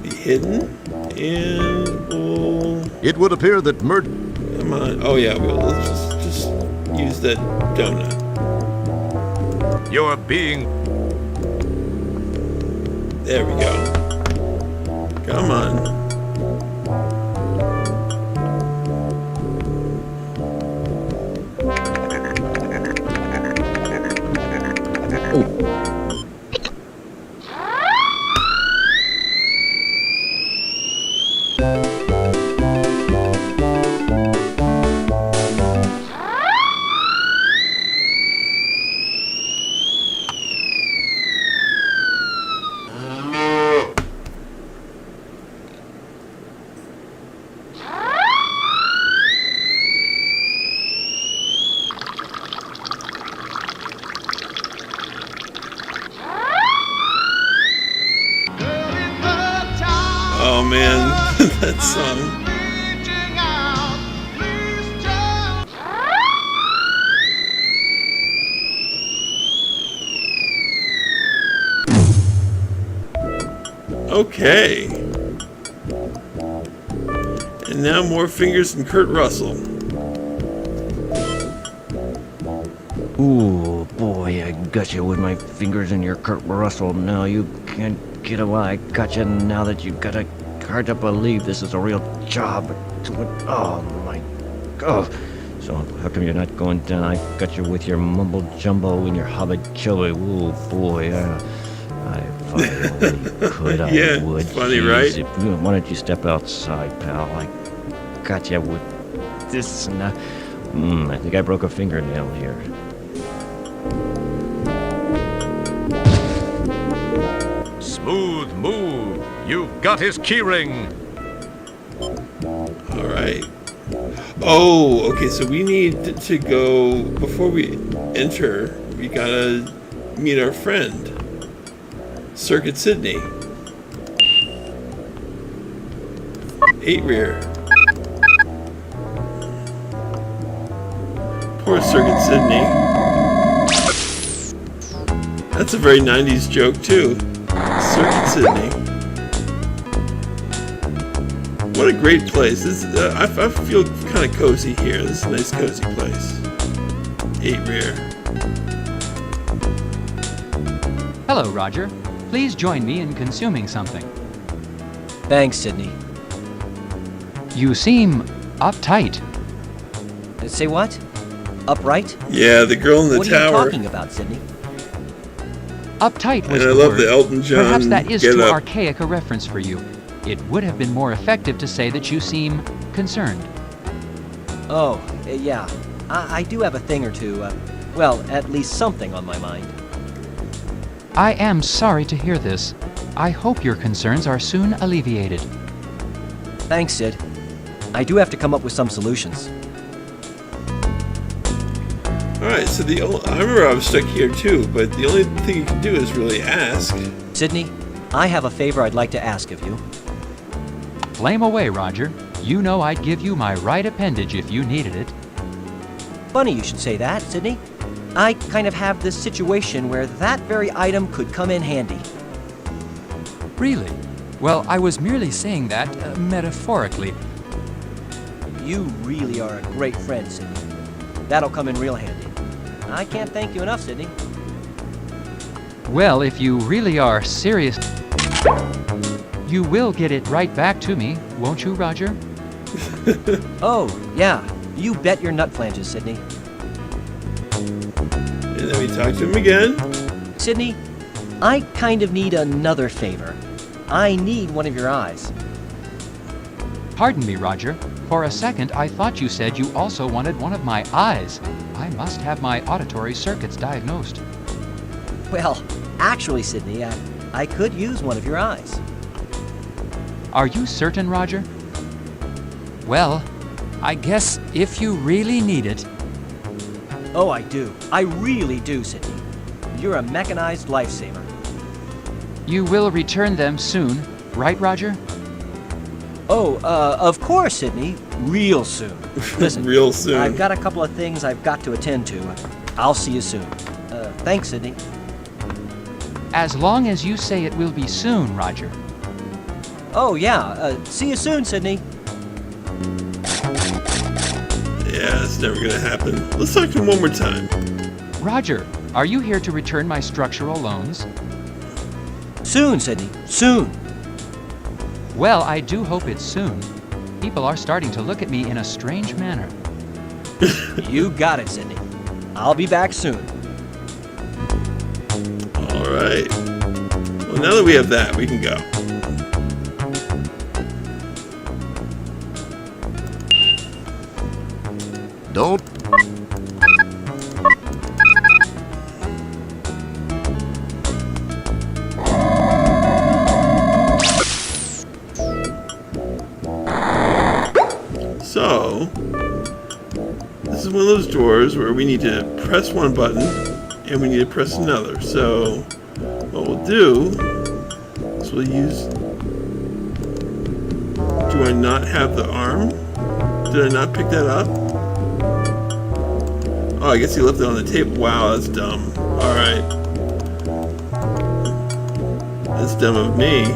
Be hidden, and we'll... It would appear that Come on. Oh yeah, let's just use that donut. You're being... There we go. Come on. Oh man, that song. Okay. And now more fingers from Kurt Russell. Ooh, boy, a got you with my fingers in your Kurt Russell. Now you can't get away. I got you now that you've got a hard to believe this is a real job. Oh my God. So how come you're not going down? I got you with your mumbo jumbo and your hobbit chubby. Oh boy, if I only could, Yeah, I would. funny, Jeez, right? Why don't you step outside, pal? I got you with this and that. I think I broke a fingernail here. Smooth move. You've got his keyring. All right. Oh, okay. So we need to go before we enter. We gotta meet our friend, Circuit Sydney. 8 rear. Poor Circuit Sydney. That's a very 90s joke too. Circuit Sydney. What a great place. This, I feel kind of cozy here. This is a nice cozy place. 8 rear. Hello, Roger. Please join me in consuming something. Thanks, Sydney. You seem uptight. Say what? Upright? Yeah, the girl in the what tower. What are you talking about, Sydney? Uptight was and I the love word. the Elton John Perhaps that is get too up. archaic a reference for you. It would have been more effective to say that you seem concerned. Oh, yeah. I do have a thing or two. Well, at least something on my mind. I am sorry to hear this. I hope your concerns are soon alleviated. Thanks, Sid. I do have to come up with some solutions. Alright, so I remember I was stuck here too, but the only thing you can do is really ask. Sydney, I have a favor I'd like to ask of you. Flame away, Roger. You know I'd give you my right appendage if you needed it. Funny you should say that, Sydney. I kind of have this situation where that very item could come in handy. Really? Well, I was merely saying that metaphorically. You really are a great friend, Sydney. That'll come in real handy. I can't thank you enough, Sydney. Well, if you really are serious, you will get it right back to me, won't you, Roger? Oh, yeah. You bet your nut flanges, Sydney. And then we talk to him again. Sydney, I kind of need another favor. I need one of your eyes. Pardon me, Roger. For a second, I thought you said you also wanted one of my eyes. I must have my auditory circuits diagnosed. Well, actually, Sydney, I could use one of your eyes. Are you certain, Roger? Well, I guess if you really need it. Oh, I do. I really do, Sydney. You're a mechanized lifesaver. You will return them soon, right, Roger? Oh, of course, Sydney. Real soon. Listen, real soon. I've got a couple of things I've got to attend to. I'll see you soon. Thanks, Sydney. As long as you say it will be soon, Roger. Oh, yeah. See you soon, Sydney. Yeah, it's never gonna happen. Let's talk to him one more time. Roger, are you here to return my structural loans? Soon, Sydney. Soon. Well, I do hope it's soon. People are starting to look at me in a strange manner. You got it, Sydney. I'll be back soon. All right. Well, now that we have that, we can go. Don't. So, this is one of those doors where we need to press one button and we need to press another. So, what we'll do is we'll use... Do I not have the arm? Did I not pick that up? Oh, I guess he left it on the table. Wow, that's dumb. Alright. That's dumb of me.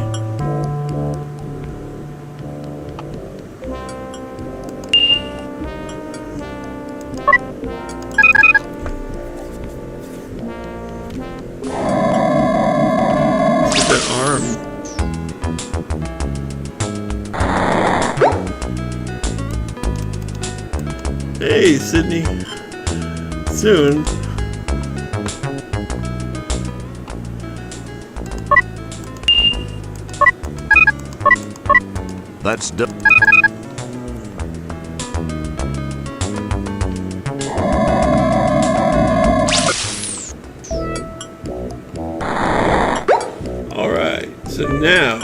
Hey, Sydney. Soon. That's Alright, so now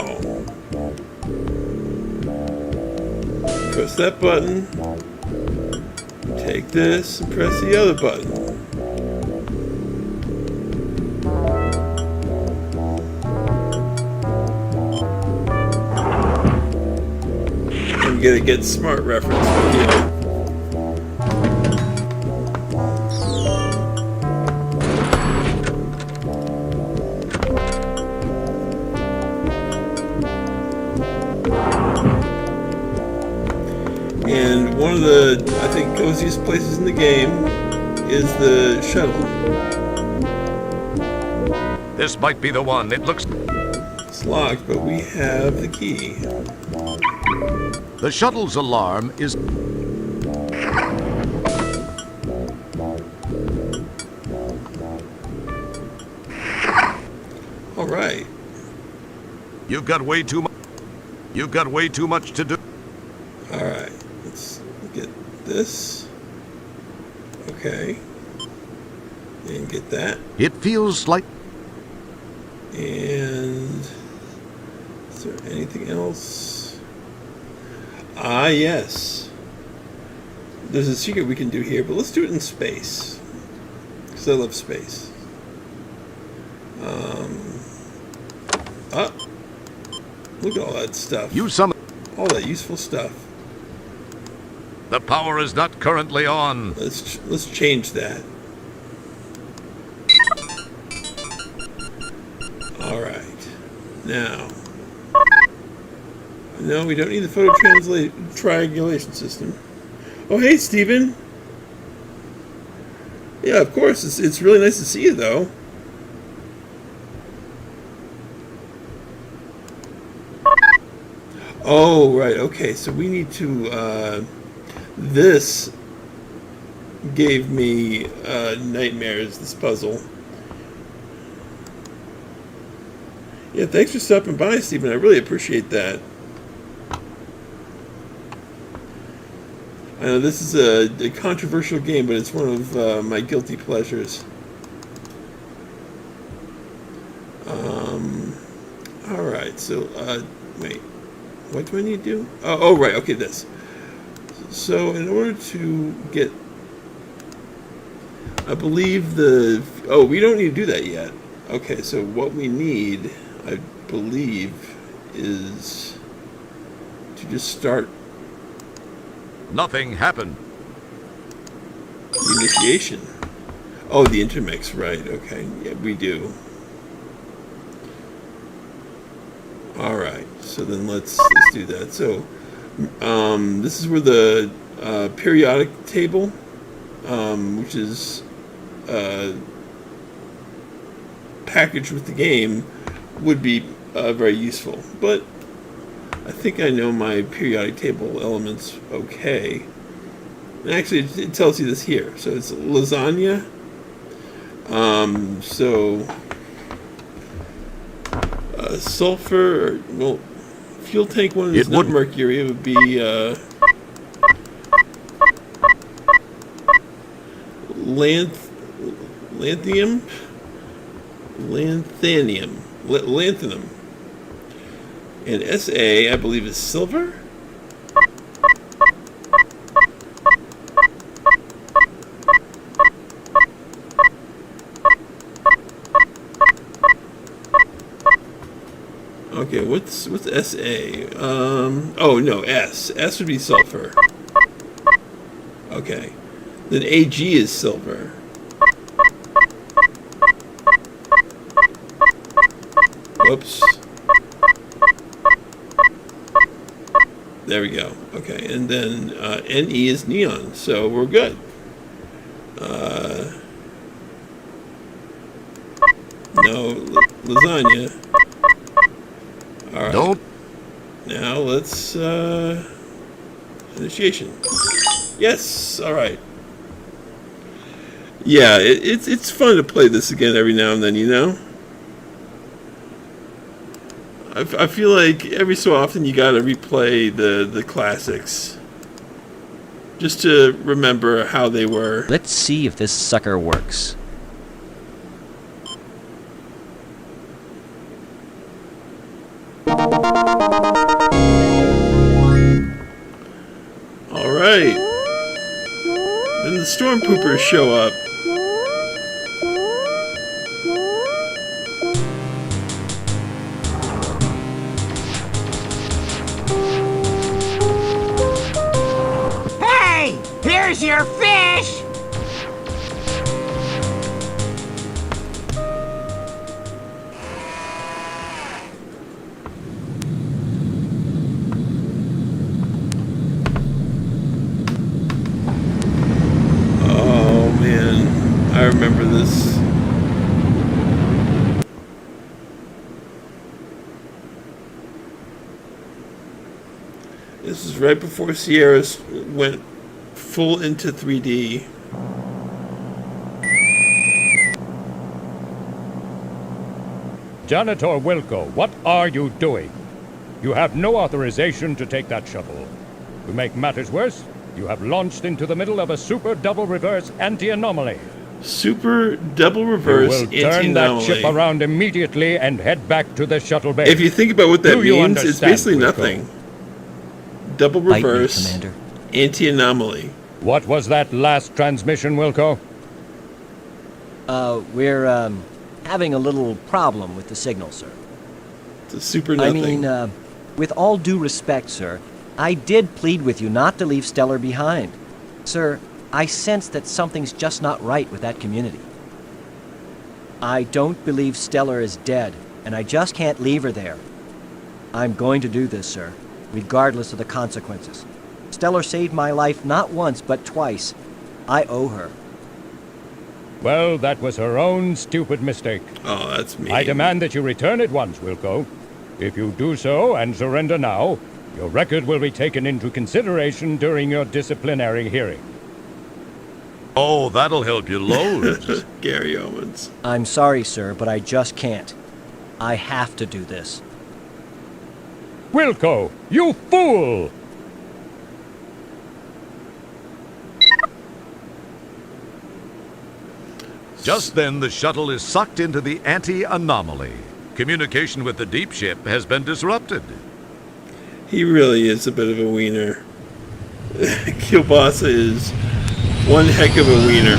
press that button, take this and press the other button. I'm gonna get smart reference video. And one of the, I think, coziest places in the game is the shuttle. This might be the one. It looks... It's locked, but we have the key. The shuttle's alarm is... All right. You've got way too much... You've got way too much to do. All right. Let's get this. Okay. And get that. It feels like... And is there anything else? Ah, yes. There's a secret we can do here, but let's do it in space. Because I love space. Look at all that stuff. All that useful stuff. The power is not currently on. Let's change that. All right. Now. No, we don't need the photo triangulation system. Oh, hey, Steven. Yeah, of course. It's really nice to see you, though. Oh, right. Okay, so we need to... this gave me nightmares, this puzzle. Yeah, thanks for stopping by, Steven. I really appreciate that. I know this is a controversial game, but it's one of my guilty pleasures. Alright, so, wait. What do I need to do? Oh, right, okay, this. So, in order to get... I believe the... Oh, we don't need to do that yet. Okay, so what we need, I believe, is to just start... Nothing happened. The initiation. Oh, the intermix, right, okay. Yeah, we do. Alright, so then let's do that. So, this is where the periodic table, which is packaged with the game, would be very useful. But I think I know my periodic table elements okay. And actually, it tells you this here. So it's lasagna. Sulfur, well, fuel tank one is not mercury. It would be lanthanum. And SA, I believe, is silver. Okay, what's SA? Oh no, S. S would be sulfur. Okay. Then AG is silver. Whoops. There we go. Okay, and then NE is neon, so we're good. No, lasagna. Alright. Nope. Now let's initiation. Yes, alright. Yeah, it's fun to play this again every now and then, you know? I feel like every so often you gotta replay the classics. Just to remember how they were. Let's see if this sucker works. Alright. Then the storm poopers show up. Hey! Here's your fish! Oh man, I remember this. This is right before Sierra went full into 3D. Janitor Wilco, what are you doing? You have no authorization to take that shuttle. To make matters worse, you have launched into the middle of a super double reverse anti-anomaly. Super double reverse anti-anomaly. You will turn that ship around immediately and head back to the shuttle bay. If you think about what that Do you means, it's basically Wilco? nothing. Double Bite me, reverse Commander. anti-anomaly. What was that last transmission, Wilco? We're having a little problem with the signal, sir. It's a super nothing. I mean, with all due respect, sir, I did plead with you not to leave Stellar behind. Sir, I sense that something's just not right with that community. I don't believe Stellar is dead, and I just can't leave her there. I'm going to do this, sir, regardless of the consequences. Stellar saved my life not once, but twice. I owe her. Well, that was her own stupid mistake. Oh, that's mean. I demand that you return at once, Wilco. If you do so and surrender now, your record will be taken into consideration during your disciplinary hearing. Oh, that'll help you loads. Gary Owens. I'm sorry, sir, but I just can't. I have to do this. Wilco, you fool! Just then, the shuttle is sucked into the anti-anomaly. Communication with the deep ship has been disrupted. He really is a bit of a wiener. Kielbasa is one heck of a wiener.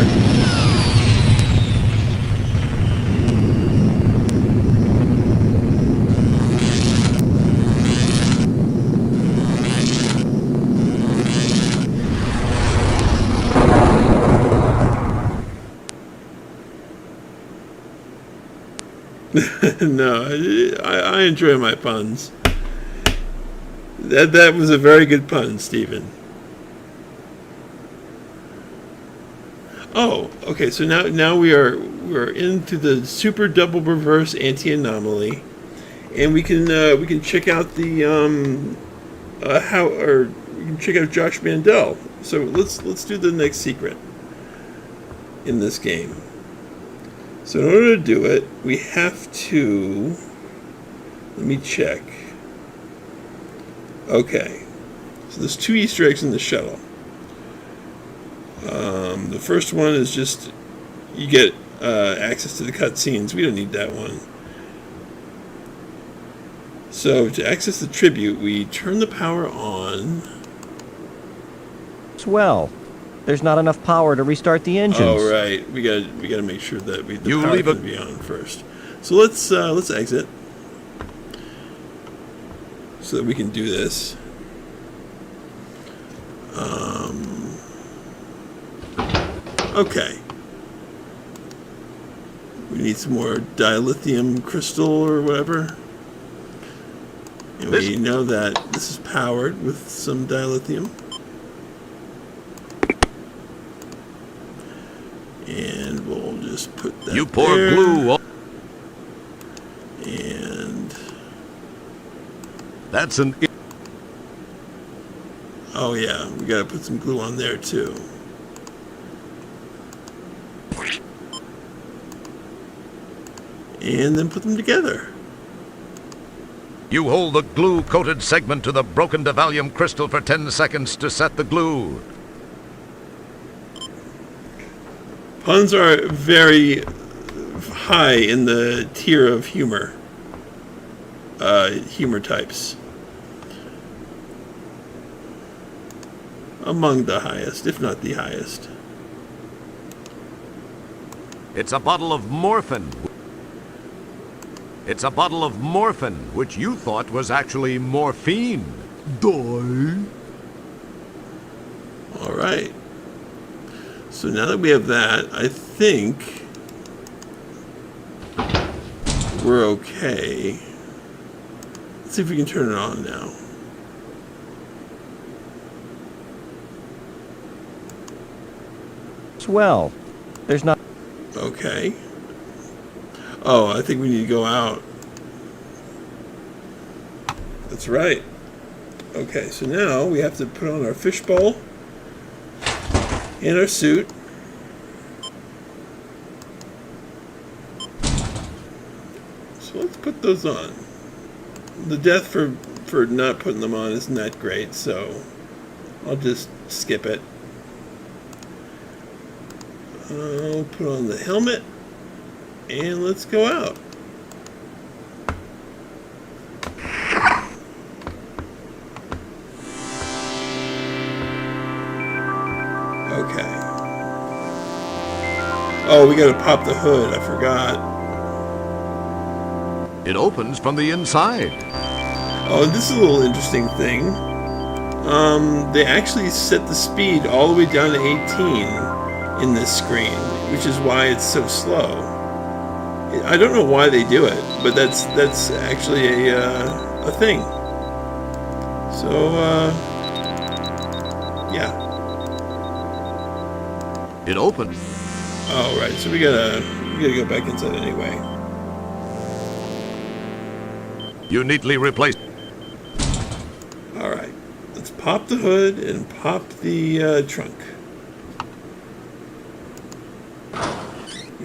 No, I enjoy my puns. That was a very good pun, Stephen. Oh, okay. So now we're into the super double reverse anti-anomaly, and we can check out the we can check out Josh Mandel. So let's do the next secret in this game. So in order to do it, we have to, let me check. Okay, so there's 2 Easter eggs in the shuttle. The first one is just, you get access to the cutscenes. We don't need that one. So to access the tribute, we turn the power on. Swell. There's not enough power to restart the engines. Oh right, we gotta make sure that the power can be on first. So let's exit so that we can do this. Okay. We need some more dilithium crystal or whatever. And we know that this is powered with some dilithium. And we'll just put that You pour there. glue. And that's an. Oh yeah, we gotta put some glue on there too. And then put them together. You hold the glue-coated segment to the broken Devallium crystal for 10 seconds to set the glue. Puns are very high in the tier of humor. Humor types. Among the highest, if not the highest. It's a bottle of morphine. It's a bottle of morphine, which you thought was actually morphine. Die. All right. So now that we have that, I think we're okay. Let's see if we can turn it on now. Swell. There's not... Okay. Oh, I think we need to go out. That's right. Okay, so now we have to put on our fishbowl and our suit. So let's put those on. The death for not putting them on isn't that great, so I'll just skip it. I'll put on the helmet. And let's go out. Okay. Oh, we gotta pop the hood. I forgot. It opens from the inside. Oh, this is a little interesting thing. They actually set the speed all the way down to 18 in this screen, which is why it's so slow. I don't know why they do it, but that's actually a thing. So yeah. It opened. Oh right, so we gotta go back inside anyway. You neatly replaced. All right, let's pop the hood and pop the trunk.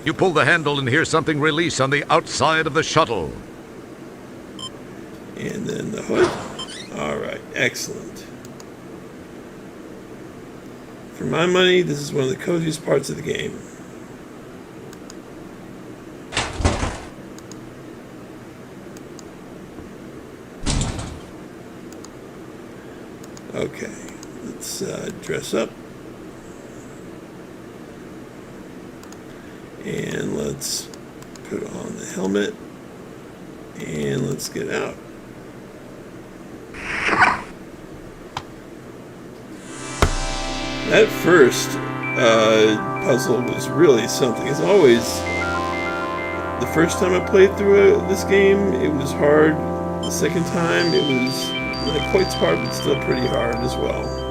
You pull the handle and hear something release on the outside of the shuttle. And then the hood. All right, excellent. For my money, this is one of the coziest parts of the game. Okay, let's dress up. And let's put on the helmet. And let's get out. That first puzzle was really something. As always, the first time I played through this game, it was hard. The second time, it was not quite so hard, but still pretty hard as well.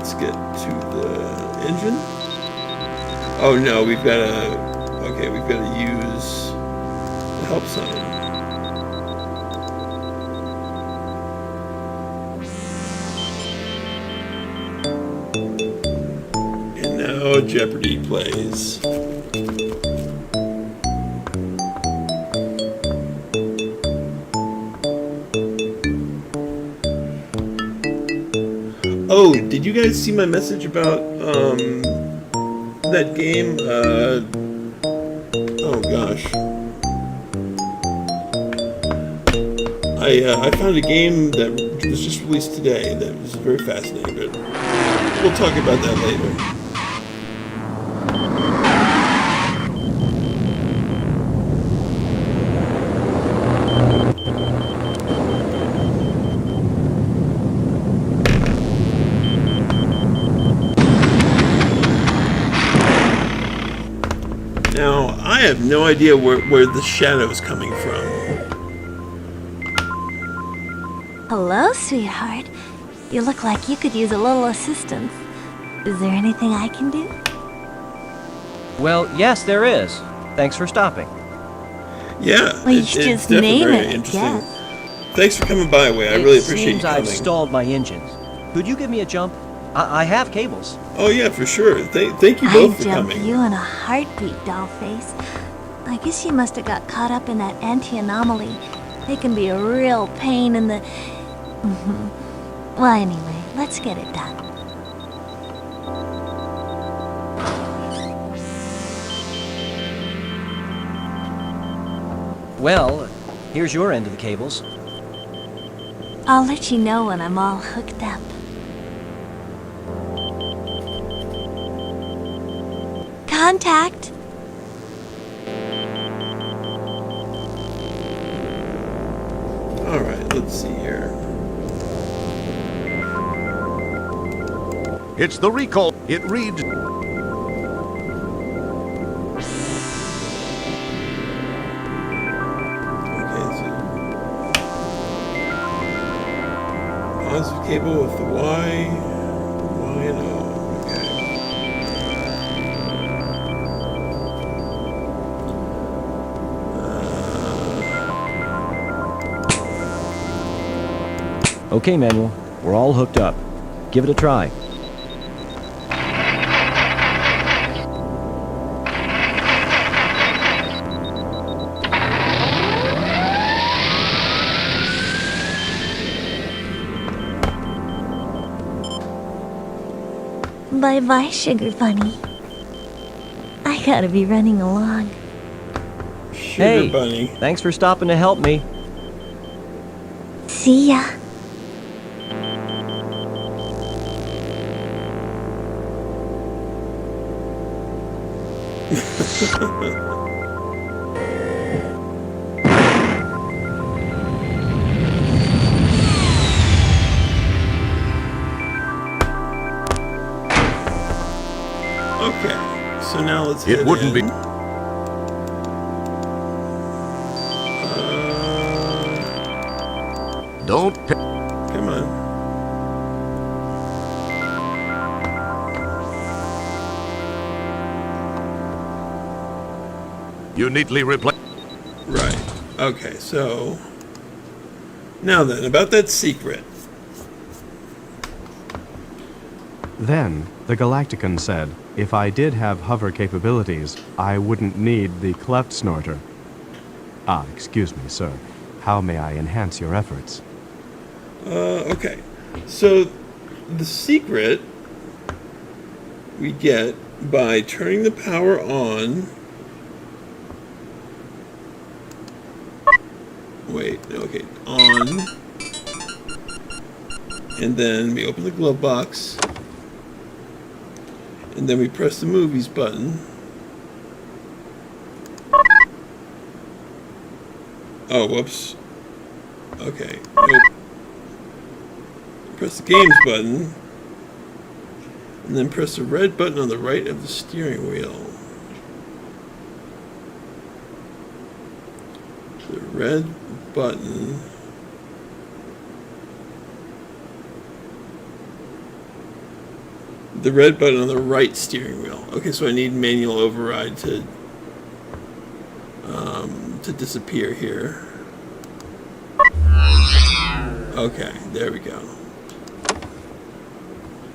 Let's get to the engine. Oh no, we've got to use the help sign. And now Jeopardy plays. Oh, did you guys see my message about that game? Oh gosh, I found a game that was just released today that was very fascinating, but we'll talk about that later. Now, I have no idea where the shadow is coming from. Hello, sweetheart. You look like you could use a little assistance. Is there anything I can do? Well, yes, there is. Thanks for stopping. Yeah, Well, you it's should just definitely name very it, I interesting. guess. Thanks for coming by, Way. I really appreciate you It seems I've coming. stalled my engines. Could you give me a jump? I have cables. Oh yeah, for sure. Thank you I'd both for jump coming. you in a heartbeat, Dollface. I guess you must have got caught up in that anti-anomaly. They can be a real pain in the... Well, anyway, let's get it done. Well, here's your end of the cables. I'll let you know when I'm all hooked up. Contact! Alright, let's see here. It's the recall. It reads... Positive cable with the Y and O. Okay, Manuel. We're all hooked up. Give it a try. Bye-bye, Sugar Bunny. I gotta be running along. Hey, thanks for stopping to help me. See ya. Okay, so now let's It head wouldn't in. be... Don't... Come on. You neatly replace... Right. Okay, so... Now then, about that secret. Then, the Galactican said, if I did have hover capabilities, I wouldn't need the cleft snorter. Ah, excuse me, sir. How may I enhance your efforts? Okay. So, the secret we get by turning the power on... Wait, okay, on. And then we open the glove box. And then we press the movies button. Oh, whoops. Okay, nope. Press the games button. And then press the red button on the right of the steering wheel. The red button. The red button on the right steering wheel. Okay, so I need manual override to disappear here. Okay, there we go.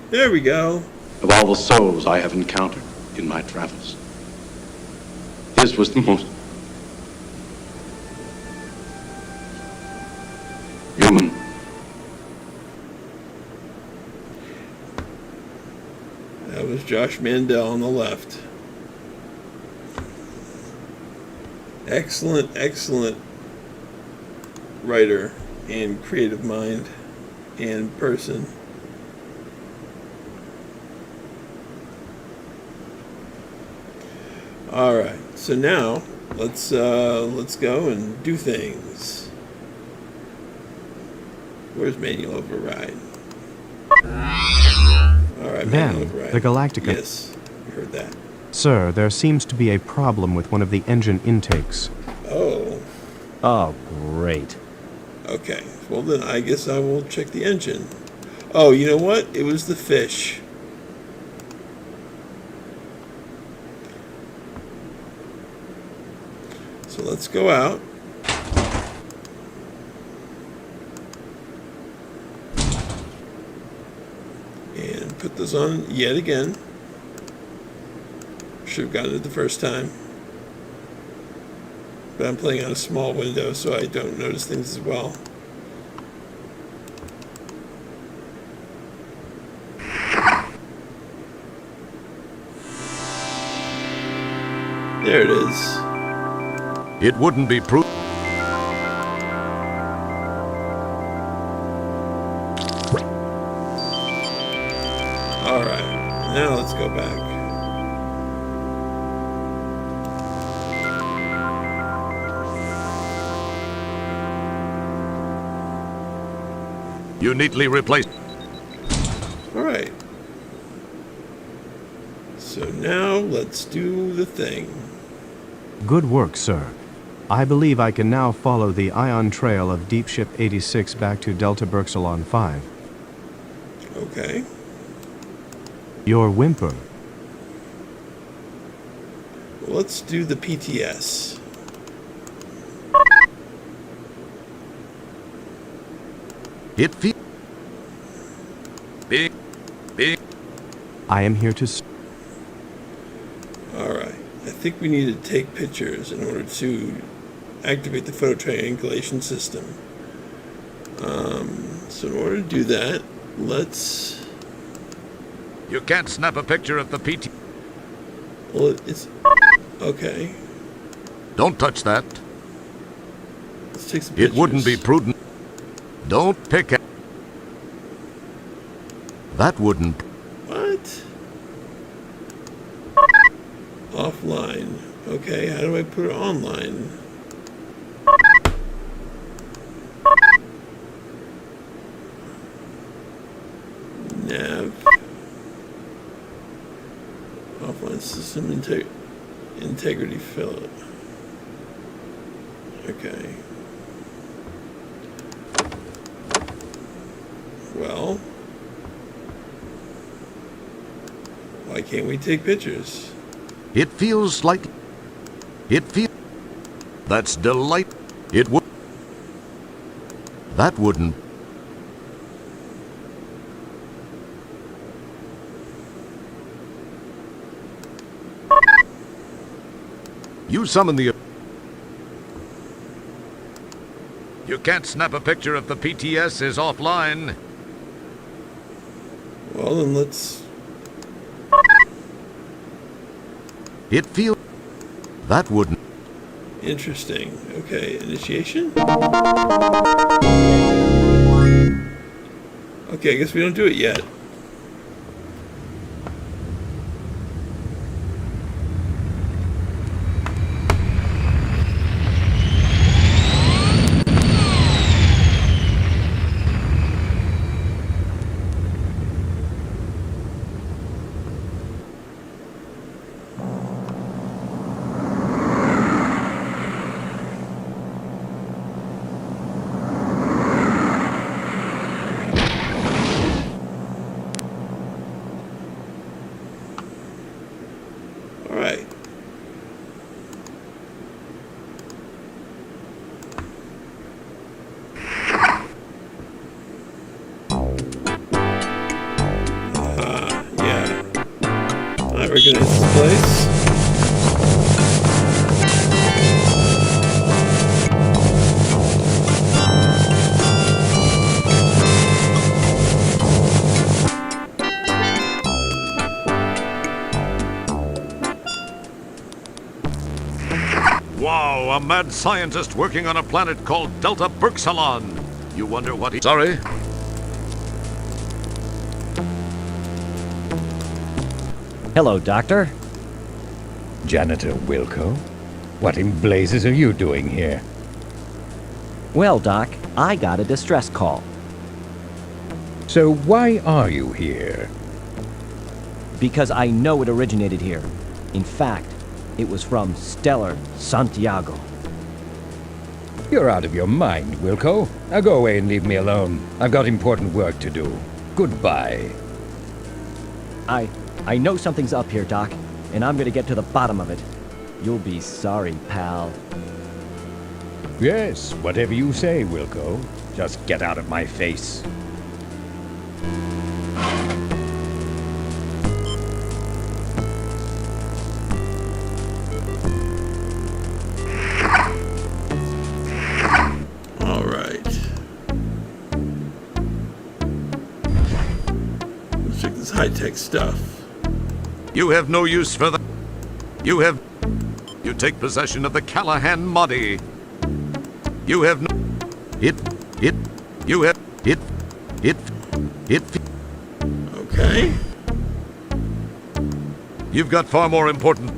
There we go. Of all the souls I have encountered in my travels, his was the most human. That was Josh Mandel on the left. Excellent, excellent writer and creative mind and person. All right, so now let's go and do things. Where's manual override? All right, manual Then, override. the Galactica... Yes, you heard that. Sir, there seems to be a problem with one of the engine intakes. Oh. Oh, great. Okay, well then I guess I will check the engine. Oh, you know what? It was the fish. So let's go out. And put those on yet again. Should have gotten it the first time. But I'm playing on a small window, so I don't notice things as well. There it is. It wouldn't be proof. Alright, now let's go back. You neatly replaced. Alright. So now let's do the thing. Good work, sir. I believe I can now follow the ion trail of Deep Ship 86 back to Delta Berxalon 5. Okay. Your whimper. Let's do the PTS. It feels big. I am here to... Alright. I think we need to take pictures in order to activate the photo triangulation system. So in order to do that, let's... You can't snap a picture of the PT. Well, it's... Okay. Don't touch that. Let's take some It pictures. wouldn't be prudent. Don't pick it. That wouldn't. What? Offline. Okay, how do I put it online? Nav. Offline system integrity fill. Okay. Well, why can't we take pictures? It feels like. It feels. That's delight. It would. That wouldn't. You summon the. You can't snap a picture if the PTS is offline. Well, then let's... It feels... That wouldn't... Interesting. Okay, initiation? Okay, I guess we don't do it yet. Alright. Yeah. I recognize this place. Wow, a mad scientist working on a planet called Delta Berxalon. You wonder what he... Sorry? Hello, Doctor. Janitor Wilco? What in blazes are you doing here? Well, Doc, I got a distress call. So why are you here? Because I know it originated here. In fact, it was from Stellar Santiago. You're out of your mind, Wilco. Now go away and leave me alone. I've got important work to do. Goodbye. I know something's up here, Doc, and I'm gonna get to the bottom of it. You'll be sorry, pal. Yes, whatever you say, Wilco. Just get out of my face. All right. Let's check this high-tech stuff. You have no use for that. You take possession of the Callahan Muddy. You have no... Okay. You've got far more important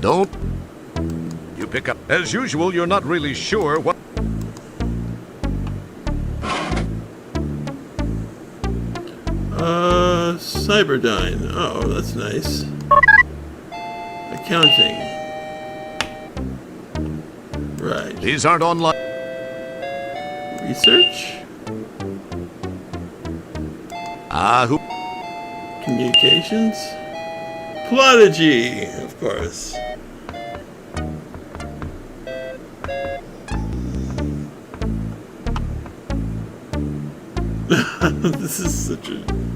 Don't. You pick up. As usual, you're not really sure what... Cyberdyne. Oh, that's nice. Accounting. Right. These aren't online. Research? Who? Communications? Prodigy, of course. This is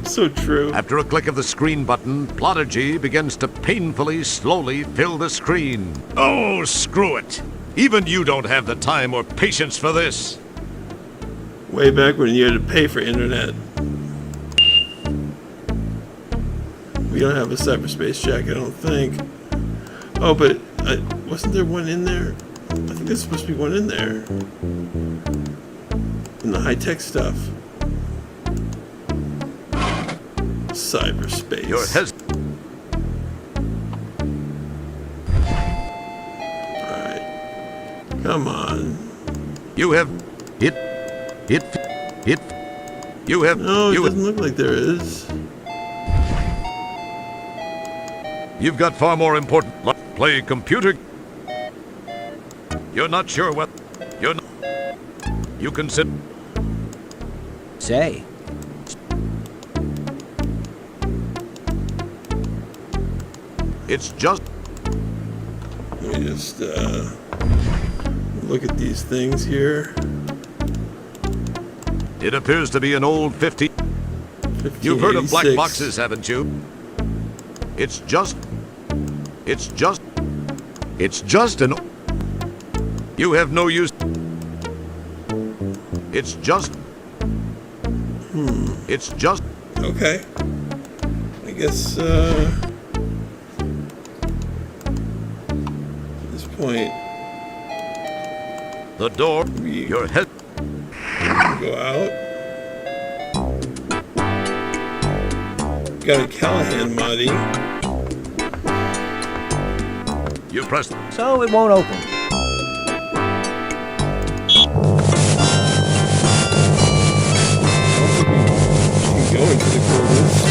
so true. After a click of the screen button, Prodigy begins to painfully, slowly fill the screen. Oh, screw it. Even you don't have the time or patience for this. Way back when you had to pay for internet. We don't have a cyberspace jack, I don't think. Oh, but wasn't there one in there? I think there's supposed to be one in there. In the high-tech stuff. Cyberspace. Your Alright. Come on. You have... You have... No, it doesn't look like there is. You've got far more important... Play computer... You're not sure what... You're not... You can sit... Say. It's just... Let me just, look at these things here. It appears to be an old 50... You've heard of black boxes, haven't you? It's just an... You have no use... It's just... It's just... Okay. I guess, point. The door. Your head. Go out. Got a Callahan Muddy. You pressed. So it won't open. You can go into the corners.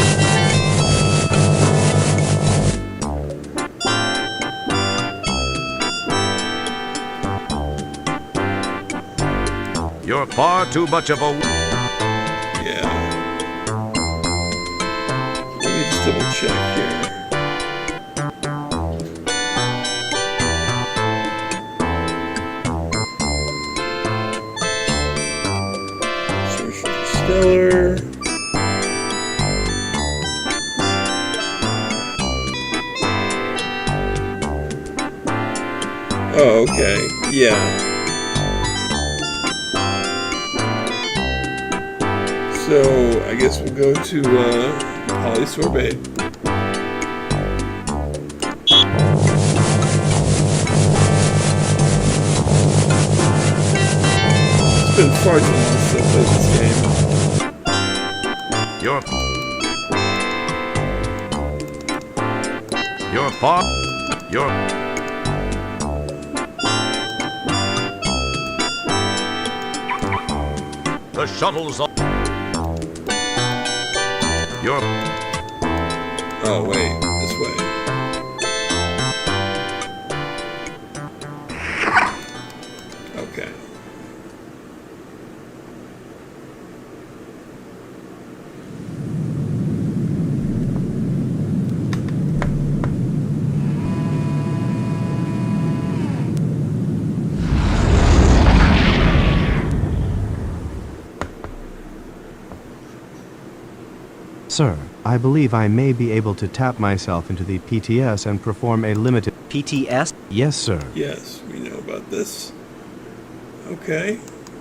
You're far too much of a... Yeah. Let me just double check here. Search for Stellar. Oh, okay. Yeah. So, I guess we'll go to polysorbate. It's been far too long since I played this game. You're far... The shuttle's up. Oh, wait. This way. Okay. Sir, I believe I may be able to tap myself into the PTS and perform a limited... PTS? Yes, sir. Yes, we know about this. Okay.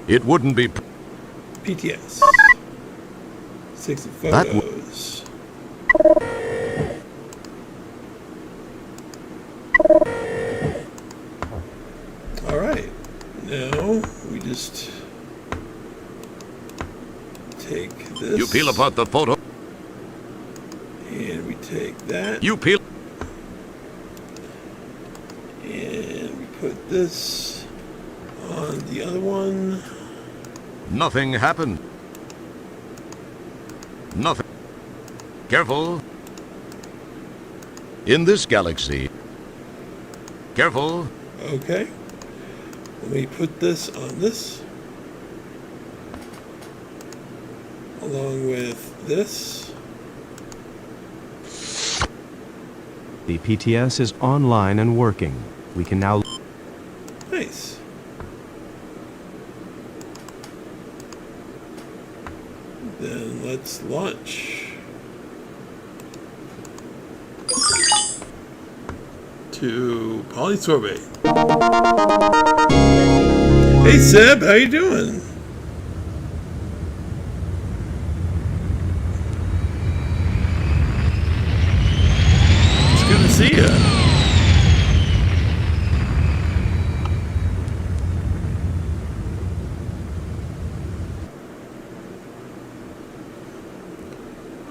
It wouldn't be... PTS. 60 That photos. Alright. Now, we just... take this. You peel apart the photo. And we take that. You peel... And we put this on the other one. Nothing happened. Nothing. Careful. In this galaxy. Careful. Okay. Let me put this on this. Along with this. The PTS is online and working. We can now... Nice. Then let's launch. To Polysorbate. Hey Seb, how you doing? It's good to see you.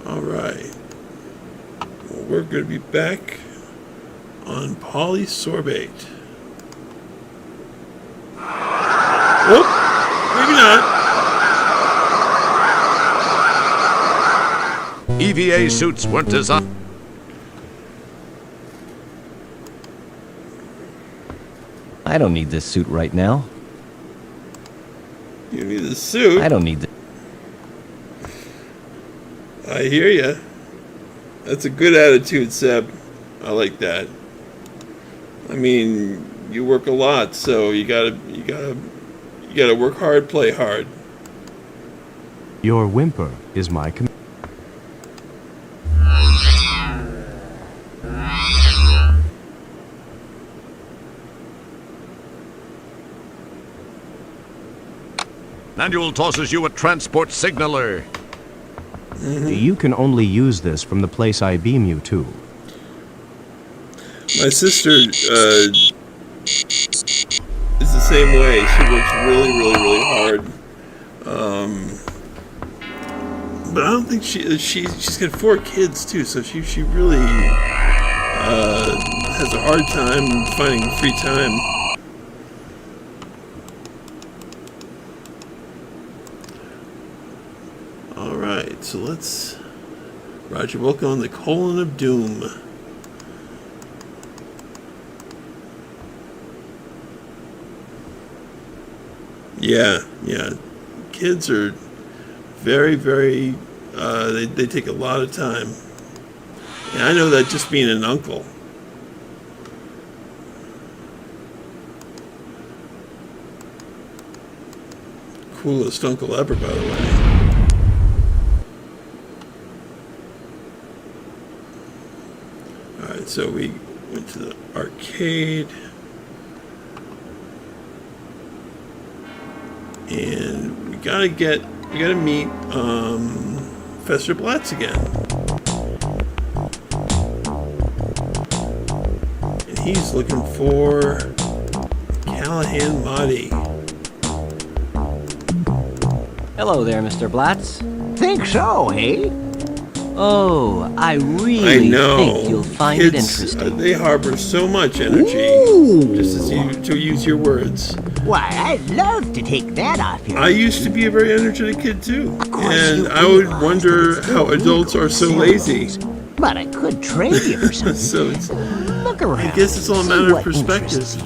Alright. Well, we're going to be back on Polysorbate. Oh, maybe not. EVA suits weren't designed. I don't need this suit right now. You need the suit? I don't need this. I hear ya. That's a good attitude, Seb. I like that. I mean, you work a lot, so you gotta work hard, play hard. Your whimper is my command. Manual tosses you a transport signaler. You can only use this from the place I beam you to. My sister is the same way. She works really hard. But I don't think she's got 4 kids too, so she really has a hard time finding free time. All right, so let's. Roger, welcome on the colon of doom. Yeah. Kids are very, they take a lot of time. And I know that just being an uncle. Coolest uncle ever, by the way. Alright, so we went to the arcade. And we gotta meet Fester Blatz again. And he's looking for Callahan Mahdi. Hello there, Mr. Blatz. Think so, hey? Oh, I really think you'll find it Kids, interesting. they harbor so much energy. Just as to use your words. Why, I'd love to take that off your... I used to be a very energetic kid too. And I would wonder how adults are so lazy. But I could trade you for something. So it's, Look around. I guess it's all a matter of perspective.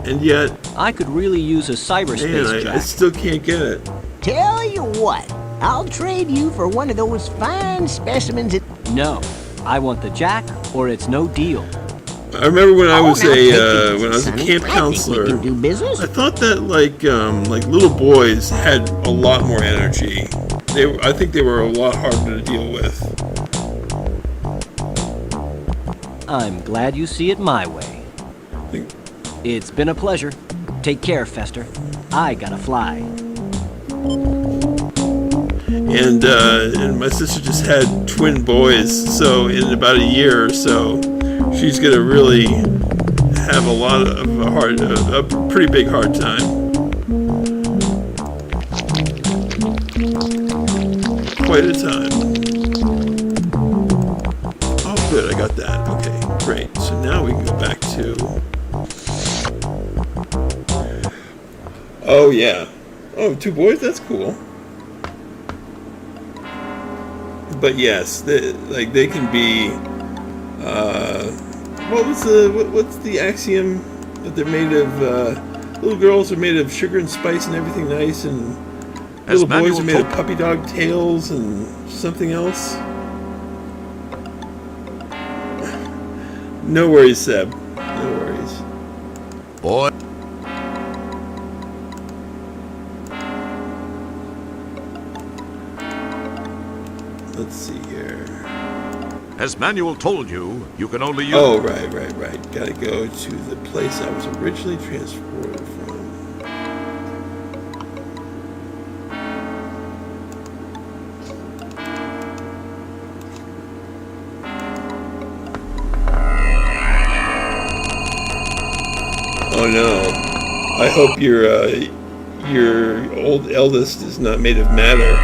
And yet, I could really use a cyberspace man, I jack. still can't get it. Tell you what, I'll trade you for one of those fine specimens at... No, I want the jack, or it's no deal. I remember when I was now take it when I was a easy, camp sonny. I think we counselor. can do business. I thought that like little boys had a lot more energy I think they were a lot harder to deal with. I'm glad you see it my way. It's been a pleasure. Take care, Fester. I gotta fly. And my sister just had twin boys, so in about a year or so, she's gonna really have a pretty big hard time. Quite a time. Oh, good, I got that. Okay, great. So now we can go back to. Oh yeah. Oh, two boys. That's cool. But yes, they can be. What's the axiom that they're made of? Little girls are made of sugar and spice and everything nice, and little boys are made of puppy dog tails and something else. No worries, Seb. No worries. Boy. Let's see here. As Manuel told you, you can only use... Oh, right. Gotta go to the place I was originally transported from. Oh no. I hope your old eldest is not made of matter.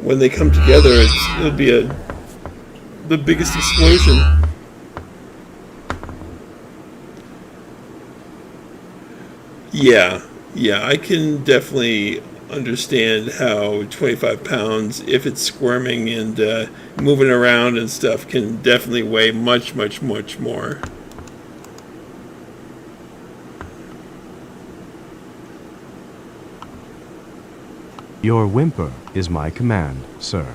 When they come together, it'll be the biggest explosion. Yeah, I can definitely understand how 25 pounds, if it's squirming and moving around and stuff, can definitely weigh much more. Your whimper is my command, sir.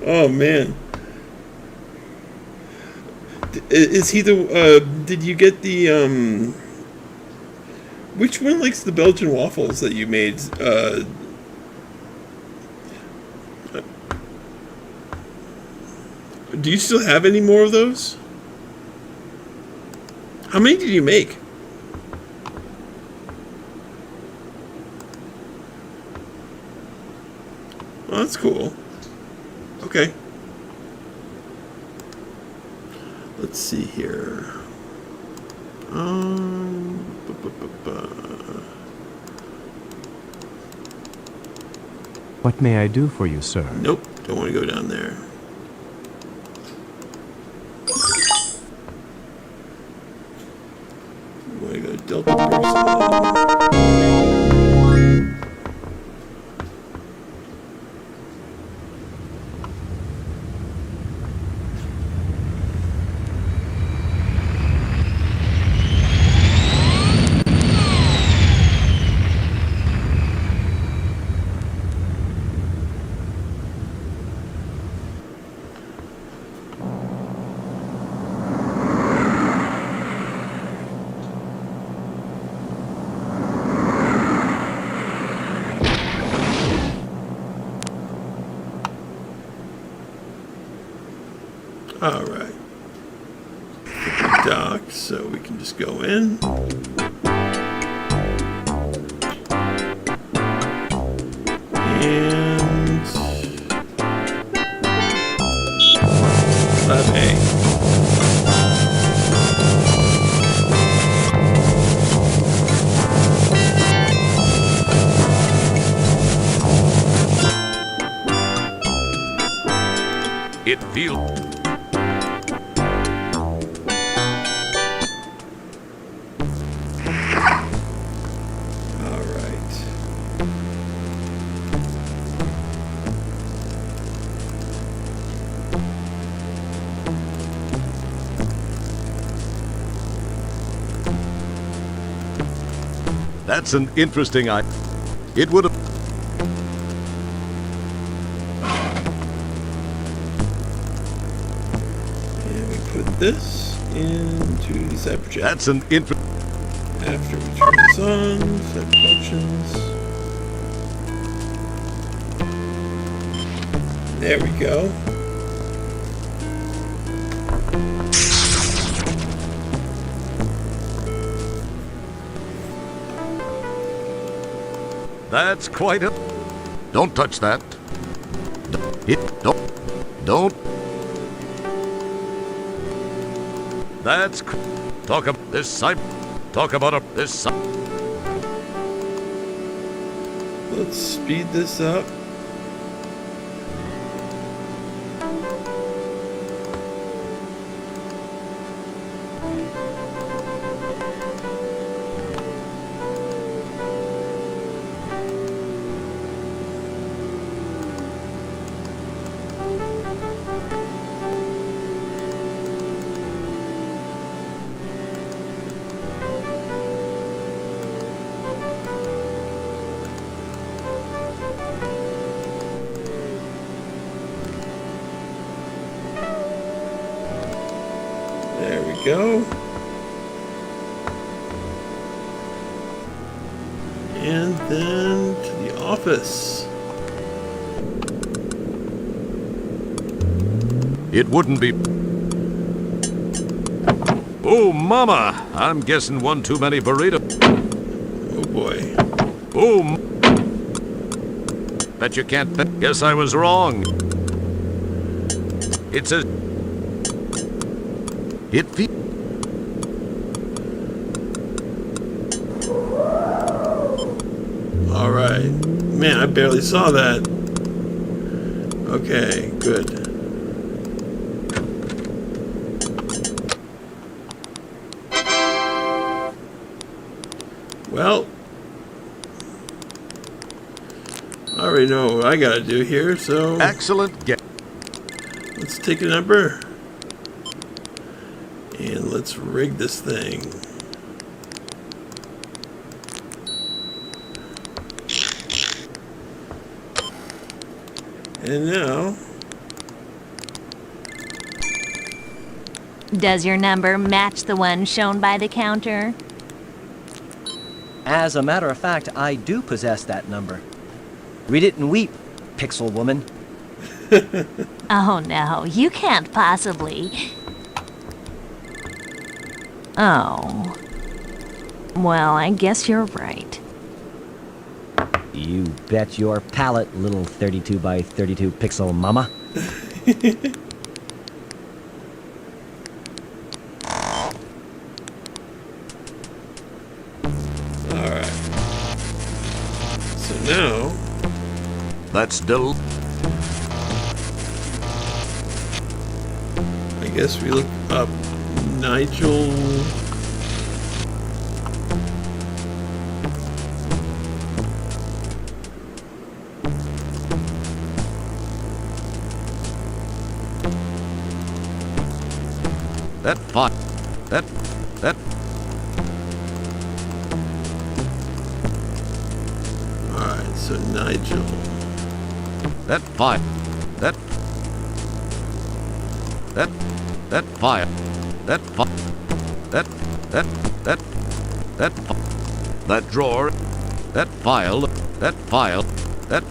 Oh man. Is he the did you get the which one likes the Belgian waffles that you made? Do you still have any more of those? How many did you make? Oh, that's cool. Okay. Let's see here. What may I do for you, sir? Nope, don't want to go down there. I want to go to Delta Person. Alright. Dock, so we can just go in. And Lab A. It feels... That's an interesting idea. It would have... And we put this into the Cyberjet. That's an After we turn this on, set functions. There we go. That's quite a... Don't touch that. Don't. That's... Talk about this side. Talk about this side. Let's speed this up. There we go. And then to the office. It wouldn't be... Oh, mama! I'm guessing one too many burritos. Oh, boy. Oh, bet you can't bet. Guess I was wrong. It's a... It fe... All right. Man, I barely saw that. Okay, good. Well, I already know what I gotta do here, so... Excellent get. Let's take a number. And let's rig this thing. And now... Does your number match the one shown by the counter? As a matter of fact, I do possess that number. Read it and weep, Pixel Woman. Oh no, you can't possibly. Oh. Well, I guess you're right. You bet your pallet, little 32 by 32 pixel mama. Alright. So now... That's still... I guess we look up Nigel... That pot. That. Alright, so Nigel. That file. That file. That drawer. That file. That file. That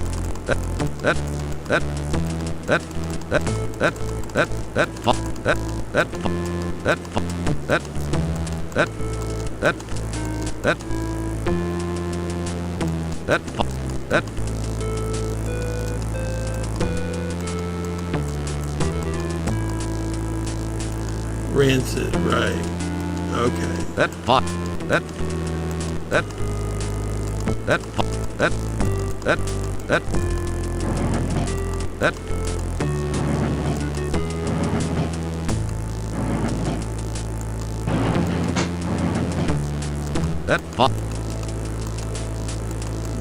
Rancid, right. Okay. That pot. That pot.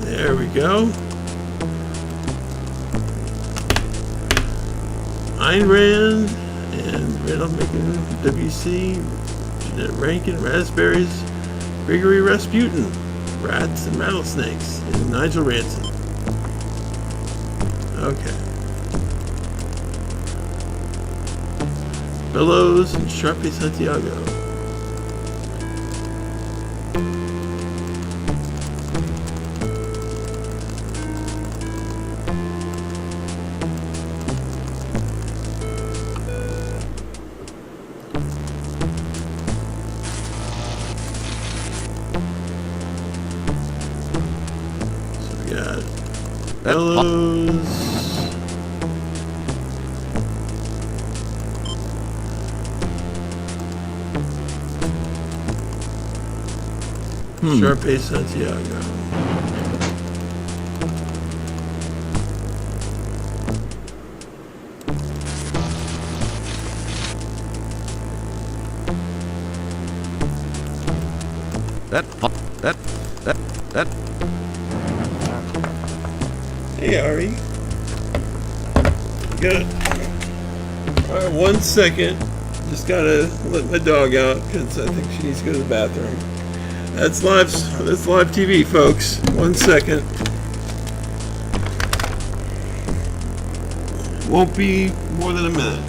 There we go. Ayn Rand and Randall Macon, WC, Jeanette Rankin, Raspberries, Gregory Rasputin, Rats and Rattlesnakes, and Nigel Ranson. Okay. Bellows and Sharpie Santiago. Bellows. Sharpe Santiago. That. Hey, Ari. Good. All right, 1 second. Just gotta let my dog out because I think she needs to go to the bathroom. That's live TV, folks. 1 second. Won't be more than a minute.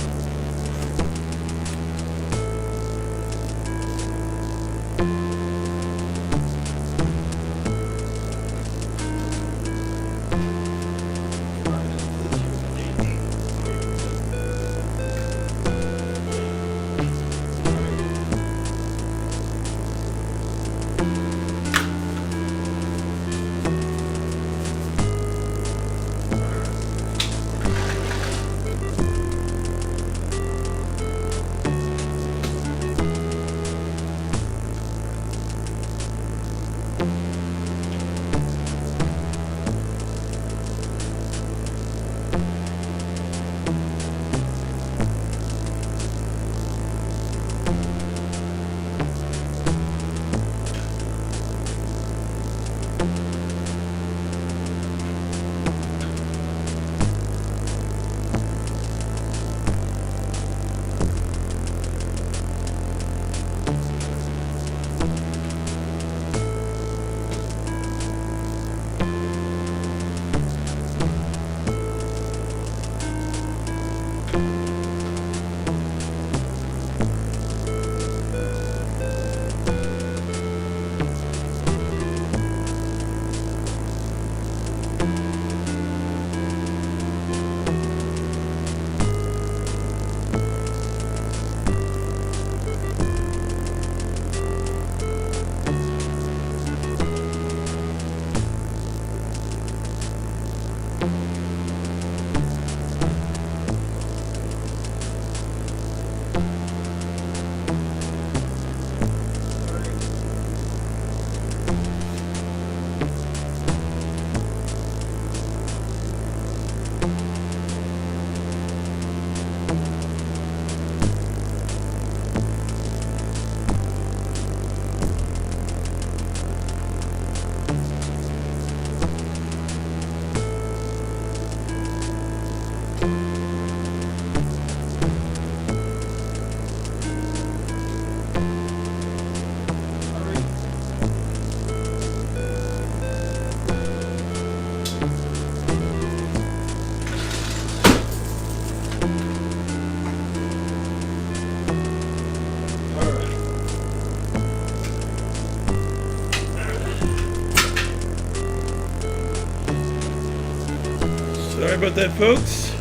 Sorry about that, folks.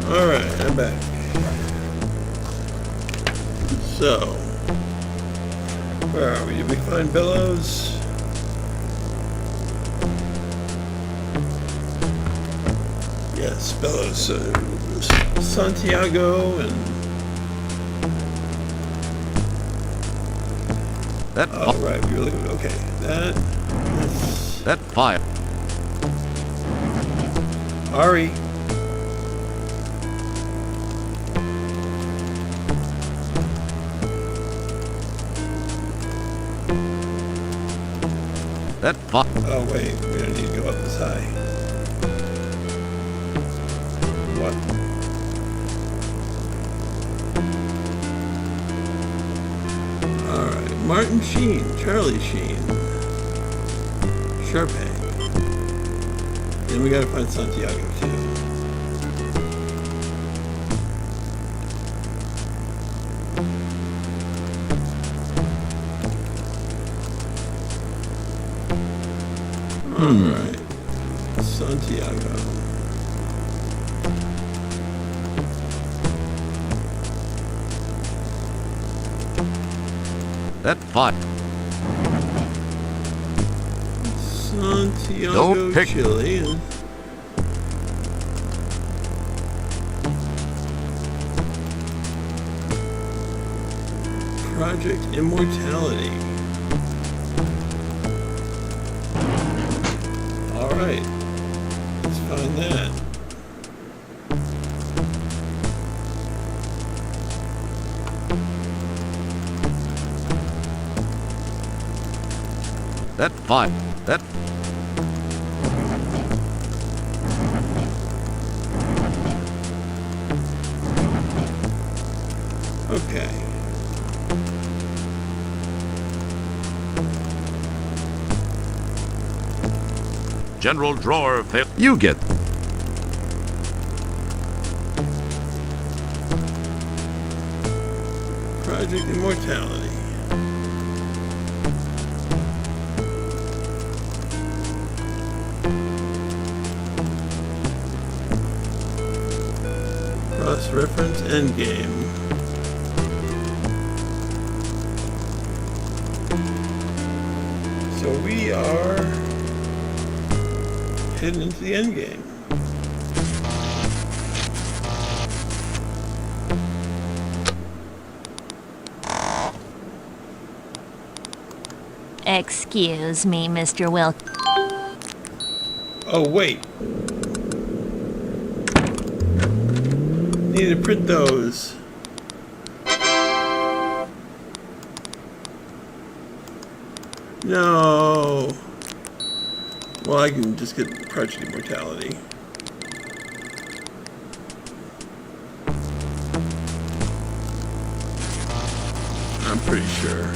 Alright, I'm back. So, where are we? Did we find Bellows? Yes, Bellows. Santiago and... That. Oh, right, we were looking... Okay, that fire. Ari. That fire. Oh, wait, we don't need to go up this high. What? Alright, Martin Sheen, Charlie Sheen, Sharpe. And we gotta find Santiago too. Alright. Santiago. That fire. Santiago, Chile. Project Immortality. Alright. Let's find that. That fine. That. Okay. General Drawer failed. You get. Project Immortality. Cross-reference endgame. So we are heading into the endgame. Excuse me, Mr. Wilk. Oh, wait. Need to print those. No. Well, I can just get Project Immortality. I'm pretty sure.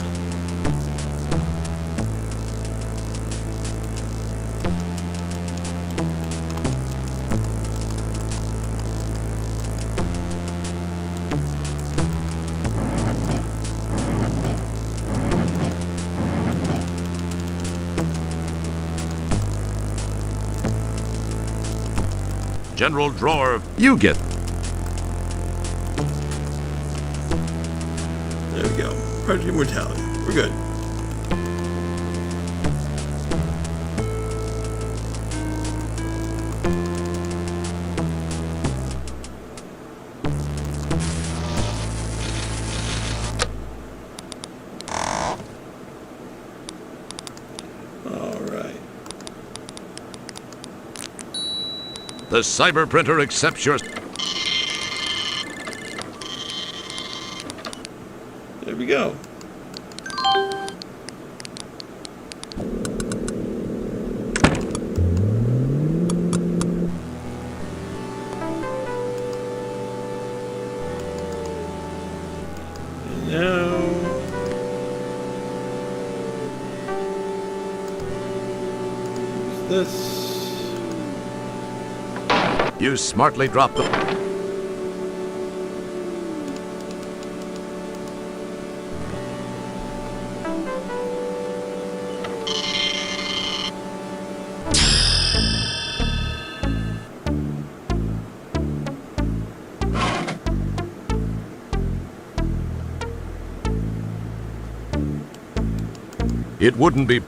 General Drawer, you get. There we go. Project Immortality. We're good. The cyber printer accepts your. There we go. And now this. You smartly drop the. It wouldn't be. Did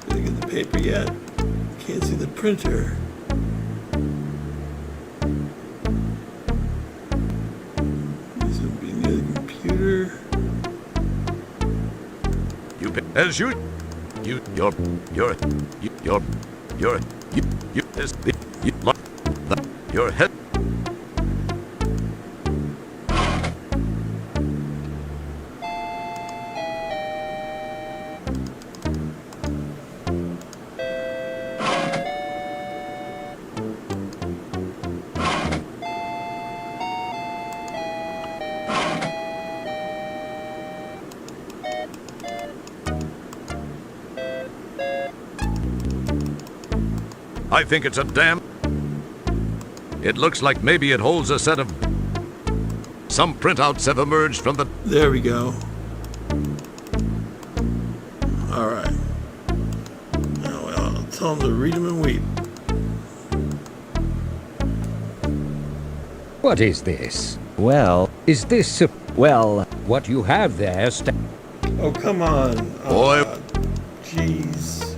I get the paper yet? Can't see the printer. This would be near the computer. You as you this your head. I think it's a damn. It looks like maybe it holds a set of. Some printouts have emerged from the. There we go. All right. Now, well, I'll tell them to read them and weep. What is this? Well, is this well, what you have there? Oh, come on. Boy. Jeez.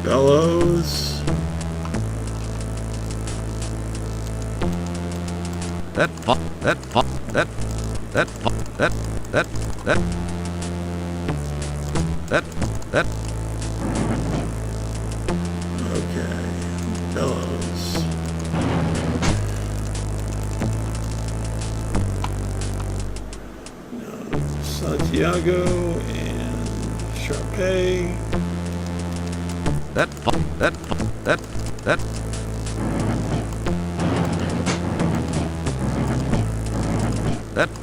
Bellows. That Okay. Bellows. No, Santiago and Sharpay. that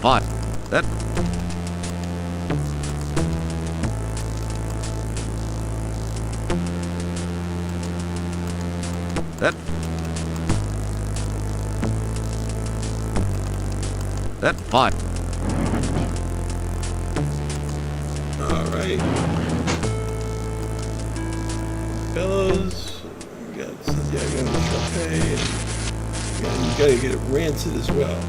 pot that pot. All right. Bellows. We got Santiago and Sharpay. You gotta get it rancid as well.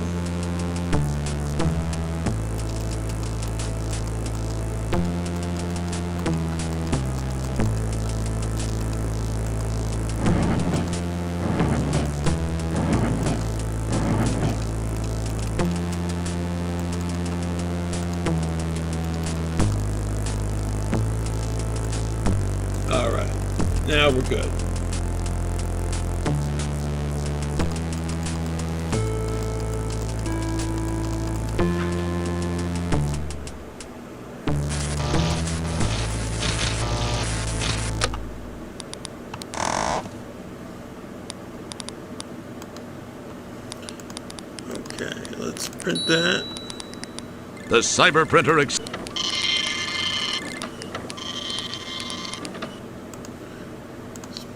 All right. Now we're good. Okay, let's print that. The cyber printer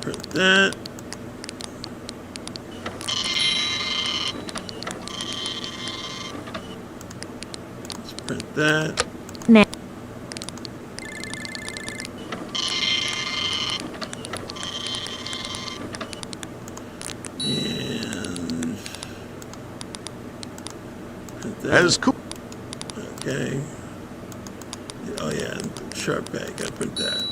Print that. Let's print that. Now. And print that. as cool. Okay. Oh yeah, sharp bag. I print that.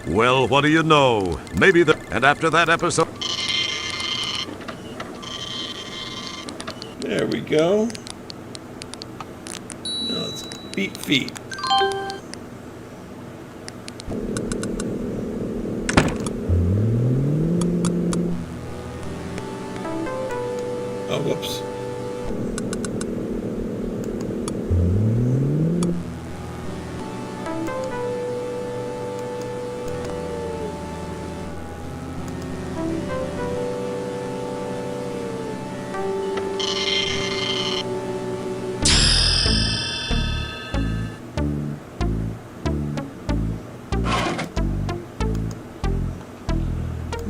Well, what do you know? Maybe and after that episode. There we go. Now let's beat feet. Oh, whoops.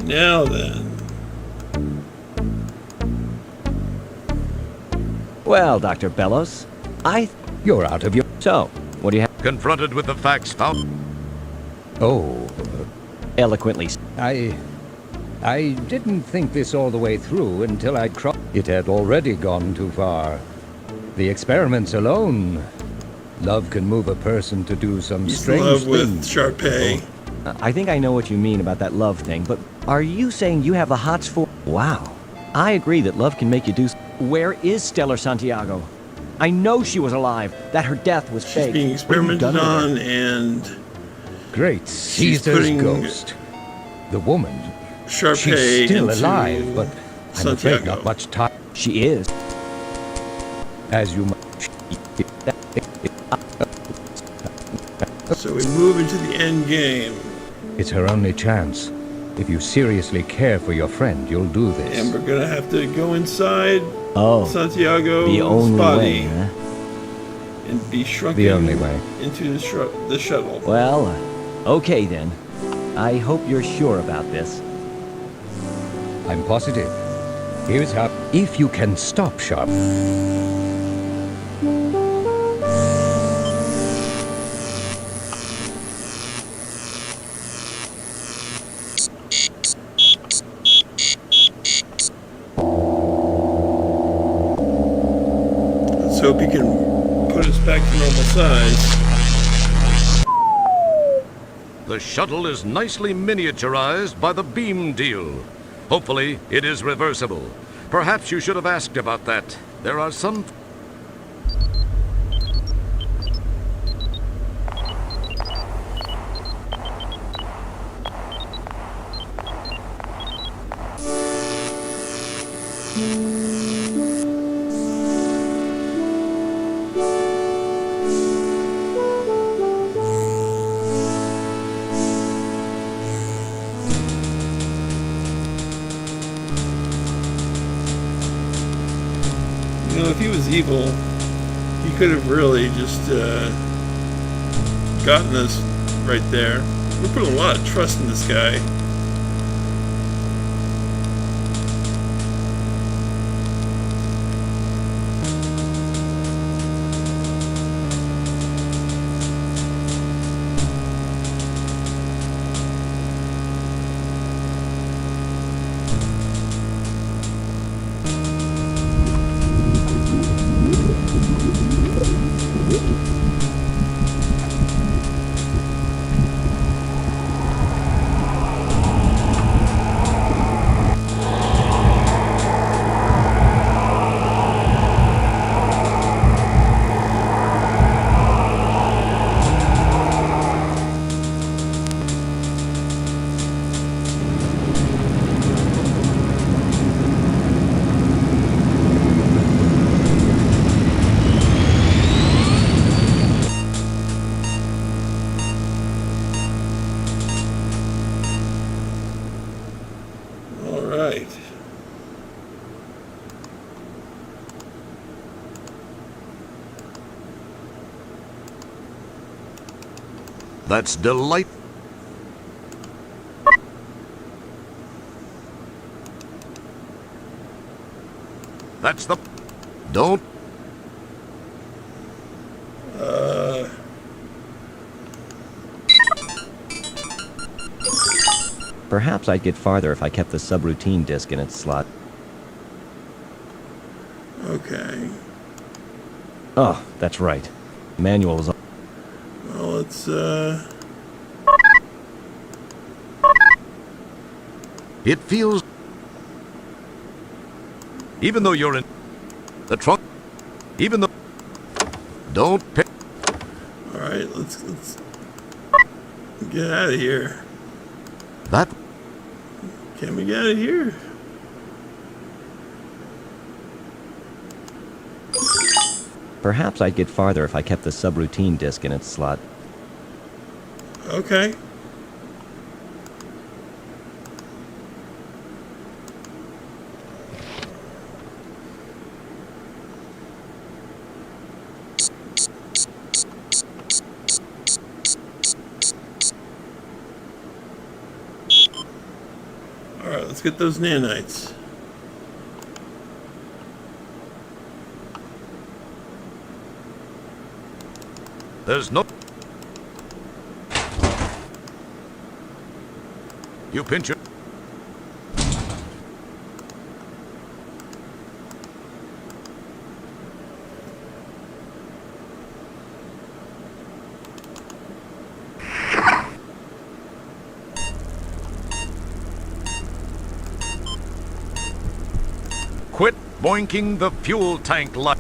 Now then. Well, Dr. Bellows, You're out of your... So, what do you have? Confronted with the facts found. Oh, Eloquently. I didn't think this all the way through until I'd It had already gone too far. The experiments alone. Love can move a person to do some He's in strange love with things. Sharpay. I think I know what you mean about that love thing, but are you saying you have the hots for... Wow. I agree that love can make you do... Where is Stellar Santiago? I know she was alive, that her death was fake. She's being experimented on, and Great she's Caesar's putting ghost. The woman. Sharpay She's still into alive, but I'm afraid Santiago. not much time. She is. As you So we move into the end game. It's her only chance. If you seriously care for your friend, you'll do this. And we're gonna have to go inside Santiago's the only body way, huh? and be shrunken The only way. into the shuttle. Well, okay then. I hope you're sure about this. I'm positive. Here's how. If you can stop Sharp. Let's hope he can put us back to normal size. The shuttle is nicely miniaturized by the beam deal. Hopefully, it is reversible. Perhaps you should have asked about that. There are some... You know, if he was evil, he could have really just gotten us right there. We're putting a lot of trust in this guy. Right. That's delight. That's the... Don't... Perhaps I'd get farther if I kept the subroutine disk in its slot. Okay. Oh, that's right. Manual was... Well, let's, It feels... Even though you're in... The trunk... Even though... Don't pick... Alright, let's get out of here. That... Can we get out of here? Perhaps I'd get farther if I kept the subroutine disk in its slot. Okay. Alright, let's get those nanites. There's no... You pinch it. Quit boinking the fuel tank light.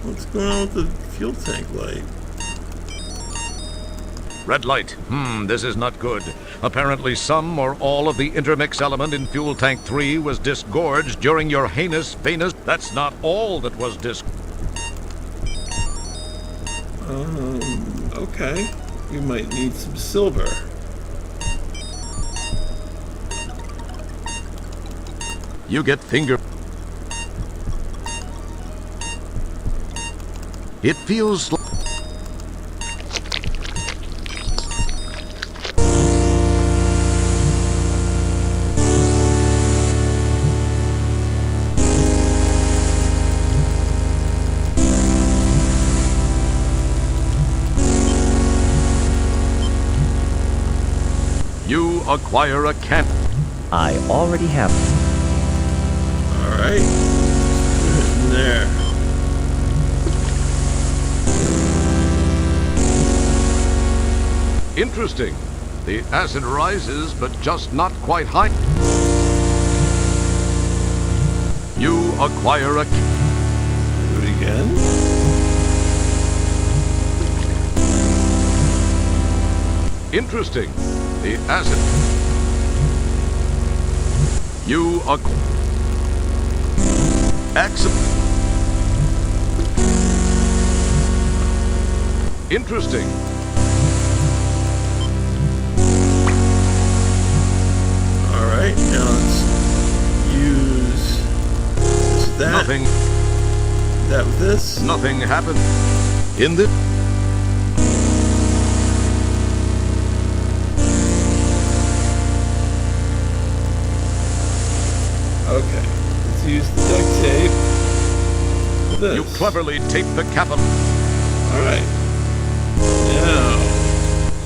What's going on with the fuel tank light? Red light. This is not good. Apparently some or all of the intermix element in fuel tank 3 was disgorged during your heinous venous. That's not all that was Okay. We might need some silver. You get finger. It feels like you acquire a cant. I already have. All right. Put it in there. Interesting. The acid rises, but just not quite high. You acquire a... Do it again. Interesting. The acid... You acquire... Interesting. Alright, now let's use that. Nothing. That with this. Nothing happened. In the... Okay, let's use the duct tape. With this. You cleverly tape the capital. Alright. Now,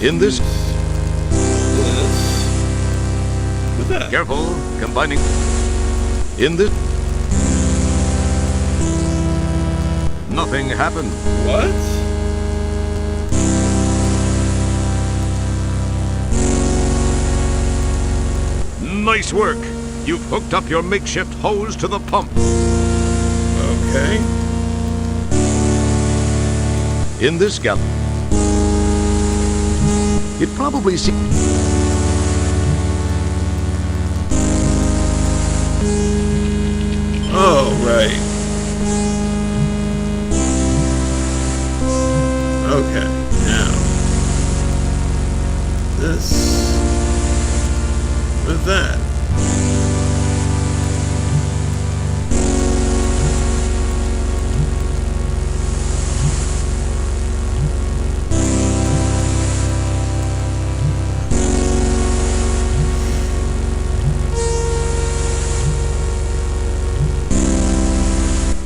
in this... with that. Careful, combining... In this... Nothing happened. What? Nice work. You've hooked up your makeshift hose to the pump. Okay. In this gallon. It probably seems... Oh, right. Okay, now. This. With that.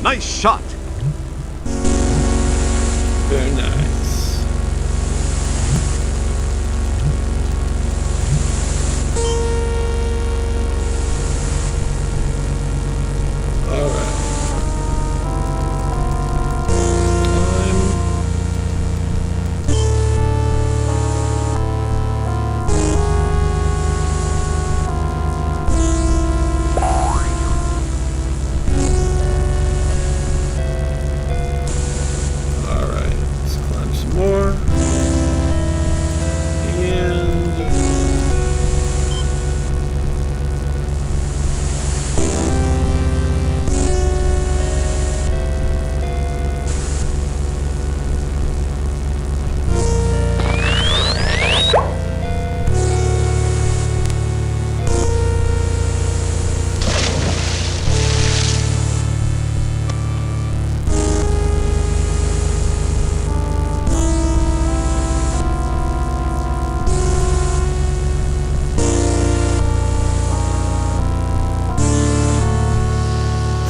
Nice shot. Very nice. All right.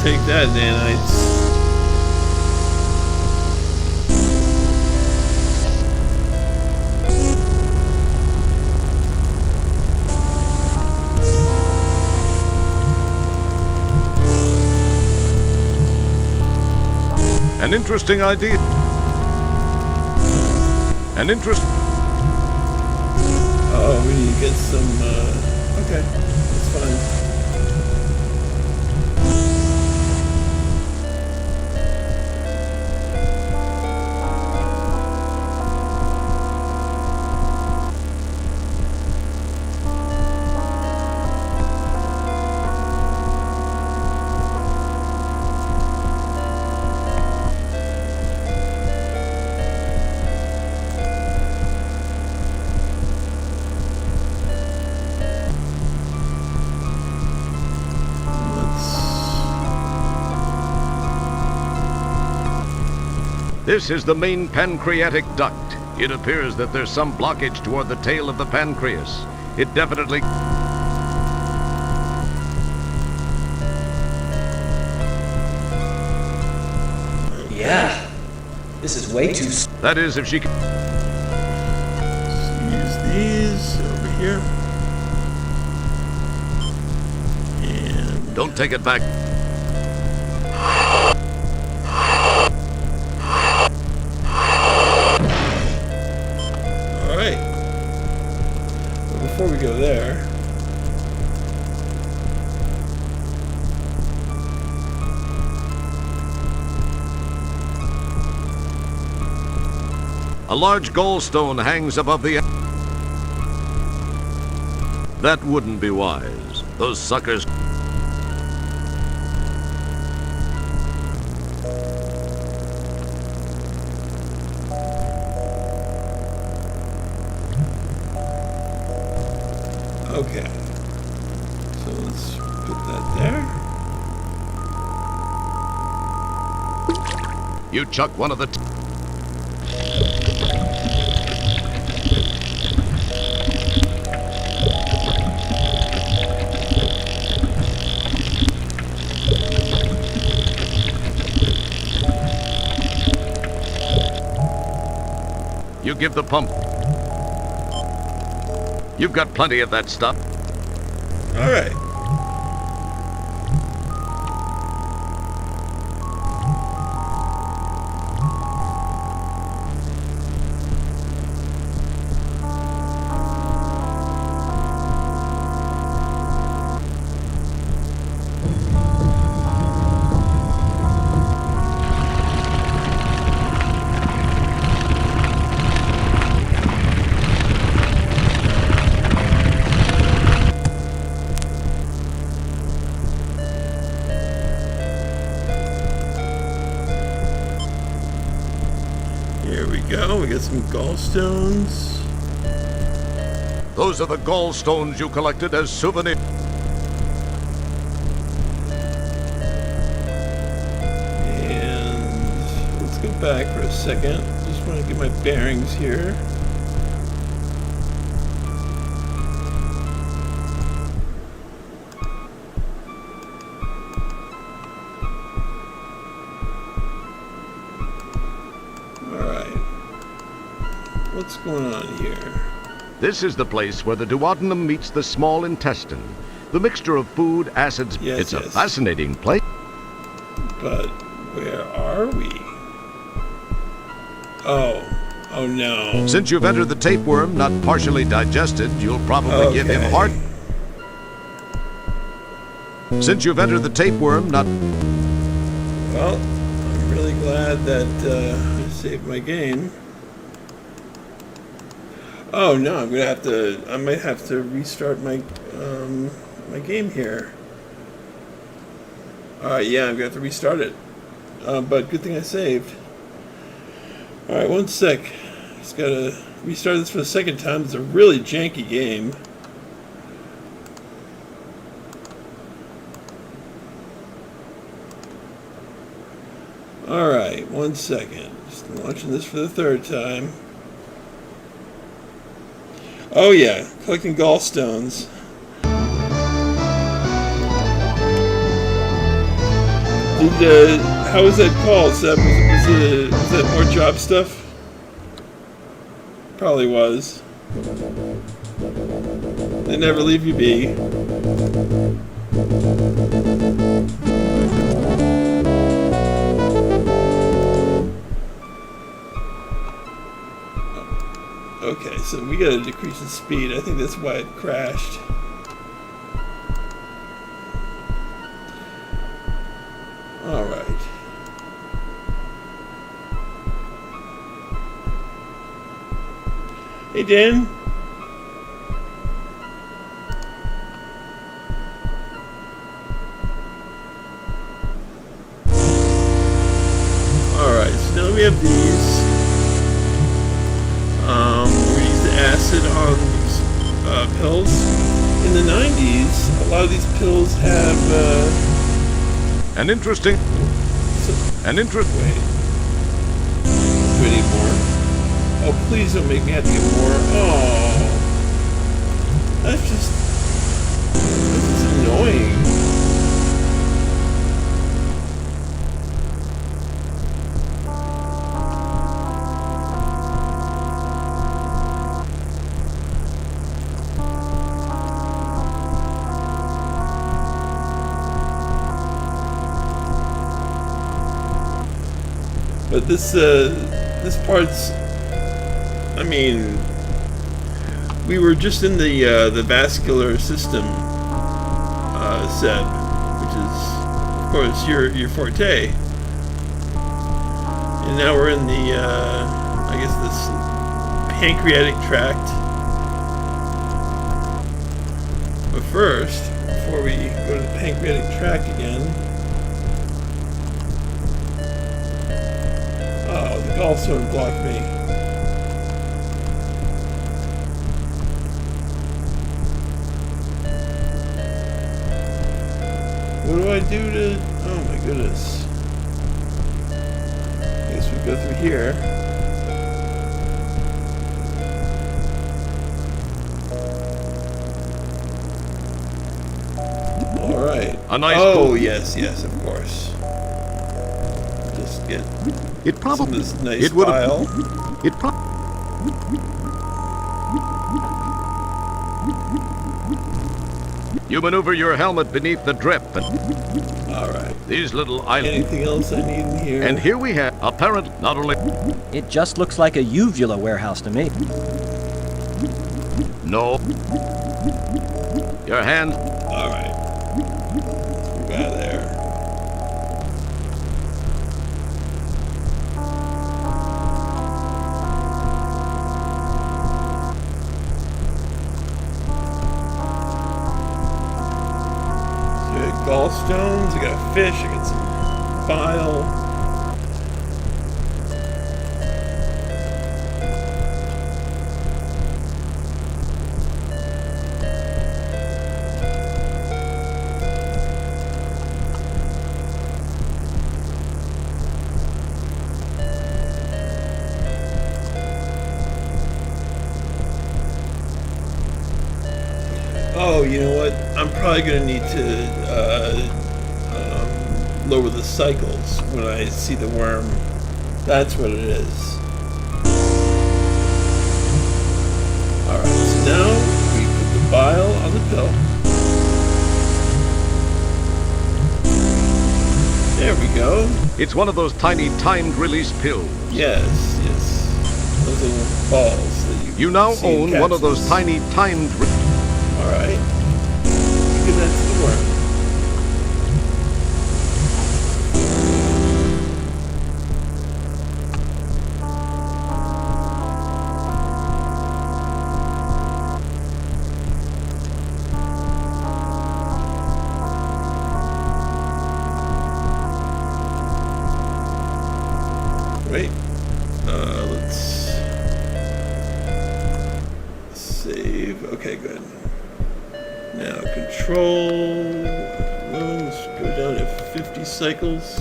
Take that, nanites. An interesting idea. An interest... Oh, we need to get some, okay, that's fine. This is the main pancreatic duct. It appears that there's some blockage toward the tail of the pancreas. It definitely... Yeah. This is way too... That is, if she can... Use these over here. And... Don't take it back. Alright. But before we go there... A large gallstone hangs above the... That wouldn't be wise. Those suckers... Okay. So let's put that there. You chuck one of the... You give the pump. You've got plenty of that stuff. All right. Here we go. We got some gallstones. Those are the gallstones you collected as souvenirs. And let's go back for a second. Just want to get my bearings here. What's going on here? This is the place where the duodenum meets the small intestine. The mixture of food, acids... Yes, it's a yes. fascinating place. But where are we? Oh. Oh no. Since you've entered the tapeworm not partially digested, you'll probably give him heart... Since you've entered the tapeworm not... Well, I'm really glad that I saved my game. Oh no, I'm gonna have to. I might have to restart my my game here. All right, yeah, I'm gonna have to restart it. But good thing I saved. All right, one sec. Just gotta restart this for the second time. It's a really janky game. All right, one second. Just launching this for the third time. Oh yeah, collecting gallstones. How was that called? Was that more job stuff? Probably was. They never leave you be. Okay, so we gotta decrease the speed. I think that's why it crashed. Alright. Hey, Dan. Alright, so now we have these. We use the acid on these pills. In the 90s, a lot of these pills have An interesting... Wait. Do I need more? Oh, please don't make me have to get more. Oh. That's just annoying. But this part's, I mean, we were just in the vascular system, Seb, which is, of course, your forte. And now we're in the, I guess this pancreatic tract. But first, before we go to the pancreatic tract again, oh, the gallstone blocked me. What do I do to... Oh my goodness. I guess we go through here. Alright. A nice oh, boat. yes, of course. Just get It some of this nice it would bile. have. It probably. You maneuver your helmet beneath the drip and... Alright. These little islands. Anything else I need in here? And here we have, apparently, not only... It just looks like a uvula warehouse to me. No. Your hand... Alright. Let's move out of there. Gallstones, I got a fish, I got some bile. Oh, you know what? I'm probably going to need to lower the cycles when I see the worm. That's what it is. Alright, so now we put the bile on the pill. There we go. It's one of those tiny timed release pills. Yes. Those little balls that You now see in own one of those capsules. tiny timed... Alright. Give that to the worm. Right. Let's save. Okay, good. Now control. Let's go down to 50 cycles.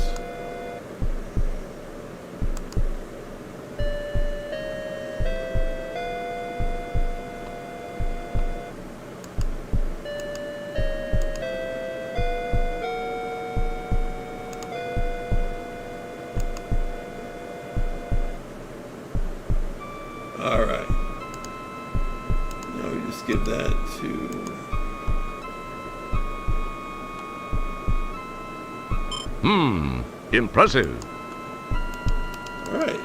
Alright. Now we just give that to... Impressive. Alright.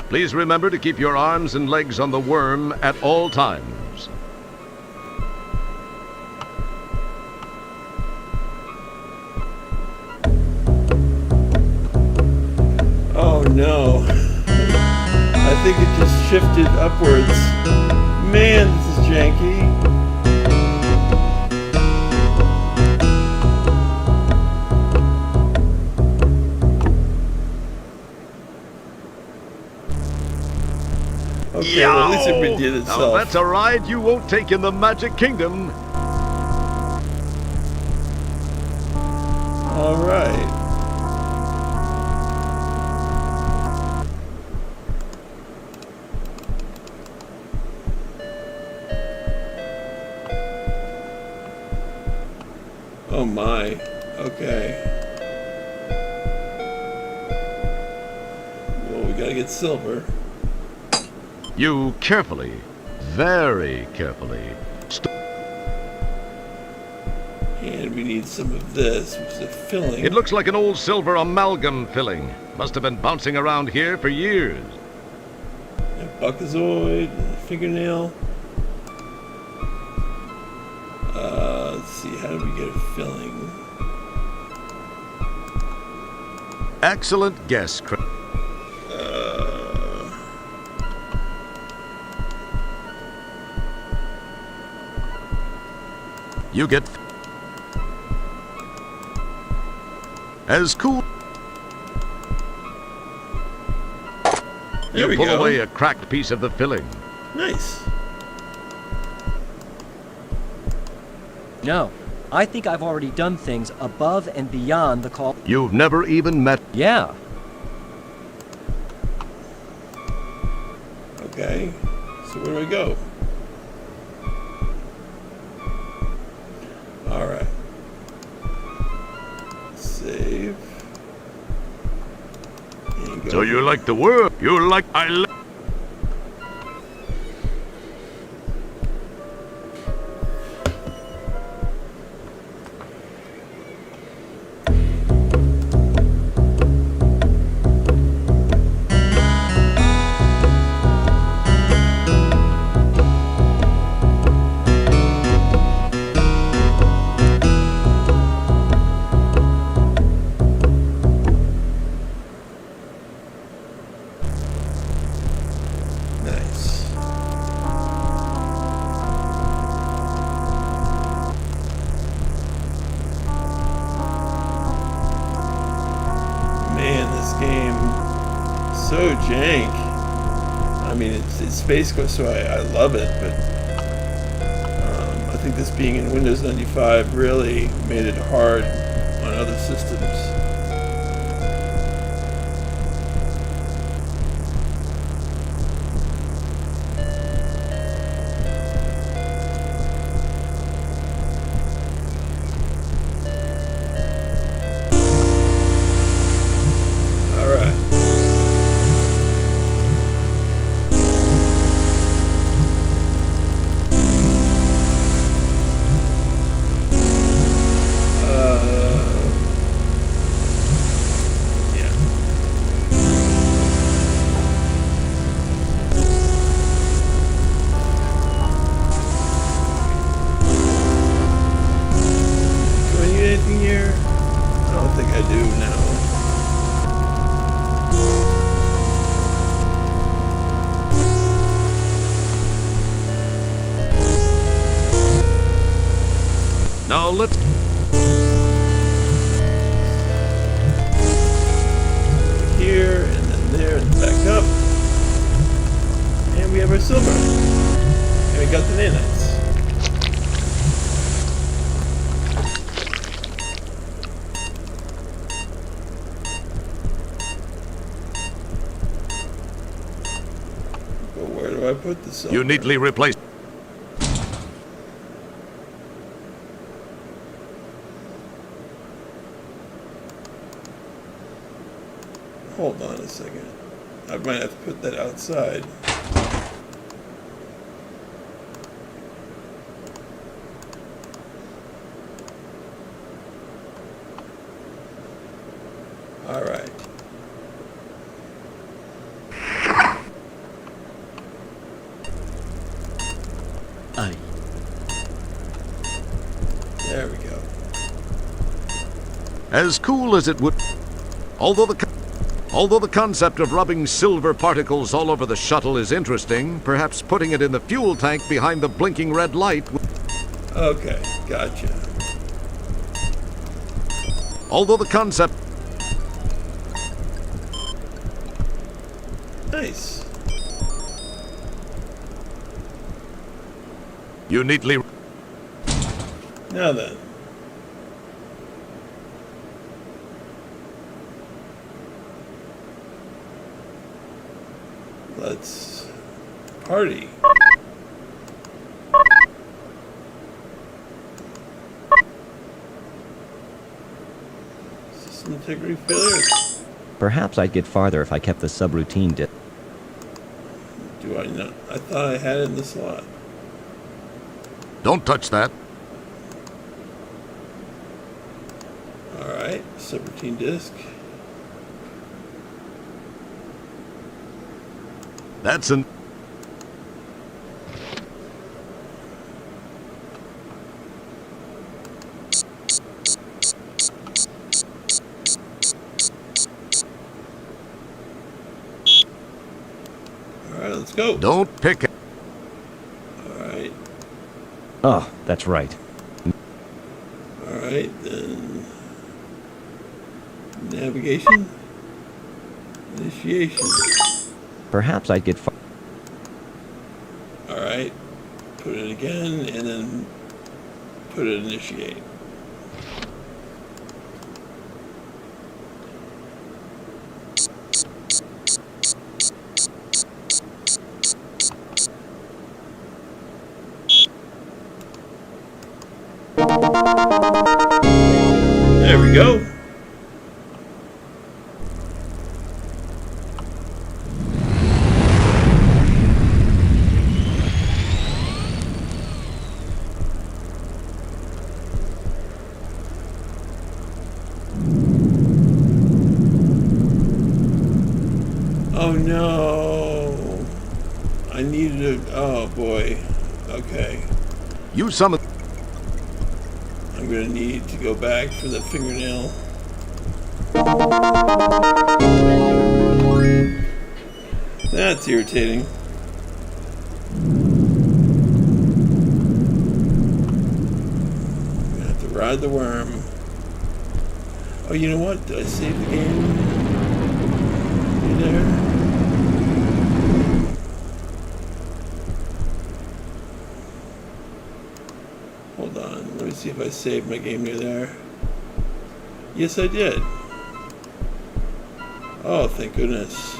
Please remember to keep your arms and legs on the worm at all times. Oh no. I think it just shifted upwards. Man, this is janky. Okay, well, at least it redid Now itself. that's a ride you won't take in the Magic Kingdom. Alright. Oh my. Okay. Well, we gotta get silver. You carefully, very carefully, And we need some of this, which is a filling. It looks like an old silver amalgam filling. Must have been bouncing around here for years. A Buckazoid, a fingernail. Let's see, how do we get a filling? Excellent guess, Chris. You get as cool. There we You pull go. away a cracked piece of the filling. Nice. No, I think I've already done things above and beyond the call. You've never even met. Yeah. Okay. So where do we go? Alright. Save. And go. So you like the world? You like Nice. Man, this game so jank. I mean, it's Space Quest, so I love it, but I think this being in Windows 95 really made it hard on other systems. Alright. Yeah. Do I need anything here? I don't think I do now. Now let's. Here, and then there, and back up. And we have our silver. And we got the nanites. But where do I put the silver? You neatly replaced. Hold on a second. I might have to put that outside. Alright. There we go. As cool as it would. Although the concept of rubbing silver particles all over the shuttle is interesting, perhaps putting it in the fuel tank behind the blinking red light. Okay, gotcha. Although the concept. Nice. You neatly. Now then. Let's party. System integrity failure. Perhaps I'd get farther if I kept the subroutine disk. Do I not? I thought I had it in the slot. Don't touch that. Alright, subroutine disk. That's an... Alright, let's go. Don't pick it. Alright. Oh, that's right. Alright, then. Navigation. Initiation. Perhaps I'd get far. Alright. Put it again, and then put it initiate. There we go. Oh no. I needed a... Oh boy. Okay. You summon... I'm gonna need to go back for the fingernail. That's irritating. I'm gonna have to ride the worm. Oh, you know what? Did I save the game? You there? Hold on, let me see if I saved my game near there. Yes, I did. Oh, thank goodness.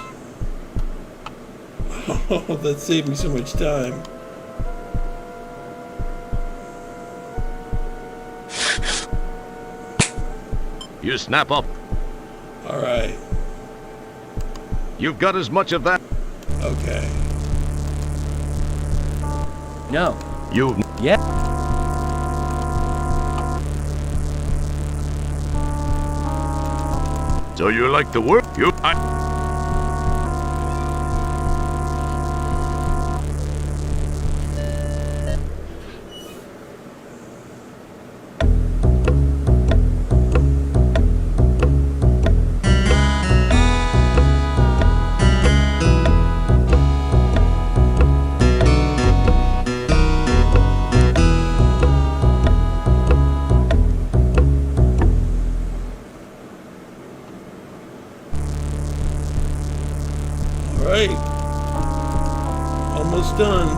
Oh, that saved me so much time. You snap up. Alright. You've got as much of that. Okay. No. You... Yeah. So you like the work? You... Alright. Almost done.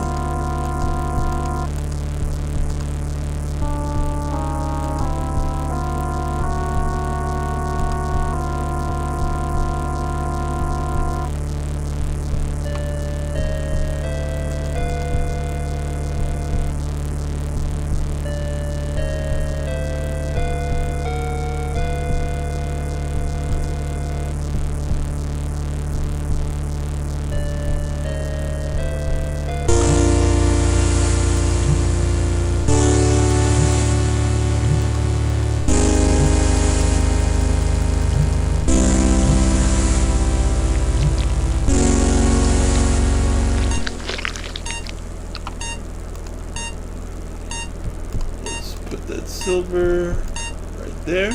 Put that silver right there.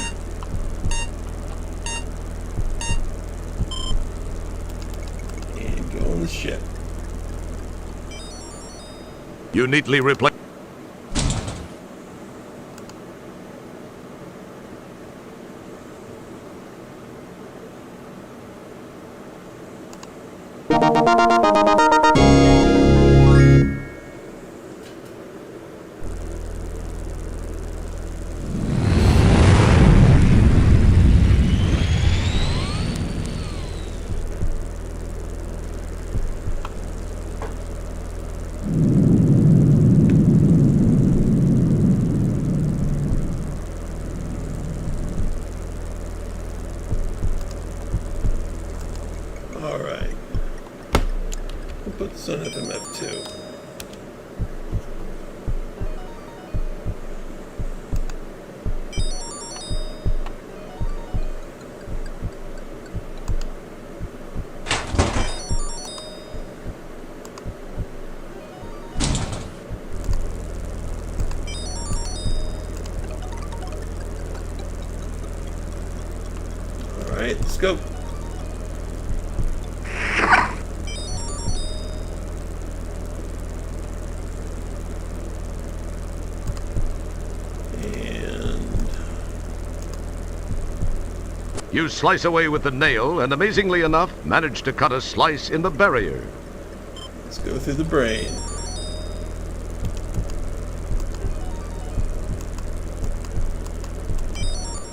And go on the ship. You neatly replace... put this on FMF2. Alright, let's go. You slice away with the nail, and amazingly enough, manage to cut a slice in the barrier. Let's go through the brain.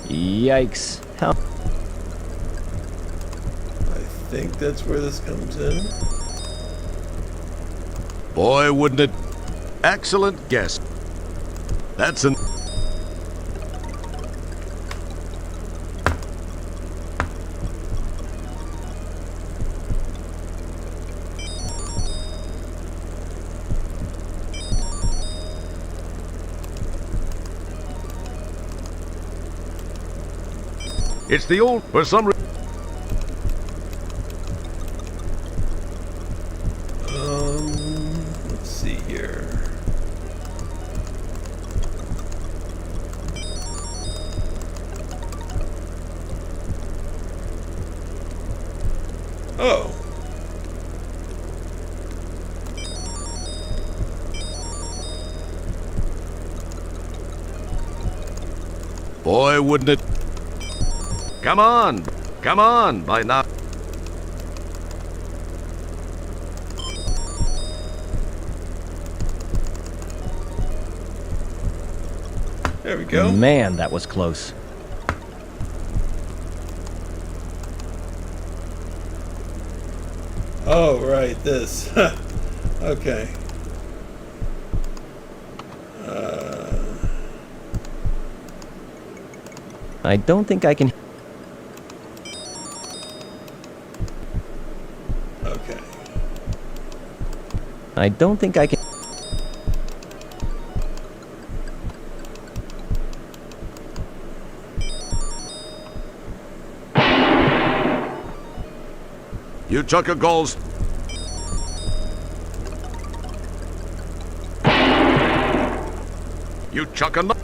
Yikes. How? I think that's where this comes in. Boy, wouldn't it... Excellent guess. That's an... It's the old... For some reason... Let's see here. Oh. Boy, wouldn't it... Come on, by now. There we go. Man, that was close. Oh, right, this. Okay. I don't think I can... Okay. I don't think I can... You chuck a goals. You chuck a...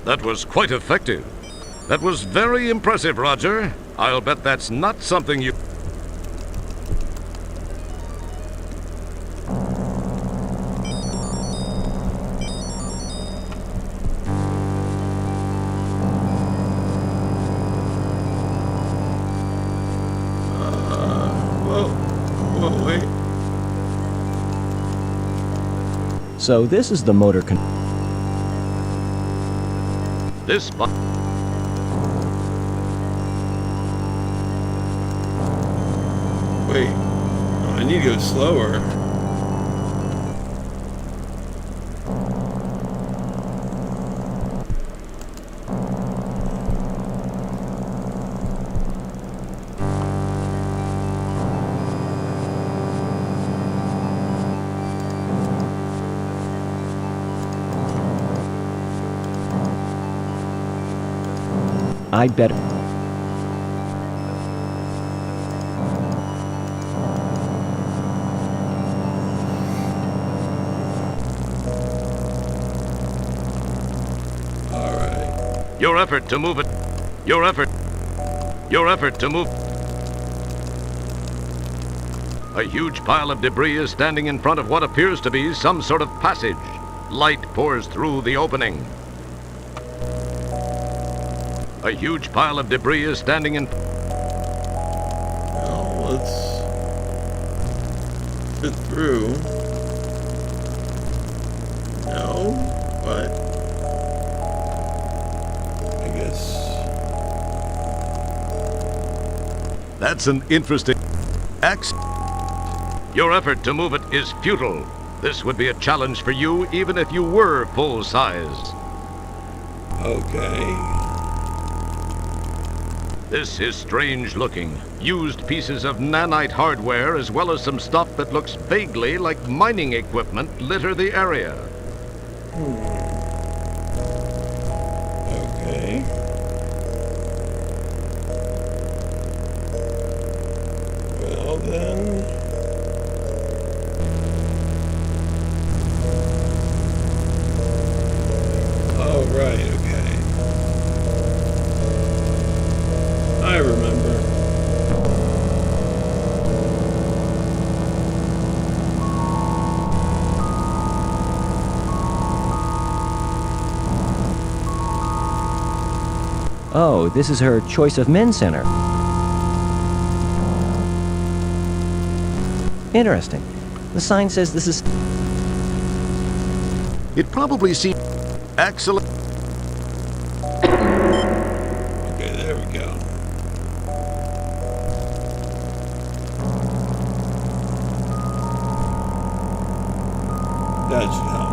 That was quite effective. That was very impressive, Roger. I'll bet that's not something you... Whoa, wait. So this is the motor This... Wait. Oh, I need to go slower. I bet... Your effort to move it. Your effort to move. A huge pile of debris is standing in front of what appears to be some sort of passage. Light pours through the opening. A huge pile of debris is standing in... Well, let's fit through. No? What? That's an interesting Your effort to move it is futile. This would be a challenge for you even if you were full size. Okay. This is strange looking. Used pieces of nanite hardware as well as some stuff that looks vaguely like mining equipment litter the area. Okay. Well then. Oh, right, okay. I remember. Oh, this is her Choice of Men Center. Interesting. The sign says this is... It probably seems excellent. Okay, there we go. That should help.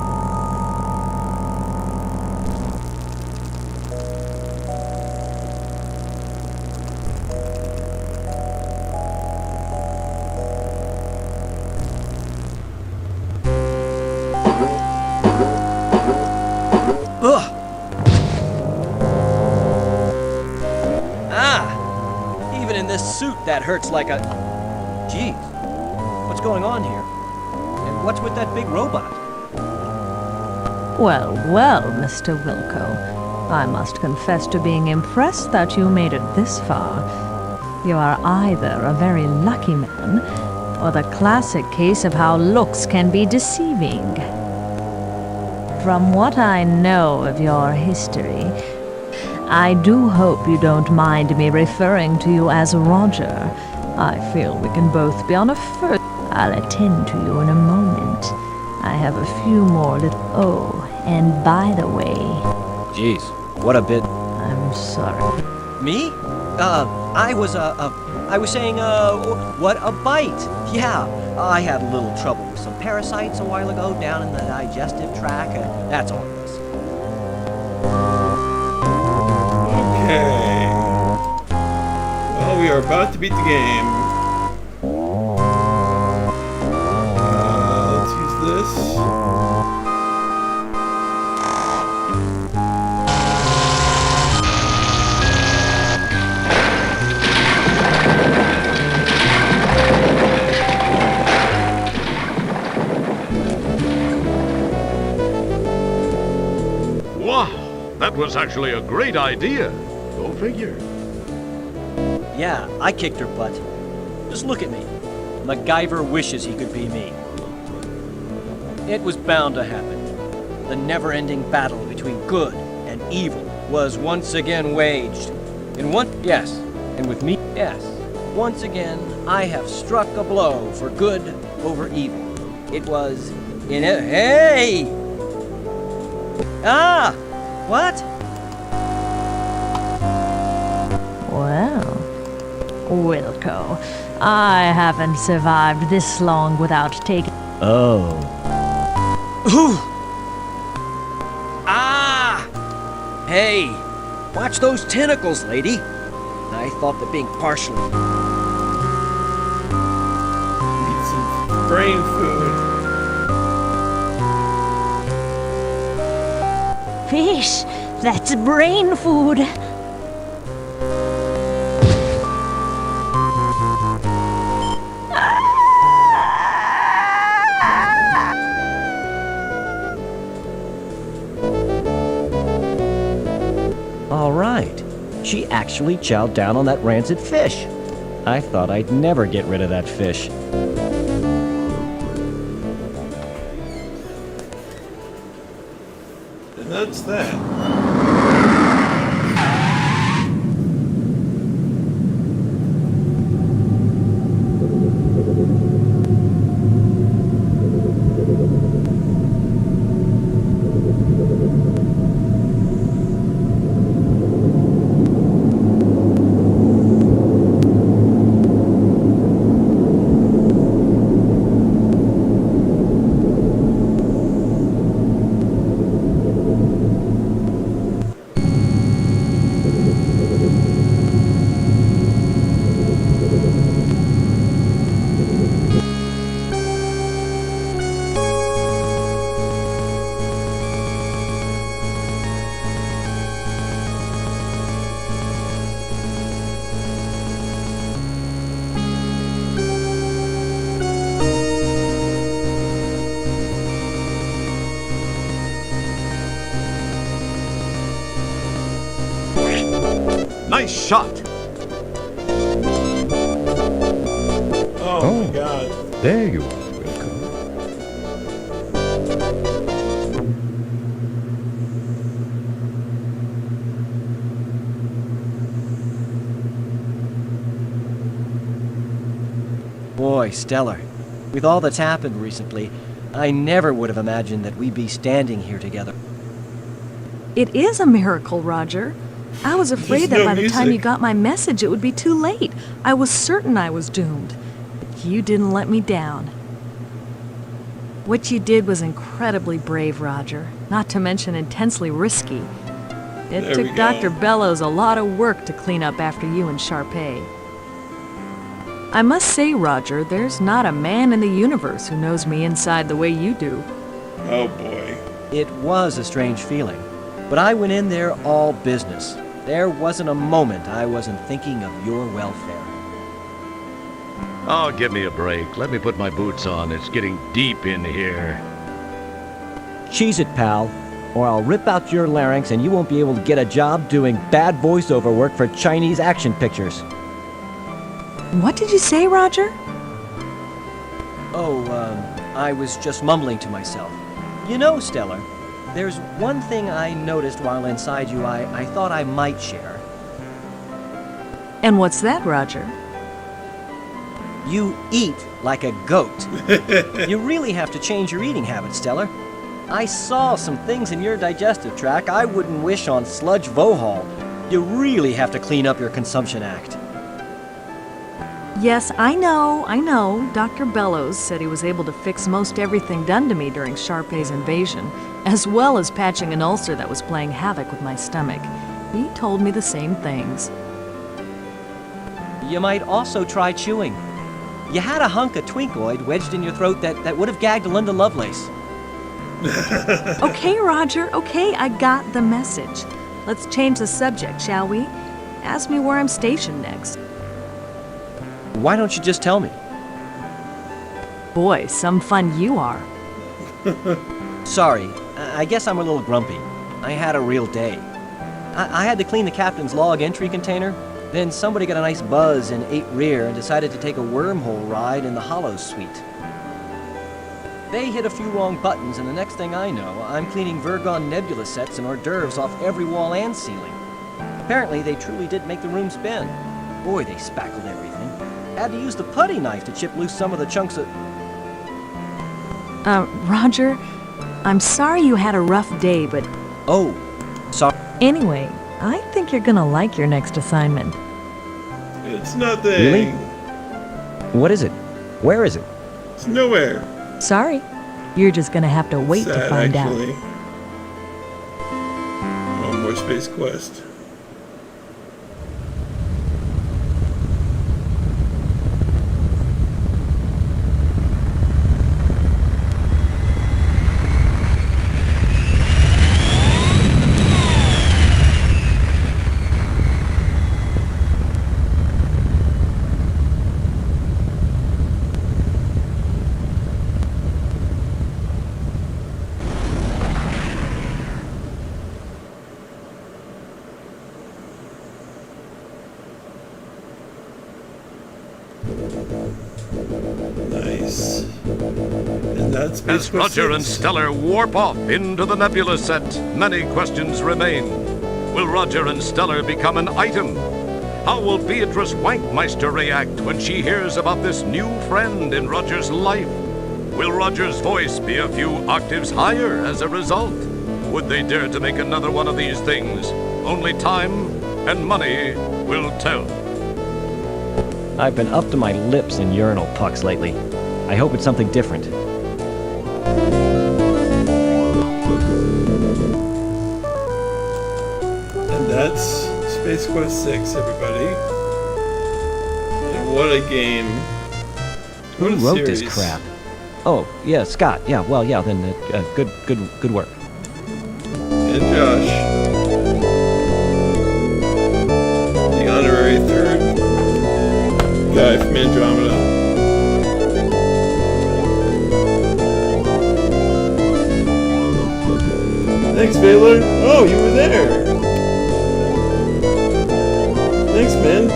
Ugh! Ah! Even in this suit, that hurts like a... Geez. What's going on here? And what's with that big robot? Well, well, Mr. Wilco. I must confess to being impressed that you made it this far. You are either a very lucky man, or the classic case of how looks can be deceiving. From what I know of your history, I do hope you don't mind me referring to you as Roger. I feel we can both be on a first. I'll attend to you in a moment. I have a few more little... Oh, and by the way... Jeez, what a bit... I'm sorry. Me? I was saying, what a bite. Yeah, I had a little trouble with some parasites a while ago down in the digestive tract, and that's all it is. Okay. Well, we are about to beat the game. Let's use this. That was actually a great idea. Go figure. Yeah, I kicked her butt. Just look at me. MacGyver wishes he could be me. It was bound to happen. The never-ending battle between good and evil was once again waged. Yes, and with me, yes. Once again, I have struck a blow for good over evil. It was in a... Hey! Ah! What? Well, Wilco, I haven't survived this long without taking... Oh. Ooh! Ah! Hey, watch those tentacles, lady. I thought that being partially... Eat some brain food. Fish, that's brain food. All right. She actually chowed down on that rancid fish. I thought I'd never get rid of that fish. And that's that. Nice shot. Oh my god. There you are, Wilco. Boy, Stellar, with all that's happened recently, I never would have imagined that we'd be standing here together. It is a miracle, Roger. I was afraid that by the time you got my message, it would be too late. I was certain I was doomed. But you didn't let me down. What you did was incredibly brave, Roger, not to mention intensely risky. It took Dr. Bellows a lot of work to clean up after you and Sharpay. I must say, Roger, there's not a man in the universe who knows me inside the way you do. Oh boy. It was a strange feeling, but I went in there all business. There wasn't a moment I wasn't thinking of your welfare. Oh, give me a break. Let me put my boots on. It's getting deep in here. Cheese it, pal, or I'll rip out your larynx and you won't be able to get a job doing bad voiceover work for Chinese action pictures. What did you say, Roger? Oh, I was just mumbling to myself. You know, Stellar, there's one thing I noticed while inside you I thought I might share. And what's that, Roger? You eat like a goat. You really have to change your eating habits, Stellar. I saw some things in your digestive tract I wouldn't wish on Sludge Vohall. You really have to clean up your consumption act. Yes, I know. Dr. Bellows said he was able to fix most everything done to me during Sharpay's invasion, as well as patching an ulcer that was playing havoc with my stomach. He told me the same things. You might also try chewing. You had a hunk of Twinkoid wedged in your throat that would have gagged Linda Lovelace. Okay, Roger, okay, I got the message. Let's change the subject, shall we? Ask me where I'm stationed next. Why don't you just tell me? Boy, some fun you are. Sorry, I guess I'm a little grumpy. I had a real day. I had to clean the captain's log entry container, then somebody got a nice buzz in 8 rear and decided to take a wormhole ride in the Hollows suite. They hit a few wrong buttons, and the next thing I know, I'm cleaning Virgon Nebula sets and hors d'oeuvres off every wall and ceiling. Apparently, they truly did make the room spin. Boy, they spackled everything. Had to use the putty knife to chip loose some of the chunks of... Roger, I'm sorry you had a rough day, but... Oh, sorry. Anyway, I think you're gonna like your next assignment. It's nothing. Really? What is it? Where is it? It's nowhere. Sorry. You're just gonna have to wait to find actually. out. Oh, more Space Quest. Nice. And that's As Roger and Stellar warp off into the nebula set, many questions remain. Will Roger and Stellar become an item? How will Beatrice Wankmeister react when she hears about this new friend in Roger's life? Will Roger's voice be a few octaves higher as a result? Would they dare to make another one of these things? Only time and money will tell. I've been up to my lips in urinal pucks lately. I hope it's something different. And that's Space Quest 6, everybody. And what a game. What Who a wrote series. this crap? Oh, yeah, Scott. Yeah, well, yeah, then good work. And Josh. The honorary third guy from Andromeda. Thanks, Baylor. Oh, you were there. Thanks, man.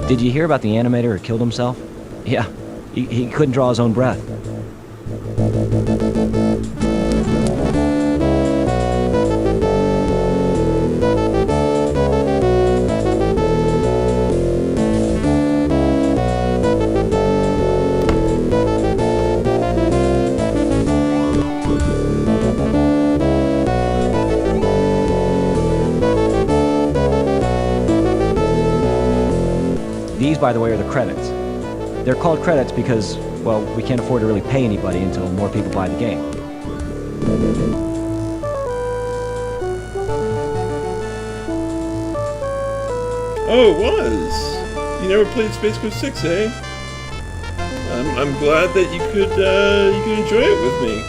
Did you hear about the animator who killed himself? Yeah, he couldn't draw his own breath. These, by the way, are the credits. They're called credits because, well, we can't afford to really pay anybody until more people buy the game. Oh, it was. You never played Space Quest 6, eh? I'm glad that you could enjoy it with me.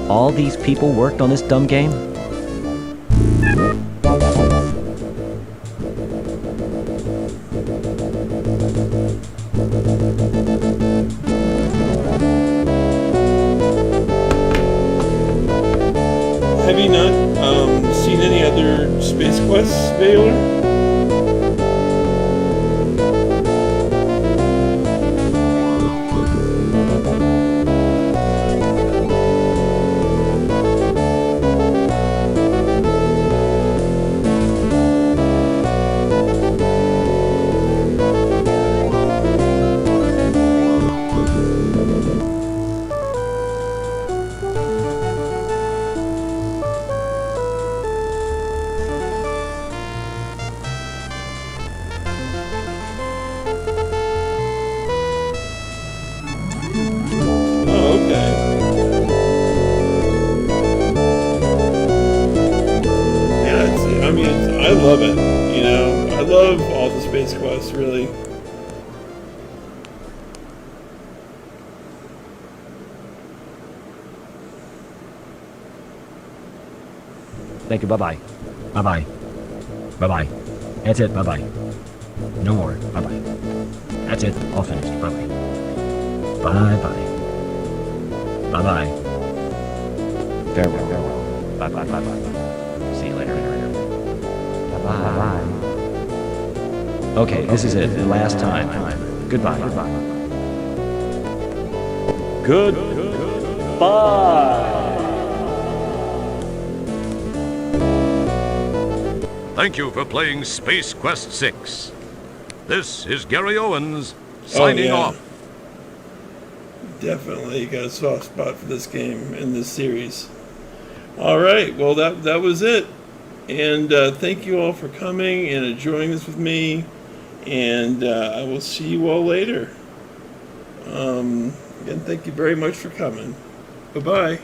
All these people worked on this dumb game? Have you not seen any other Space Quests, Baylor? I love it, you know. I love all the Space Quests, really. Thank you, bye-bye. Bye-bye. Bye-bye. That's it, bye-bye. No more, bye-bye. That's it, all finished, bye-bye. Bye-bye. Bye-bye. Farewell. Bye-bye, bye-bye. See you later. Bye-bye. Okay, this is it, the last time. Goodbye. Goodbye. Thank you for playing Space Quest 6. This is Gary Owens, signing off. Definitely got a soft spot for this game and this series. Alright, well that was it. And thank you all for coming and enjoying this with me. And I will see you all later. Again, thank you very much for coming. Bye-bye.